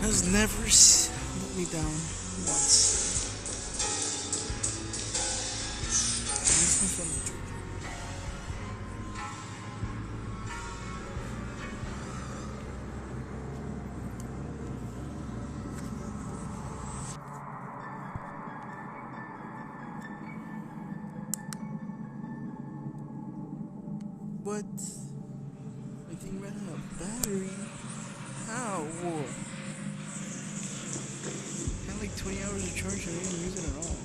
Has never let me down once. Makes me feel like what? My thing ran out of battery. How? I had like 20 hours of charge and I didn't use it at all.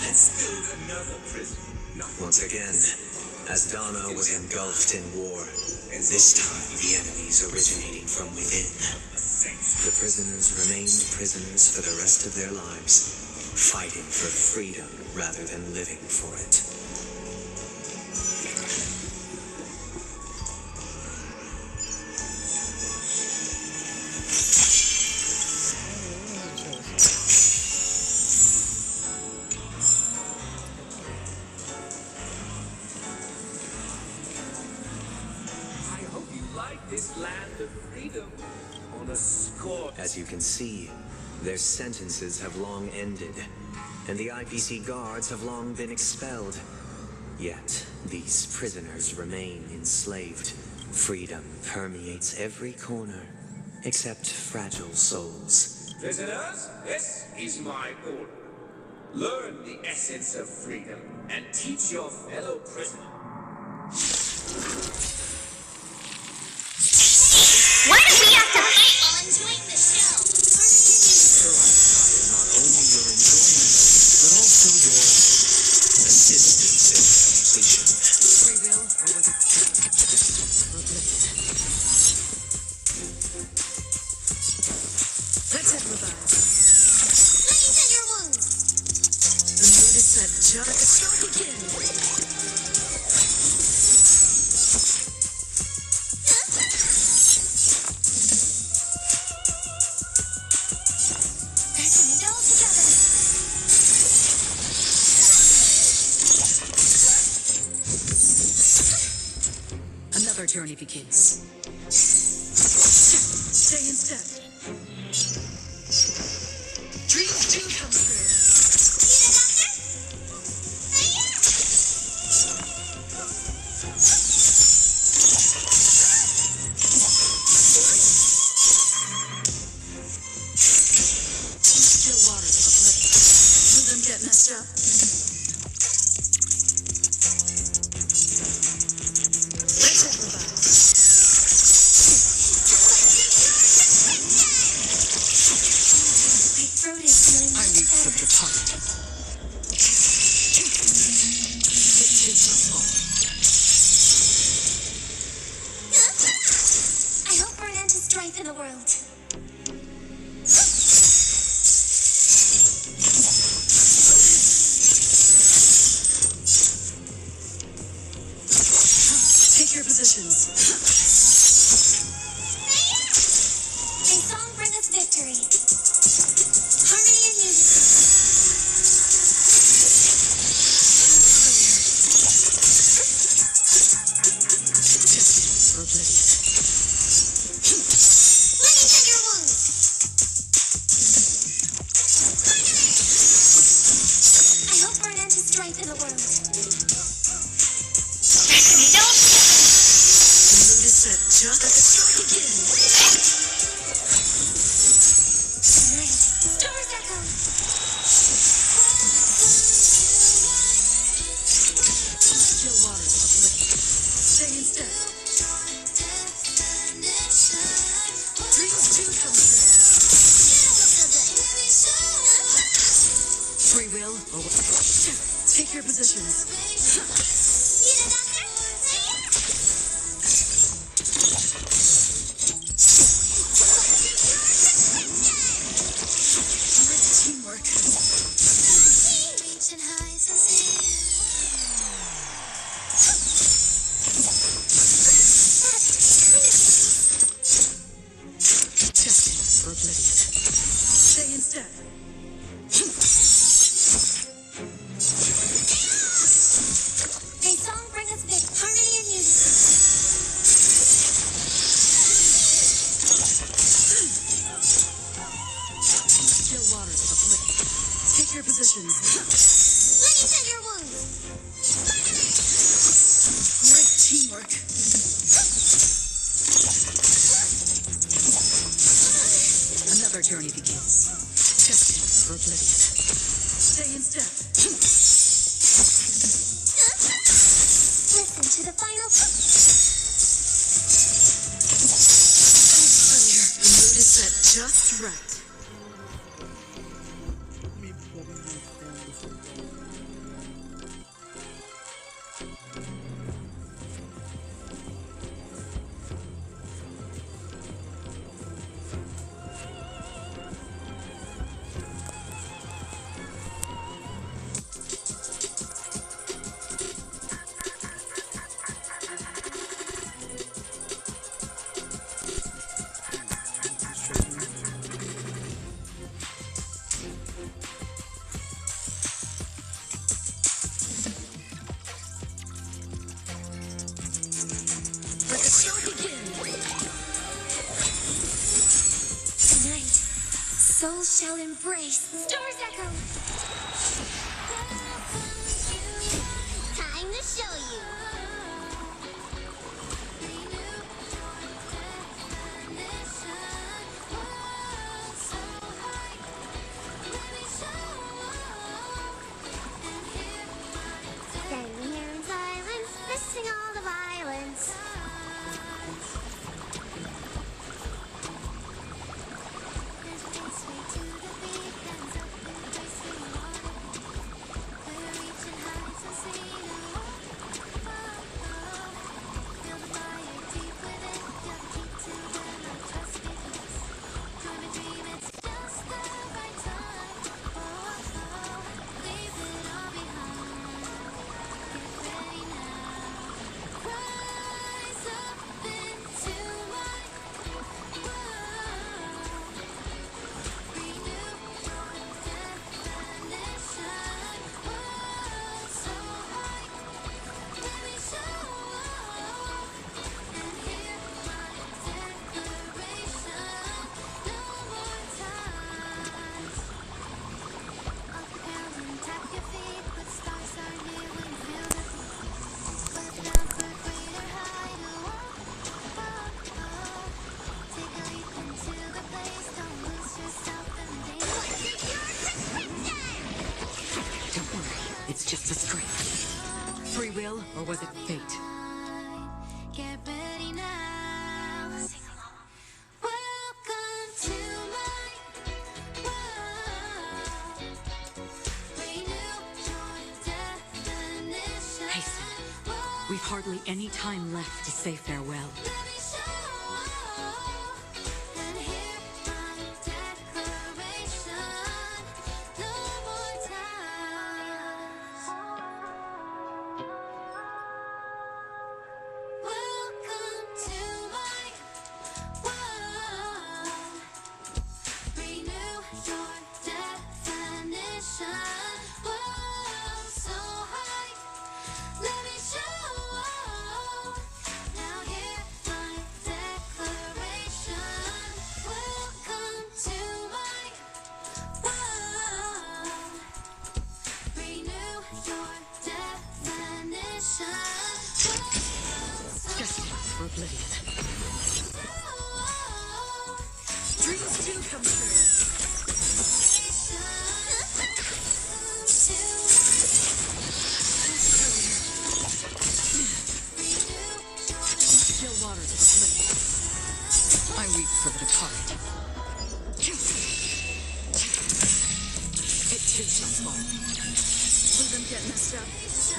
Let's build another prison. Once again, as Dana was engulfed in war, and this time the enemies originating from within. The prisoners remained prisoners for the rest of their lives, fighting for freedom rather than living for it. I hope you like this land of freedom. On a score. As you can see, their sentences have long ended, and the IPC guards have long been expelled. Yet, these prisoners remain enslaved. Freedom permeates every corner, except fragile souls. Prisoners, this is my order. Learn the essence of freedom and teach your fellow prisoner. Why do we have to fight while enjoying the show? Not only your enjoyment, but also your assistance in completion. Free will, or was it Let's hit revise. Please at your wound. The mood is set. Just strike again. Let's end it all together. Another journey begins. Stay in step. Dreams do come true. Still waters of uplift. Will them get messed up? Let's improvise. My throat is feeling I much leap from better. the top. It takes us all. I hope for an end to strife in the world. Take your positions. May song bring us victory. Harmony and unity. Free will or take your positions. Teamwork. Testing for oblivion. Stay in step. A song brings us back harmony and unity. Still waters of a flick. Take your positions. Let me tend your wounds. Great teamwork. Another journey begins. Testing for oblivion. Stay in step. Listen to the final. The mood is set just right. Let the show begin. Tonight, souls shall embrace Star's Echo. Time to show you. Standing here in silence, missing all the violence. Don't worry, it's just a scrape. Free will, or was it fate? Get ready now. Sing along. Welcome to my world. Renew your definition. Hasten. We've hardly any time left to say farewell. Let me show and hear my declaration. No more times. Welcome to my world. Renew your definition. Whoa, so high. Let me show. Now hear my declaration. Welcome to my world. Renew your definition. Destined for oblivion. Dreams do come true. Still waters of a flick. I weep for the departed. It too shall fall. Let them get messed up.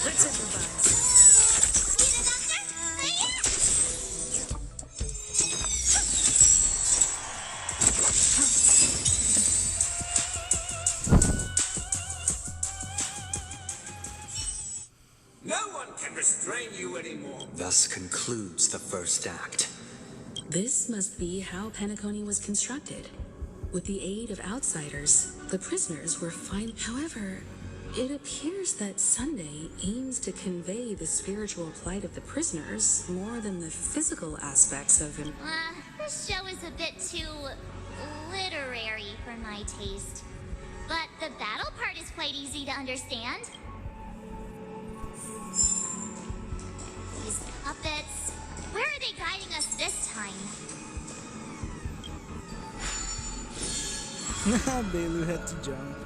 Let's improvise. No one can restrain you anymore. Thus concludes the first act. This must be how Penacony was constructed. With the aid of outsiders, the prisoners were fine. However, it appears that Sunday aims to convey the spiritual plight of the prisoners more than the physical aspects of him. This show is a bit too literary for my taste. But the battle part is quite easy to understand. These puppets, where are they guiding us this time? Bailu had to jump.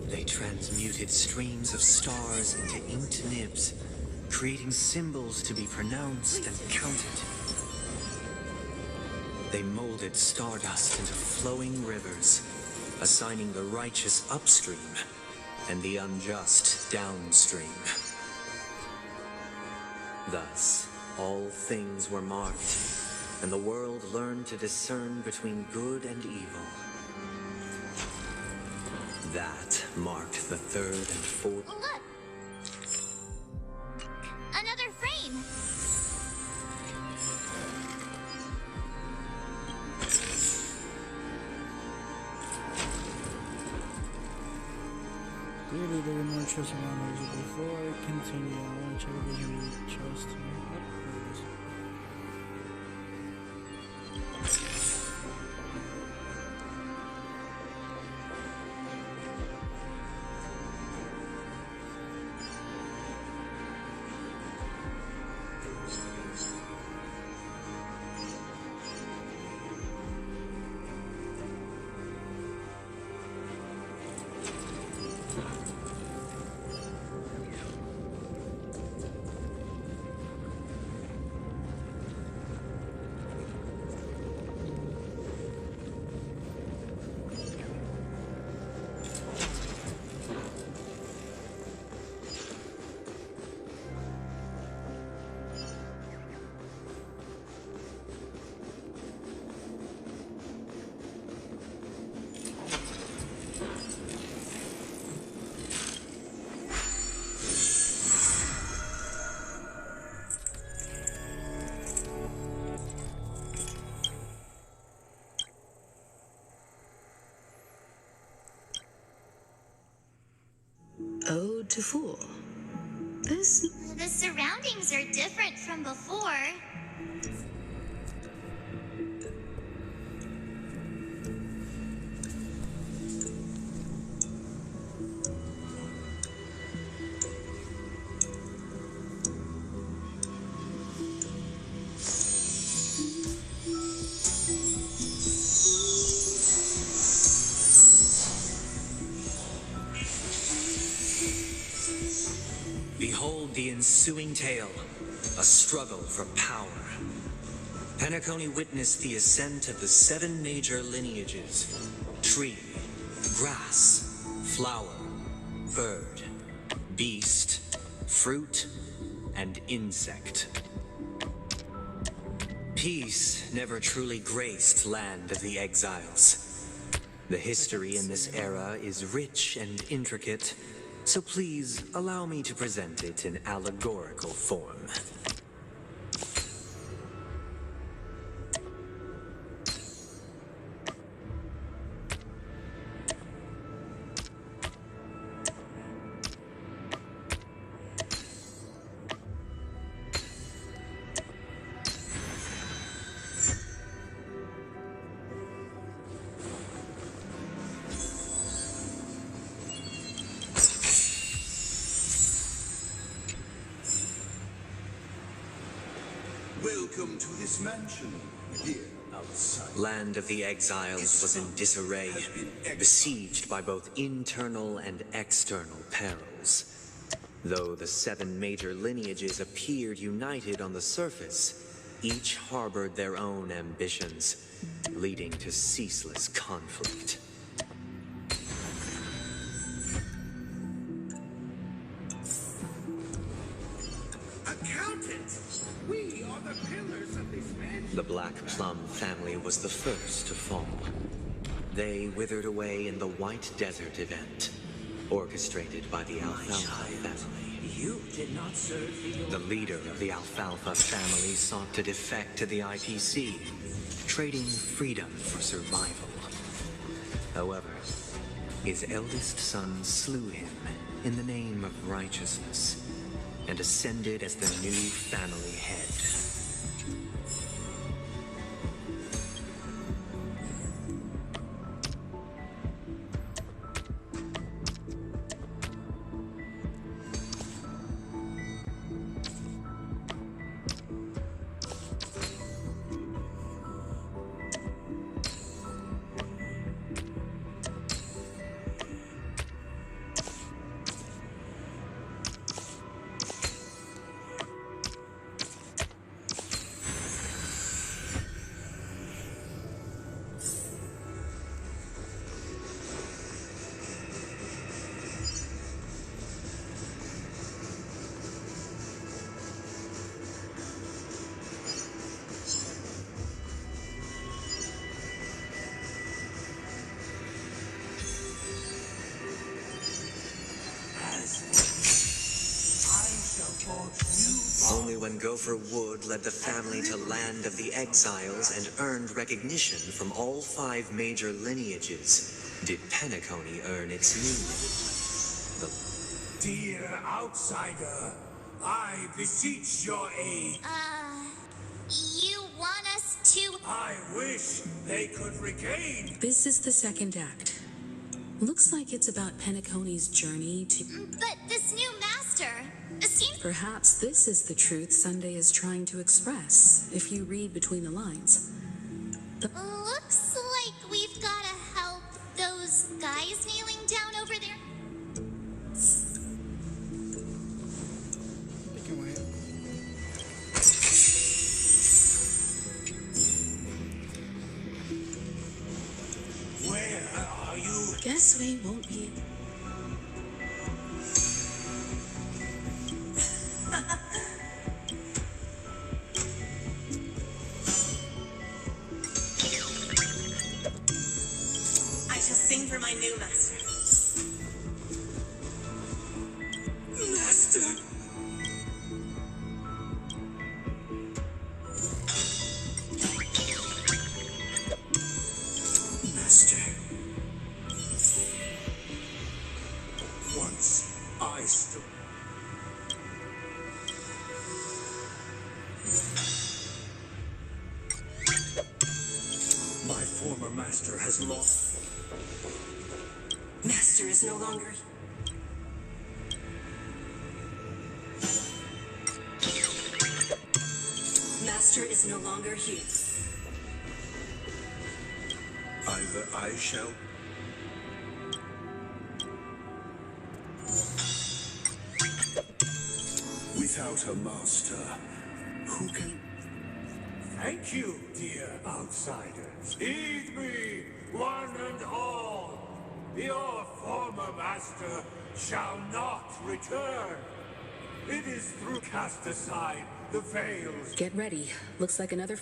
They transmuted streams of stars into inked nibs, creating symbols to be pronounced and counted. They molded stardust into flowing rivers, assigning the righteous upstream and the unjust downstream. Thus, all things were marked, and the world learned to discern between good and evil. That marked the third and fourth. Look! Another frame! Clearly there were no trust around those before. Continue on whichever vision you chose to upload. Ode to Fool. This... The surroundings are different from before. Behold the ensuing tale, a struggle for power. Penacony witnessed the ascent of the 7 major lineages: tree, grass, flower, bird, beast, fruit, and insect. Peace never truly graced Land of the Exiles. The history in this era is rich and intricate, so please allow me to present it in allegorical form. Welcome to this mansion, here outside. Land of the Exiles was in disarray, besieged by both internal and external perils. Though the 7 major lineages appeared united on the surface, each harbored their own ambitions, leading to ceaseless conflict. The Black Plum family was the first to fall. They withered away in the White Desert event, orchestrated by the Alfalfa family. You did not serve The leader of the Alfalfa family sought to defect to the IPC, trading freedom for survival. However, his eldest son slew him in the name of righteousness and ascended as the new family head. Only when Gopher Wood led the family to Land of the Exiles and earned recognition from all 5 major lineages did Penacony earn its union. Dear outsider, I beseech your aid. You want us to... I wish they could regain. This is the second act. Looks like it's about Penacony's journey to... But this new master... seems... Perhaps this is the truth Sunday is trying to express, if you read between the lines. Looks like we've gotta help those guys kneeling down over there. Where are you? Guess we won't be... For my new master. Master! Master. Once I stood. My former master has lost. Master is no longer... Master is no longer here. Either I shall... Without a master, who can... Thank you, dear outsiders. Heed me, one and all. Your former master shall not return. It is through cast aside the veils. Get ready. Looks like another...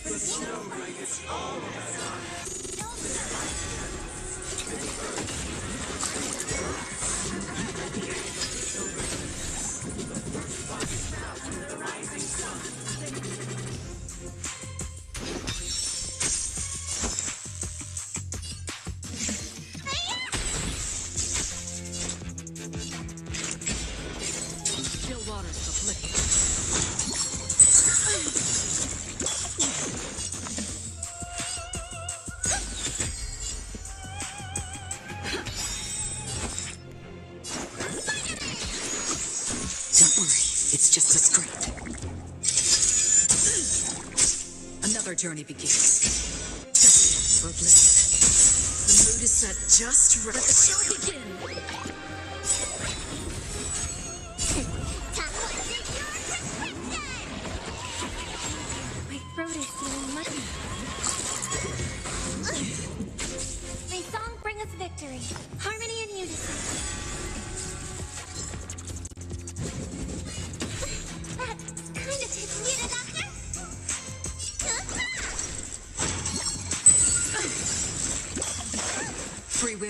The snow ring is all journey begins. Just for bliss. The mood is set just right. Let the show begin. My throat is feeling muddy. May song bring us victory, harmony and unison.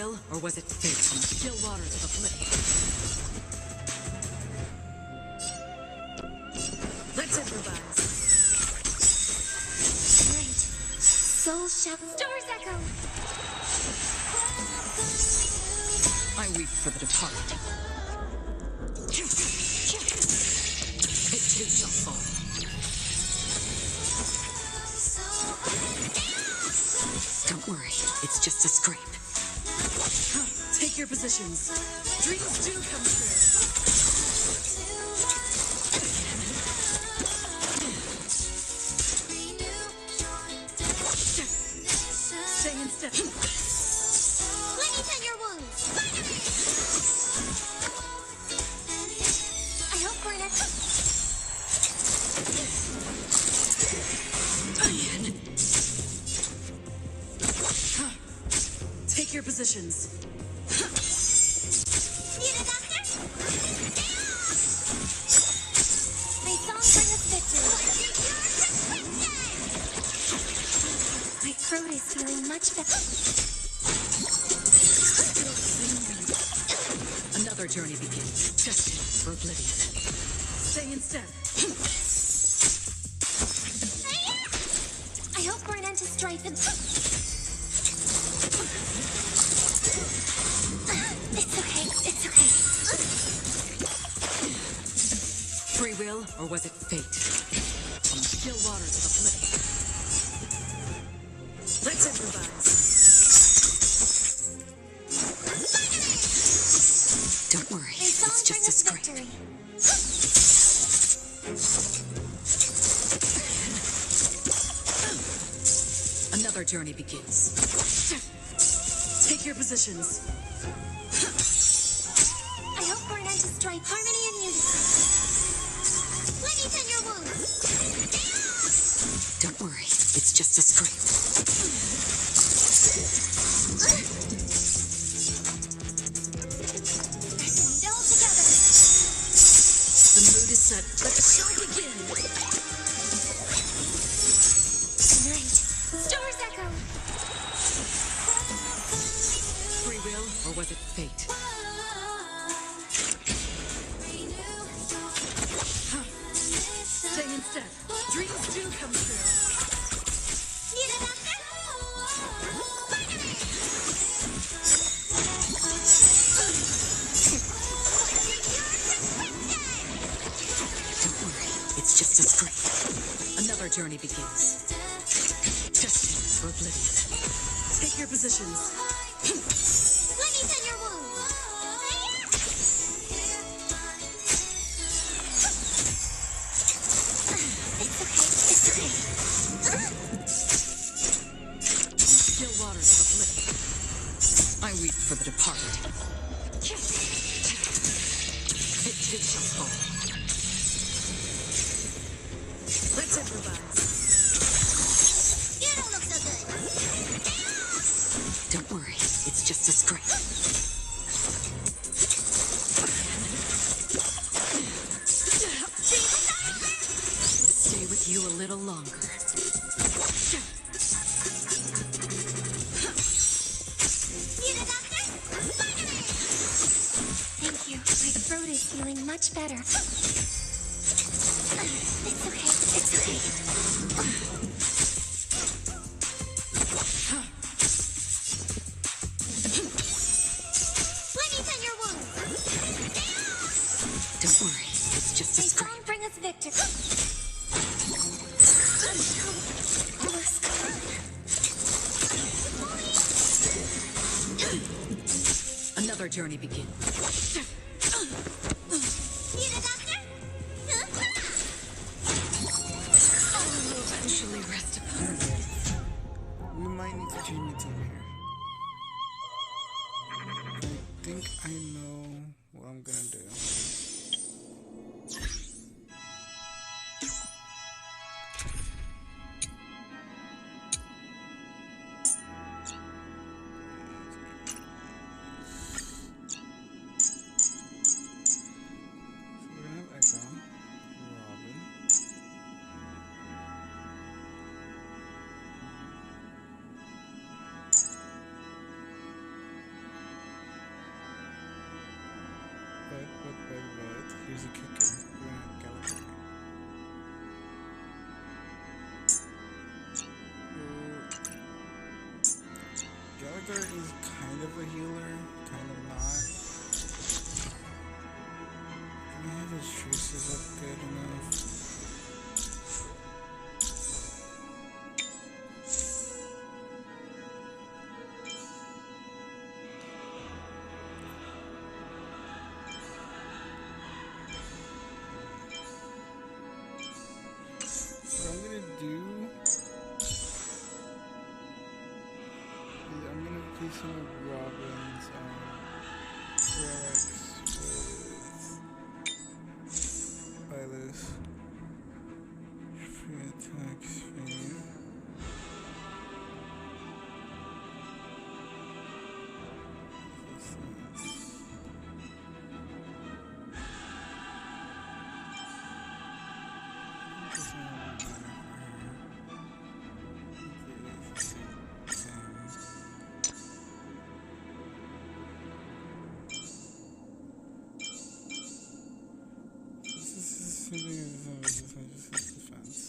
will, or was it fate from the still waters of oblivion? Let's improvise. Right. Soul Chef Stars Echo. I weep for the departed. It too shall fall. Don't worry, it's just a scrape. Take your positions. Dreams do come true. Stay in step. Let me tend your wounds. I hope we're not. Take your positions. Need a doctor? My song brings us victory. My throat is feeling much better. Another journey begins. Destined for oblivion. Stay in step. I hope for an end to strife and... It's okay, it's okay. Free will, or was it fate? From the still waters of oblivion. Let's improvise. Don't worry, it's just a scrape. Another journey begins. Take your positions. I hope for an end to strife, harmony and unity. Let me tend your wounds. Don't worry, it's just a scrape. Need all together. The mood is set. Let the show begin. Right. Stars Echo. Free will, or was it fate? Stay in step. Dreams do come true. Need a doctor? Don't worry, it's just a scrape. Another journey begins. Destined for oblivion. Take your positions. Let me tend your wounds. It's okay, it's okay. Still waters of oblivion. I weep for the departed. It too shall fall. Let's improvise. You don't look so good. Don't worry, it's just a scrape. Stay with you a little longer. Need a doctor? Thank you. My throat is feeling much better. It's okay, it's okay. Let me tend your wounds. Don't worry, it's just a My scrape. song brings us victory. Almost gone. Another journey begins. Need a doctor? I will eventually rest upon you. We might need to change it over here. I think I know what I'm gonna do. Here's a kicker. We're gonna Gallagher. Gallagher is kind of a healer, kind of not. Do we have his traces up good enough? What I'm gonna do is I'm gonna play some of Robin's relics with Eyeless. Free attack speed. Defense.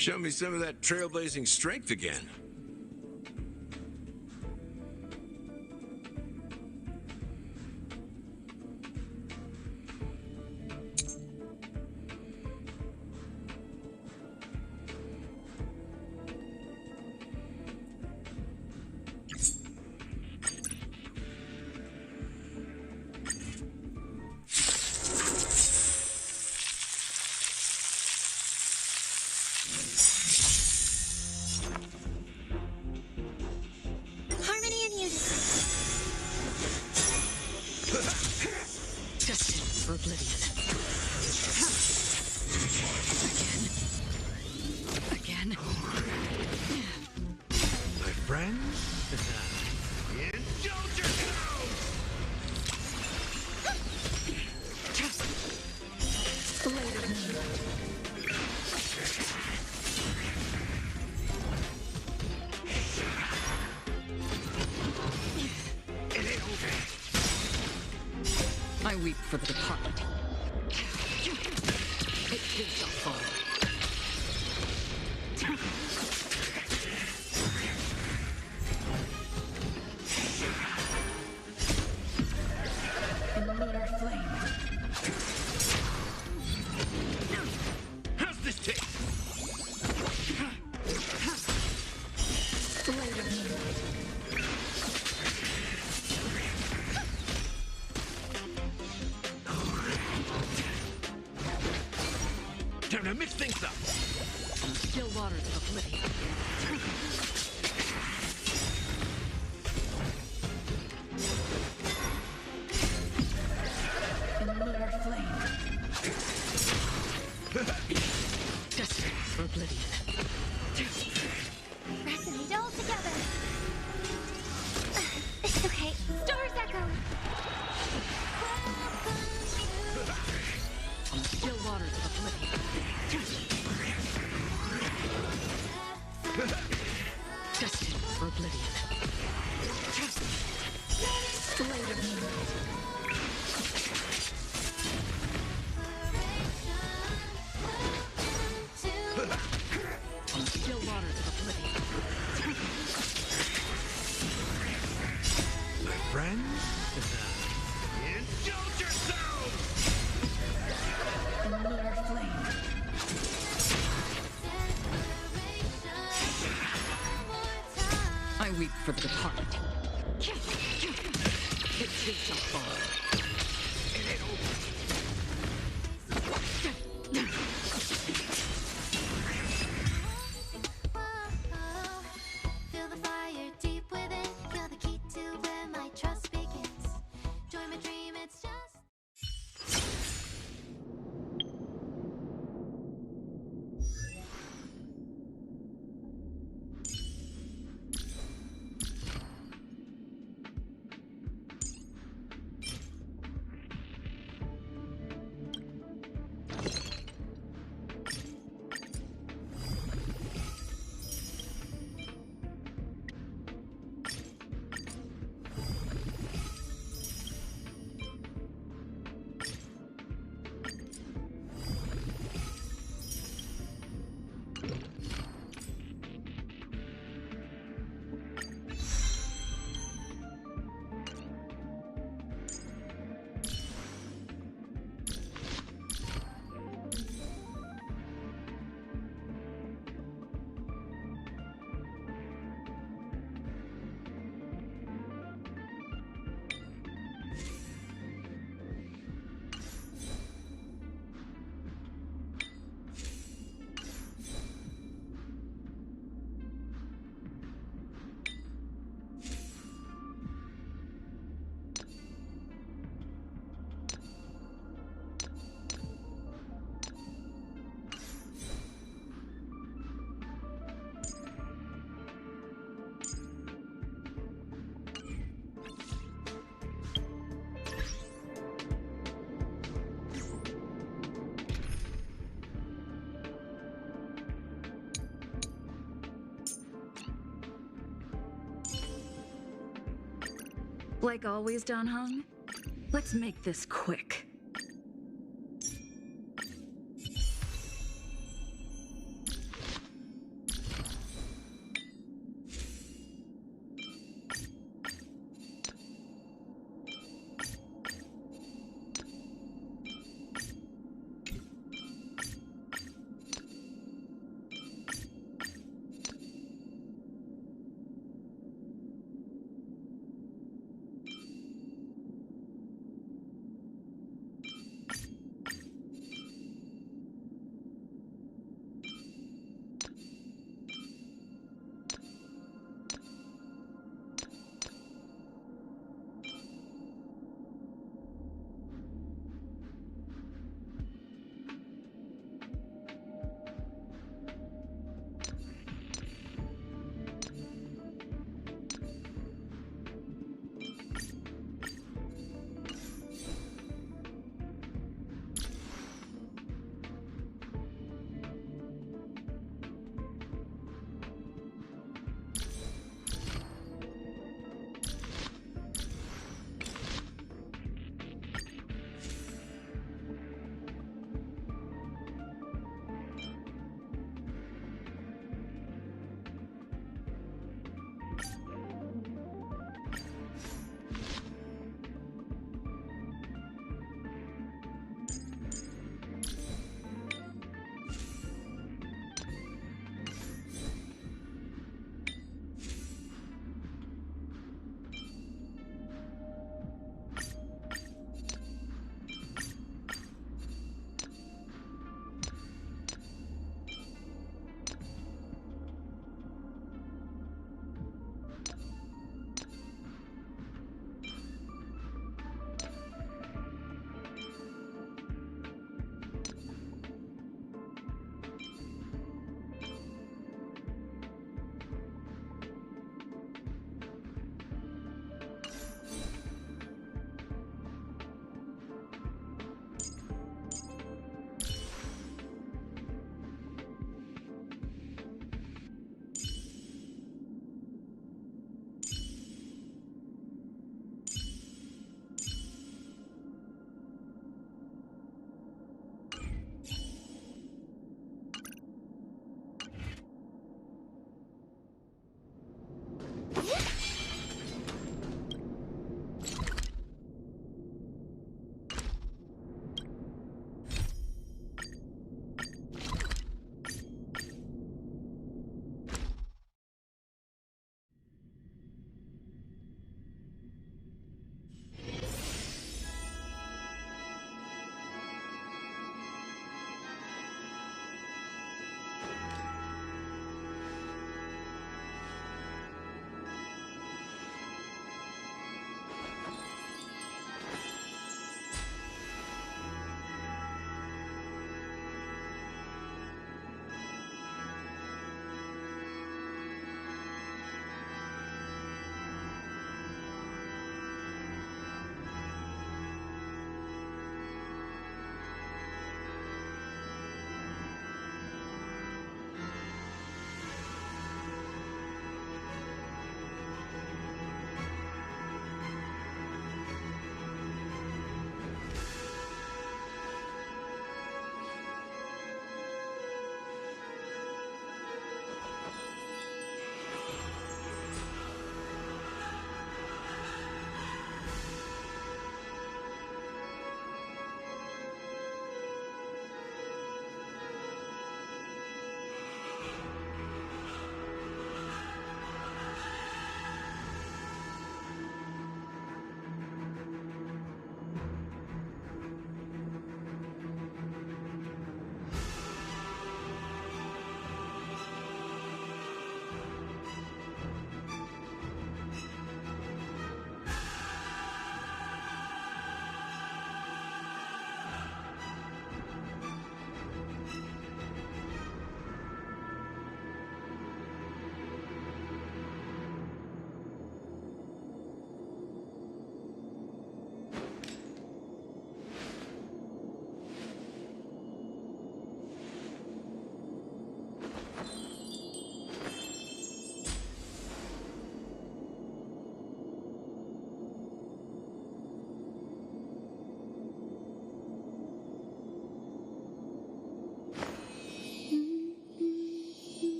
Show me some of that trailblazing strength again. Harmony and unity. Destined for oblivion. Again. My friends? Indulge yourselves! Blade of moonlight. I weep for the departed. It too shall fall. In the lunar flame. How's this taste? Blade of moonlight. Time to mix things up. On still waters of oblivion. In the lunar flame. Destined for oblivion. Resonate all together. It's okay. Stars echo. On still waters of oblivion. Destined for oblivion. Blade of moonlight. On still waters of oblivion. My friends? Indulge yourselves! In the lunar flame. I weep for the departed. It too shall fall. It ain't over. Feel the fire deep within. You're the key to where my trust begins. Join my dream, it's just. Like always, Don Hung? Let's make this quick.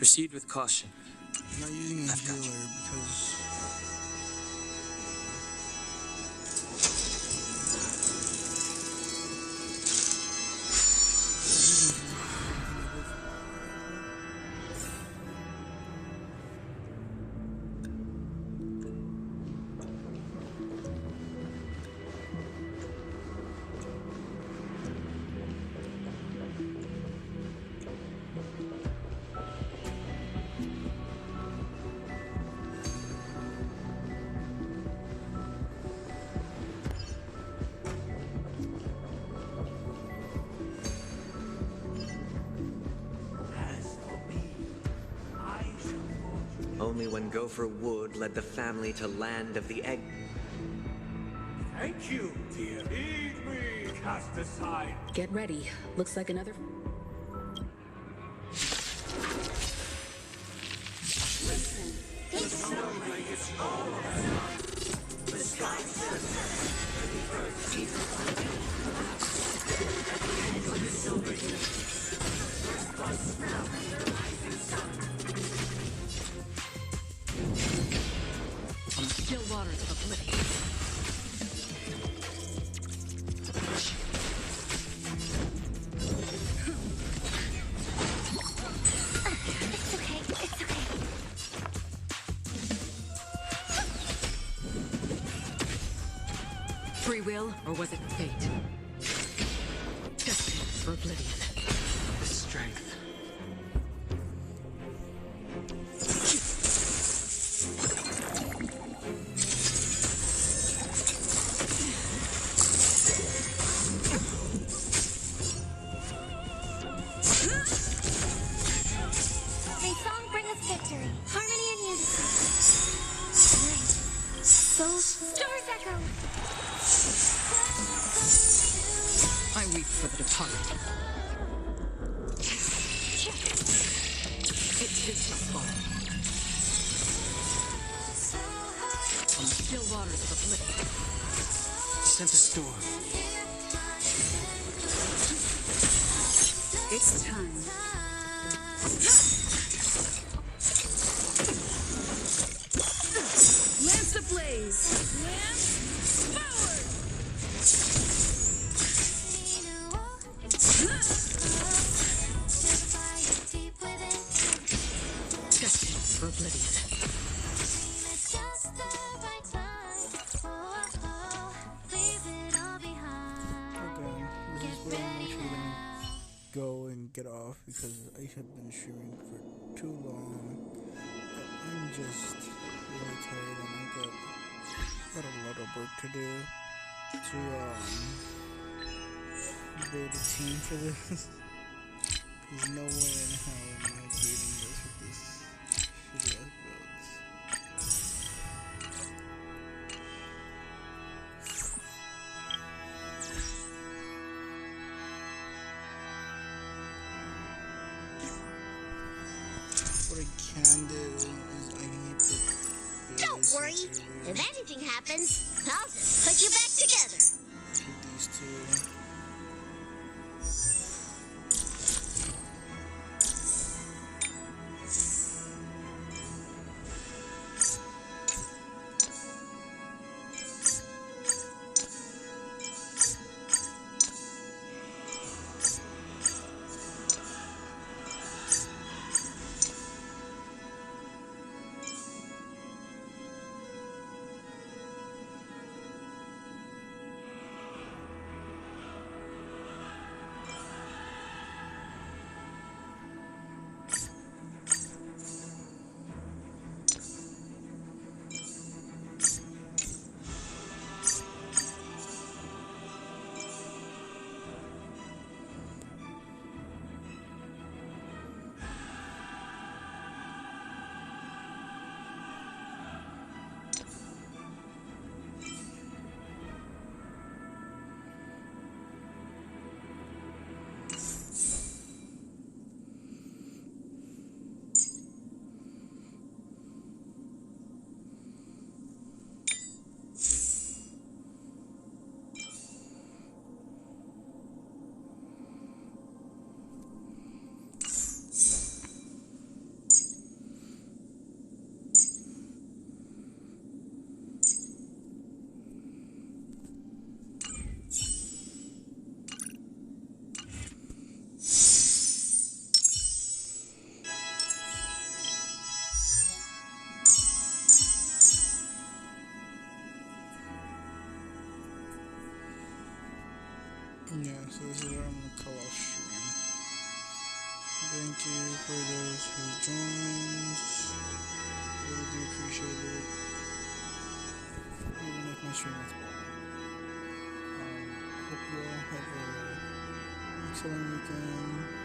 Proceed with caution. I'm not using a healer because Only when Gopher Wood led the family to land of the egg. Thank you, dear. Lead me, cast aside. Get ready. Looks like another... Still waters of oblivion. It's okay. It's okay. Free will, or was it fate? Destined for oblivion. The strength. May song bring us victory, harmony and unity. Night. Soul stars echo. I weep for the departed. It is his fall. On the still waters of oblivion. Sense a storm. It's time. Lance ablaze! Lance forward! Destined for oblivion. okay, this is where I'm actually gonna go and get off because I have been streaming for too long. I'm just really tired and I got a lot of work to do to build a team for this. There's no way in hell am I beating this with this shitty ass builds. What I can do is I can keep the Don't worry. If anything happens, I'll just put you back together. keep these two. Thank you for those who joined. Really do appreciate it. Even if my stream is bad. Hope you all have an excellent weekend.